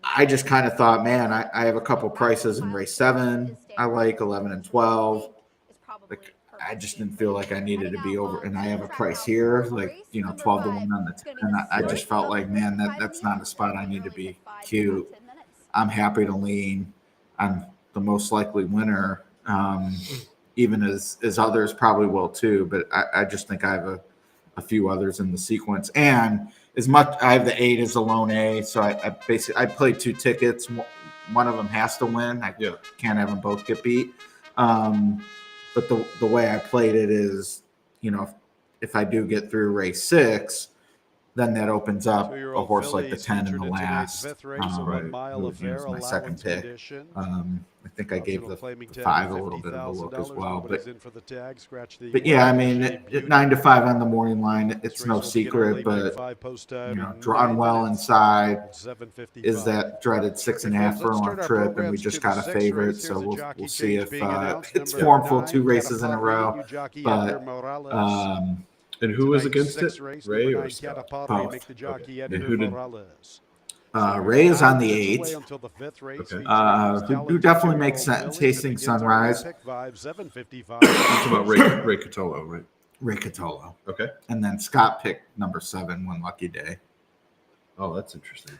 I just kind of thought, man, I have a couple prices in race 7. I like 11 and 12. Like, I just didn't feel like I needed to be over, and I have a price here, like 12 to 1 on the 10. And I just felt like, man, that's not a spot I need to be cute. I'm happy to lean on the most likely winner, even as others probably will too. But I just think I have a few others in the sequence, and as much I have the 8 as a lone A, so I played 2 tickets. One of them has to win. I can't have them both get beat. But the way I played it is, if I do get through race 6, then that opens up a horse like the 10 in the last. Who's my second pick. I think I gave the 5 a little bit of a look as well. But yeah, I mean, at 9 to 5 on the morning line, it's no secret. But drawn well inside is that dreaded 6.5 furlong trip, and we just got a favorite, so we'll see if it's formful 2 races in a row. But and who was against it? Ray or Scott? Both. Okay. And who did? Ray is on the 8. Okay. Who definitely makes sense. Tasting Sunrise. That's about Ray Catolo, right? Ray Catolo. Okay. And then Scott picked number 7, One Lucky Day. Oh, that's interesting.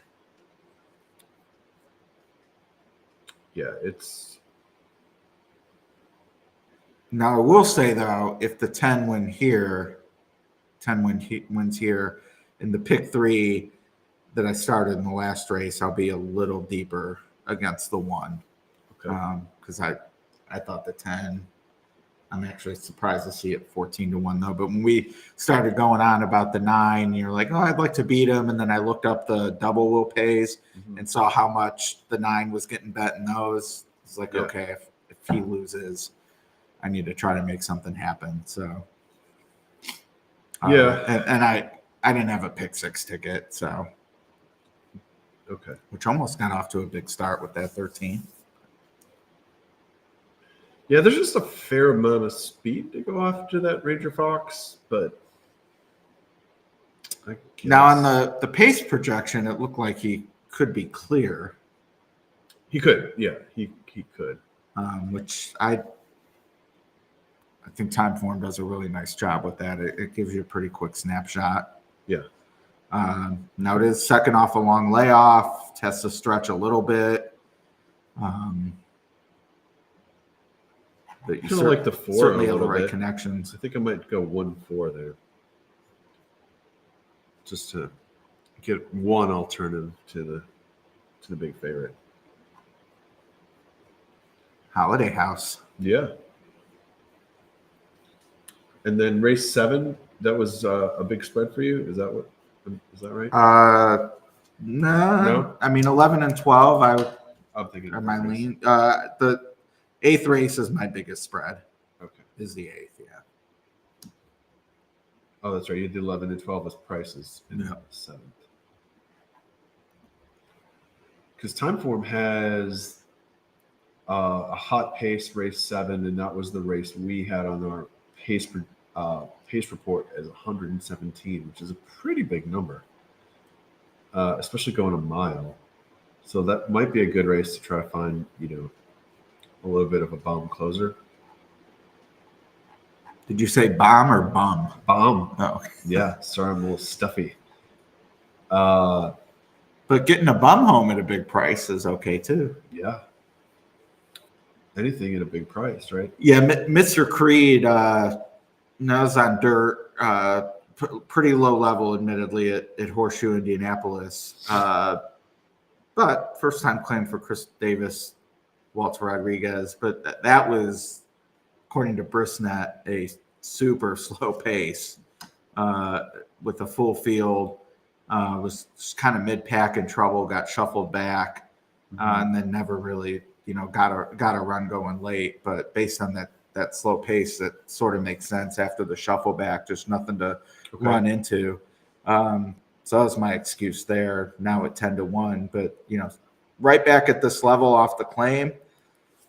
Yeah, it's. Now I will say though, if the 10 wins here, in the pick 3 that I started in the last race, I'll be a little deeper against the 1. Okay. Because I thought the 10. I'm actually surprised to see it 14 to 1 though. But when we started going on about the 9, you're like, oh, I'd like to beat him. And then I looked up the double will pays and saw how much the 9 was getting bet in those. It's like, okay, if he loses, I need to try to make something happen. So and I didn't have a pick 6 ticket, so okay, which almost got off to a big start with that 13. Yeah, there's just a fair amount of speed to go after that Ranger Fox, but I guess. Now on the pace projection, it looked like he could be clear. He could, yeah, he could. Which I think Timeform does a really nice job with that. It gives you a pretty quick snapshot. Yeah. Now it is second off a long layoff, tests the stretch a little bit. But you like the 4 certainly a have the little right bit. connections. I think I might go 1-4 there, just to get one alternative to the big favorite. Holiday House. Yeah. And then race 7, that was a big spread for you. Is that right? No. I mean 11 and 12. I'm thinking are my lean. The 8th race is my biggest spread. Okay. Is the 8th, yeah. Oh, that's right. You did 11 and 12 as prices in Yeah. the 7th. Because Timeform has a hot pace race 7, and that was the race we had on our pace report as 117, which is a pretty big number, especially going a mile. So that might be a good race to try to find, a little bit of a bomb closer. Did you say bomb or bum? Bomb. Oh, yeah. Sorry, I'm a little stuffy. But getting a bum home at a big price is okay too. Yeah. Anything at a big price, right? Yeah, Mr. Creed knows on dirt, pretty low level, admittedly, at Horseshoe, Indianapolis. But first time claim for Chris Davis, Walter Rodriguez. But that was, according to Brisnet, a super slow pace with a full field. Was just kind of mid-pack in trouble, got shuffled back, and then never really, got a run going late. But based on that slow pace, that sort of makes sense after the shuffle back. Just nothing to run into. So that was my excuse there. Now at 10-1, but right back at this level off the claim.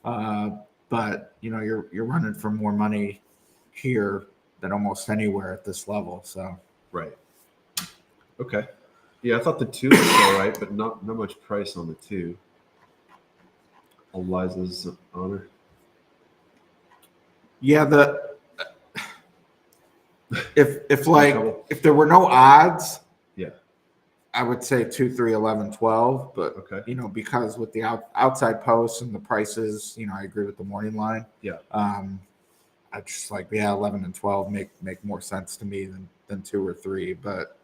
But you're running for more money here than almost anywhere at this level. So right. Okay. Yeah, I thought the 2 was all right, but not much price on the 2. Eliza's honor. Yeah, if there were no odds, yeah, I would say 2, 3, 11, 12. But okay. because with the outside posts and the prices, I agree with the morning line. Yeah. I just 11 and 12 make more sense to me than 2 or 3. But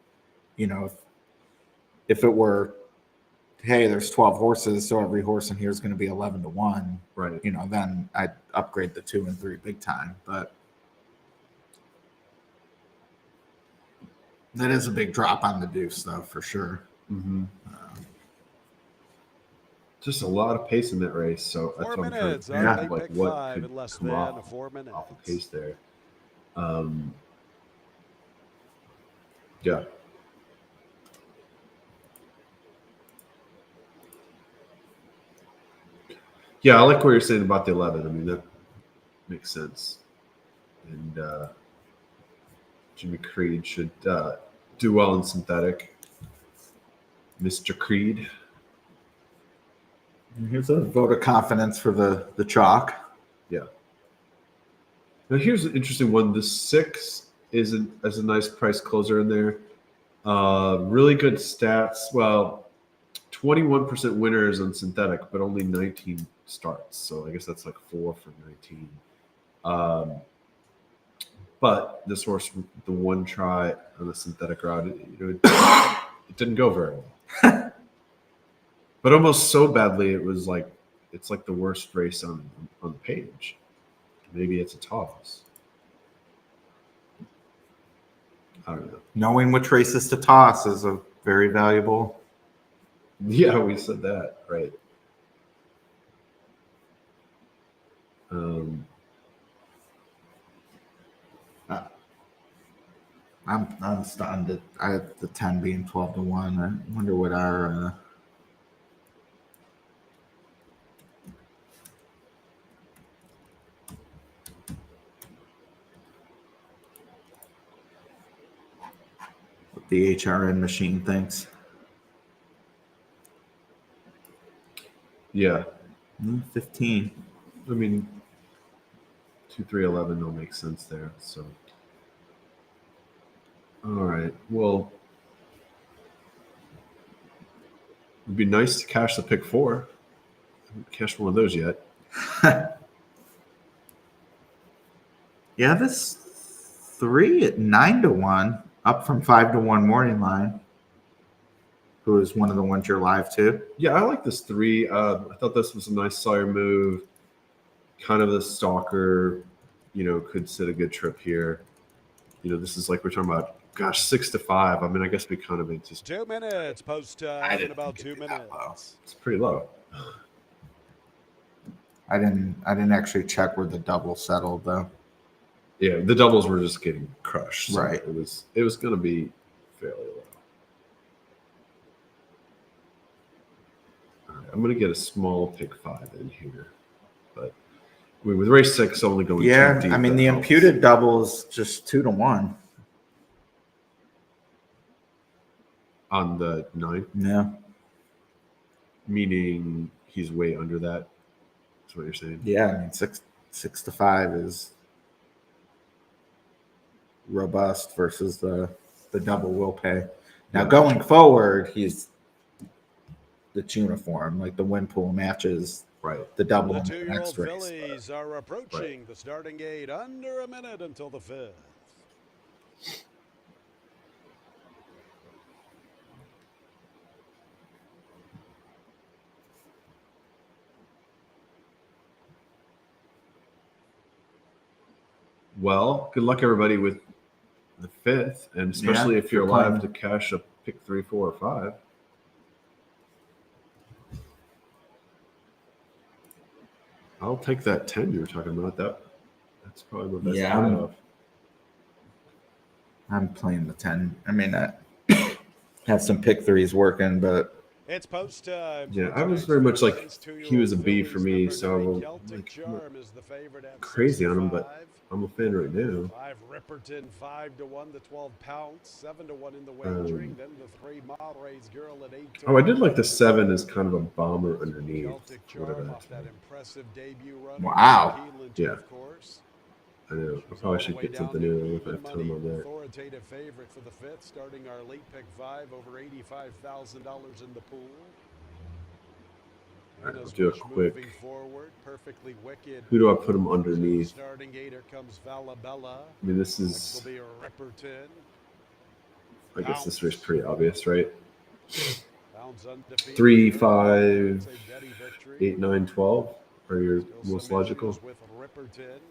if it were, hey, there's 12 horses, so every horse in here is going to be 11-1. Right. Then I'd upgrade the 2 and 3 big time. But that is a big drop on the deuce, though, for sure. Mm-hmm. Just a lot of pace in that race, so that's 4 what I'm minutes. trying to They think, pick what 5 could in less come than off 4 minutes. off the pace there. Yeah. Yeah, I like what you're saying about the 11. I mean, that makes sense. And Jimmy Creed should do well in synthetic. Mr. Creed. Here's a vote of confidence for the chalk. Yeah. Now here's an interesting one. The 6 is a nice price closer in there. Really good stats. Well, 21% winners on synthetic, but only 19 starts. So I guess that's 4 for 19. But this horse, the one try on the synthetic route, it didn't go very well. But almost so badly, it's the worst race on the page. Maybe it's a toss. I don't know. Knowing which races to toss is a very valuable. Yeah, we said that, right. I'm stunned at the 10 being 12-1. I wonder what our what the HRN machine thinks. Yeah. 15. I mean, 2, 3, 11 don't make sense there. So, all right. Well, it'd be nice to cash the pick 4. I haven't cashed one of those yet. Yeah, this 3 at 9-1, up from 5-1 morning line. Who is one of the ones you're live to? Yeah, I like this 3. I thought this was a nice Sire move. Kind of a stalker, could sit a good trip here. This is we're talking about, 6-5. I mean, I guess we kind of anticipate. 2 minutes post time in about 2 minutes. It's pretty low. I didn't actually check where the double settled though. Yeah, the doubles were just getting crushed. So right. It was going to be fairly low. All right, I'm going to get a small pick 5 in here, but with race 6 only going too deep. I mean the imputed double is just 2-1 on the 9. Yeah, meaning he's way under that. That's what you're saying. Yeah, I mean 6-5 is robust versus the double will pay. Now going forward, he's the uniform, the win pool matches right the double. The in the 2-year-old next race. fillies are approaching the starting gate under a minute until the 5th. Well, good luck everybody with the fifth, and especially if you're good alive plan. to cash a pick 3, 4, or 5. I'll take that 10 you were talking about. That's probably my best payoff. I'm playing the 10. I mean, I have some pick threes working, but It's post time. Yeah, I was very much like he was a B for me, so I'm like, I'm not crazy on him, but I'm a fan right now. 5 Ripperton, 5-1, the 12 pounds, 7-1 in the wagering. Then the 3 Monterey's girl at 8. Oh, I did like the 7 as kind of a bomber underneath. Celtic Charm off that impressive debut run. Wow. Yeah. Of course. I know. I probably should get something new if I have time on that. Authoritative favorite for the 5th, starting our late pick 5, over $85,000 in the pool. All right, I'll do a quick. Forward, perfectly wicked. Who do I put him underneath? Starting 8, here comes Valabella. I mean, this is. Will be a Ripperton. I guess this race is pretty obvious, right? Pounds undefeated. 3, 5, 8, 9, 12 are your most logical. With Ripperton.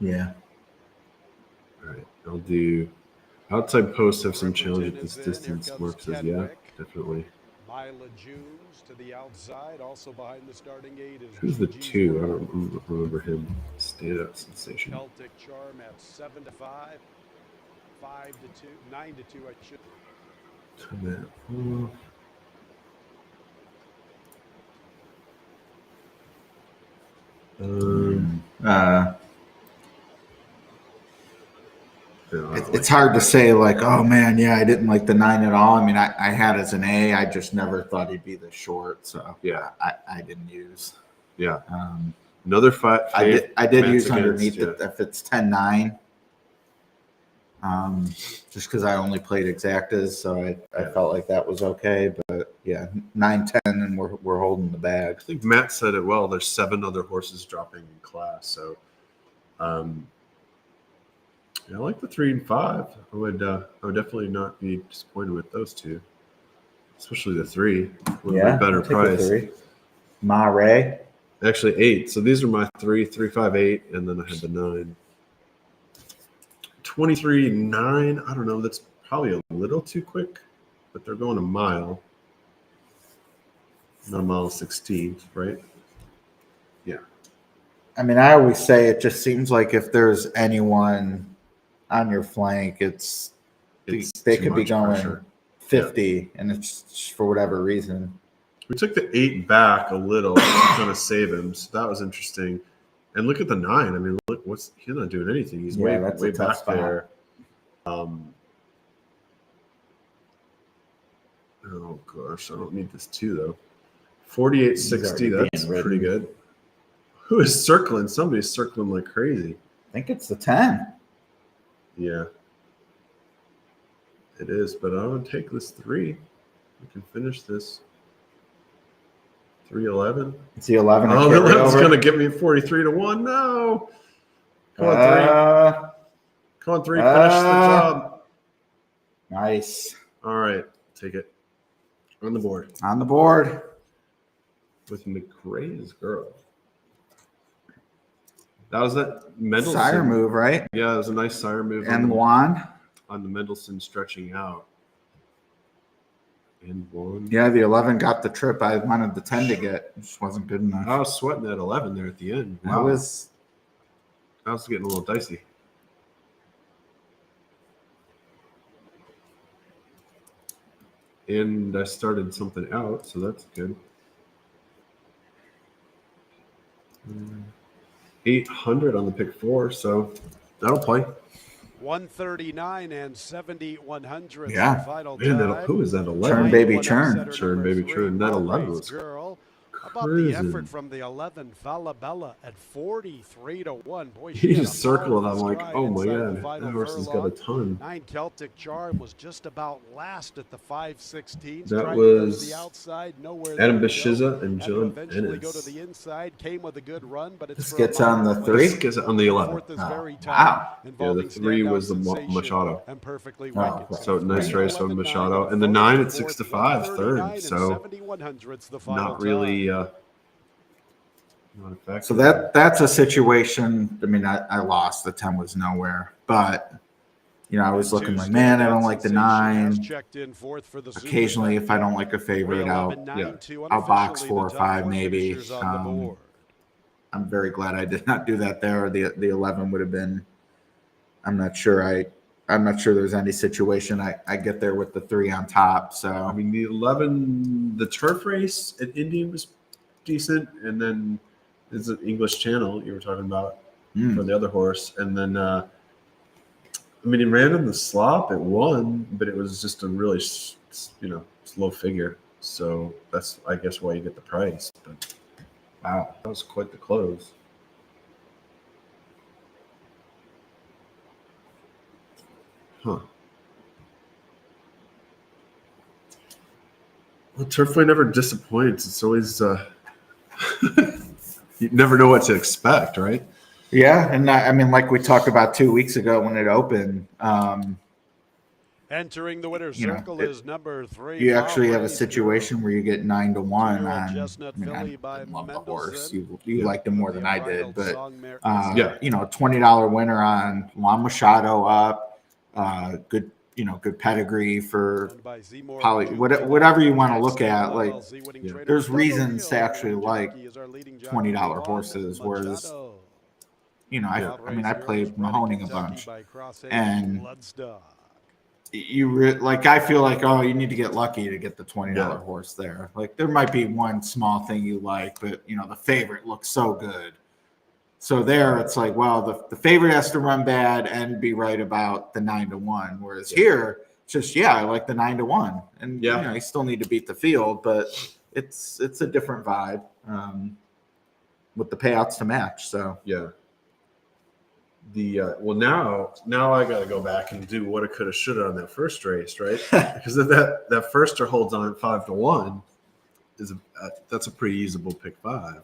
yeah. All right, I'll do outside posts have some challenge at this distance. Mark says, yeah, definitely. Mila Junes to the outside, also behind the starting 8 is Who's the 2? I don't remember him. Stand-up sensation. Celtic Charm at 7-5, 5-2, 9-2. I should. Turn that off. It's hard to say, like, oh man, yeah, I didn't like the 9 at all. I mean, I had as an A. I just never thought he'd be this short, so Yeah. I didn't use. Yeah. Another 5. I did use against, underneath yeah. it if it's 10-9. Just because I only played exactas, so I felt like that was okay. But yeah, 9-10, and we're holding the bag. I think Matt said it well. There's 7 other horses dropping in class, so yeah, I like the 3 and 5. I would definitely not be disappointed with those 2, especially the 3. A little bit better I'll take price. the 3. Mare. Actually, 8. So these are my 3, 3, 5, 8, and then I had the 9. 23, 9. I don't know. That's probably a little too quick, but they're going a mile. Not a mile 16, right? Yeah. I mean, I always say it just seems like if there's anyone on your flank, they too could be much going pressure. 50, and it's just for whatever reason. We took the 8 back a little to kind of save him, so that was interesting. And look at the 9. I mean, look, he's not doing anything. He's way that's way a tough back spot. there. Oh gosh, I don't need this 2 though. 48.60. He's already That's being pretty ridden. good. Who is circling? Somebody's circling like crazy. I think it's the 10. Yeah, it is. But I would take this 3. We can finish this. 3-11. It's the 11. Oh, the 11's going to get me 43-1. No. Come on, 3. Come on, 3. Finish the job. Nice. All right. Take it. On the board. On the board. With McRae's girl. That was that Mendelssohn. Sire move, right? Yeah, it was a nice Sire move. And Juan. On the Mendelssohn stretching out. And 1. Yeah, the 11 got the trip I wanted the 10 to get. It just wasn't good enough. I was sweating that 11 there at the end. I was getting a little dicey. And I started something out, so that's good. 800 on the pick 4, so that'll play. 139 and 70/100. Yeah. Final Man, time. who is that 11? Churn, baby, churn. Churn, baby, churn. That 11 was girl. How about the cruising. effort from the 11, Falabella, at 43-1? Boy, He had just a circled. I'm powerful like, stride oh my inside the god, final that horse has got furlong. a ton. 9 Celtic Charm was just about last at the 5/16. That was the outside, nowhere Adam there to go. Bishiza and Had to John eventually go to Ennis. the inside. Came with a good run, but it's This for a gets on mile. the 3? This gets on the 11. Fourth is Oh, very tight, wow. Yeah, the involving 3 was the standout sensation Machado. and perfectly Oh, wicked. right. So nice race on 11-9 Machado. in And the first, 9 at fourth, 6-5, 139 third. and So 70/100's the final not really time. not effective. So that's a situation. I mean, I lost. The 10 was nowhere, but I was looking like, man, I don't like the 9. Checked in fourth for the Occasionally, if I don't like a favorite, I'll box 4 or 5 maybe. I'm very glad I did not do that there. The 11 would have been. I'm not sure there's any situation I get there with the 3 on top. So I mean, the 11, the turf race at Indy was decent, and then there's an English Channel you were talking about for the other horse, and then I mean, it ran in the slop. It won, but it was just a really slow figure. So that's, I guess, why you get the price. But wow, that was quite the close. Huh. Well, Turfway never disappoints. It's always you never know what to expect, right? Yeah, and I mean, like we talked about 2 weeks ago when it opened. Entering the winner's circle is number 3. You actually have a situation where you get 9 to 1 on. I love the horse. You liked him more than I did, but $20 winner on Longshot up. Good, good pedigree for whatever you want to look at. Like, there's reasons to actually like $20 horses, whereas. I played Mahoning a bunch, and I feel like, you need to get lucky to get the $20 horse there. Like, there might be one small thing you like, but the favorite looks so good. So there, it's like, well, the favorite has to run bad and be right about the 9 to 1. Whereas here, it's just I like the 9 to 1, and you still need to beat the field, but it's a different vibe with the payouts to match. So yeah. Now I got to go back and do what I could have, should have on that first race, right? Because if that firster holds on at 5 to 1, that's a pretty usable pick 5.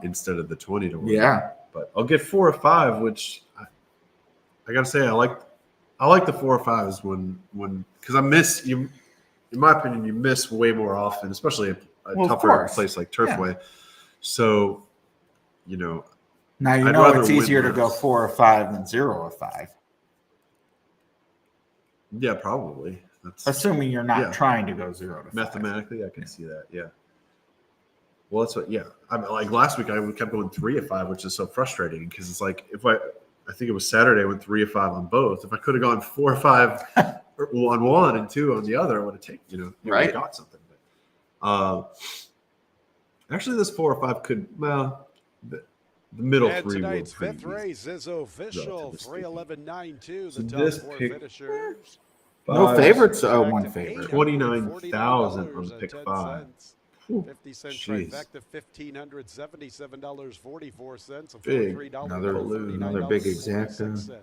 Instead of the 20 to 1. Yeah, but I'll get 4 or 5, which I gotta say I like the 4 or 5s when because I miss you. In my opinion, you miss way more often, especially a tougher place like Turfway. Yeah. So, now it's easier to go 4 or 5 than 0 or 5. Yeah, probably. That's assuming you're not trying to go 0 to 5. Mathematically, I can see that. Yeah. Well, that's what. Yeah, I mean, like last week, I kept going 3 of 5, which is so frustrating because it's like if I think it was Saturday, I went 3 of 5 on both. If I could have gone 4 or 5 on one and 2 on the other, I would have taken. Right. Got something. But, actually, this 4 or 5 could the middle 3 tonight's 5th race is official. 3:11.92. So the this top 4 pick, finishers. No favorites. One favorite. 29,000 on the pick 5. 50 cent trifecta, $1,577.44. Big. Another big exacta.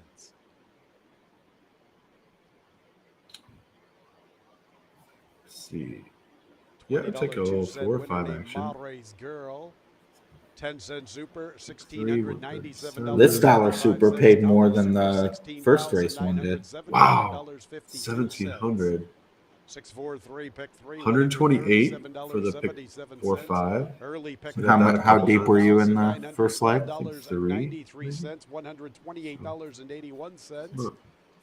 Let's see. Yeah, I'll take a 4 or 5 action. Girl. 10-cent super, $1,697. This dollar super paid more than the first race one did. Wow, $1,700. 643 pick 3. 128 for the pick 4 5. How deep were you in the first leg? 3. 93 cents, $128.81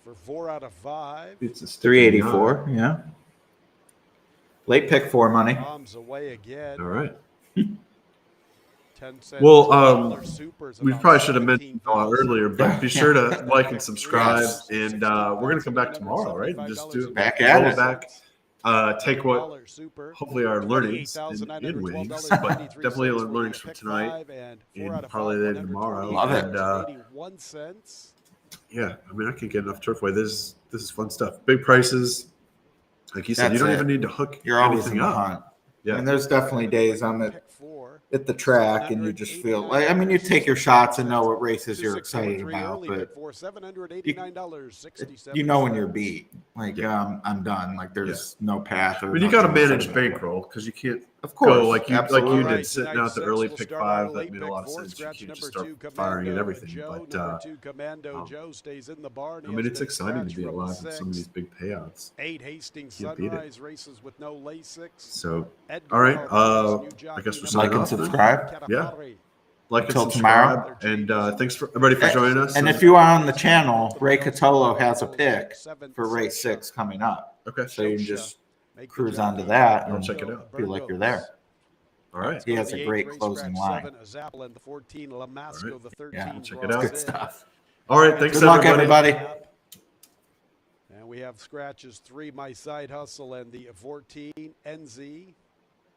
for 4 out of 5. It's a 384. Yeah. Late pick 4 money. Bombs away again. All right. 10 cents. Well, we probably should have mentioned earlier, but be sure to like and subscribe. And we're going to come back tomorrow, right? And just do back at it. Take what hopefully our learnings in wings, but definitely learnings from tonight and probably then tomorrow. Love it. And, yeah, I mean, I can't get enough Turfway. This is fun stuff. Big prices. Like you said, you don't even need to hook anything up. Yeah. And there's definitely days I'm at the track and you just feel like, I mean, you take your shots and know what races you're excited about, but you know when you're beat. Like, I'm done. Like, there's no path. I mean, you got to manage bankroll because you can't go like you did sitting out the early pick 5. That made a lot of sense. You can't just start firing at everything. But I mean, it's exciting to be alive in some of these big payouts. 8 Hastings Sunrise races with no Lasix. So, all right. I guess we're signing off. Subscribe. Yeah. like and Until subscribe. tomorrow. And thanks for everybody for joining us. And if you are on the channel, Ray Catolo has a pick for race 6 coming up. okay, So you can just cruise onto that and check it out. feel like you're there. all right, He has a great closing line. The 14, Lamasco, the 13, Yeah, check it out. Good stuff. all right. Thanks, Good luck, everybody. And we have scratches 3, My Side Hustle, and the 14, NZ.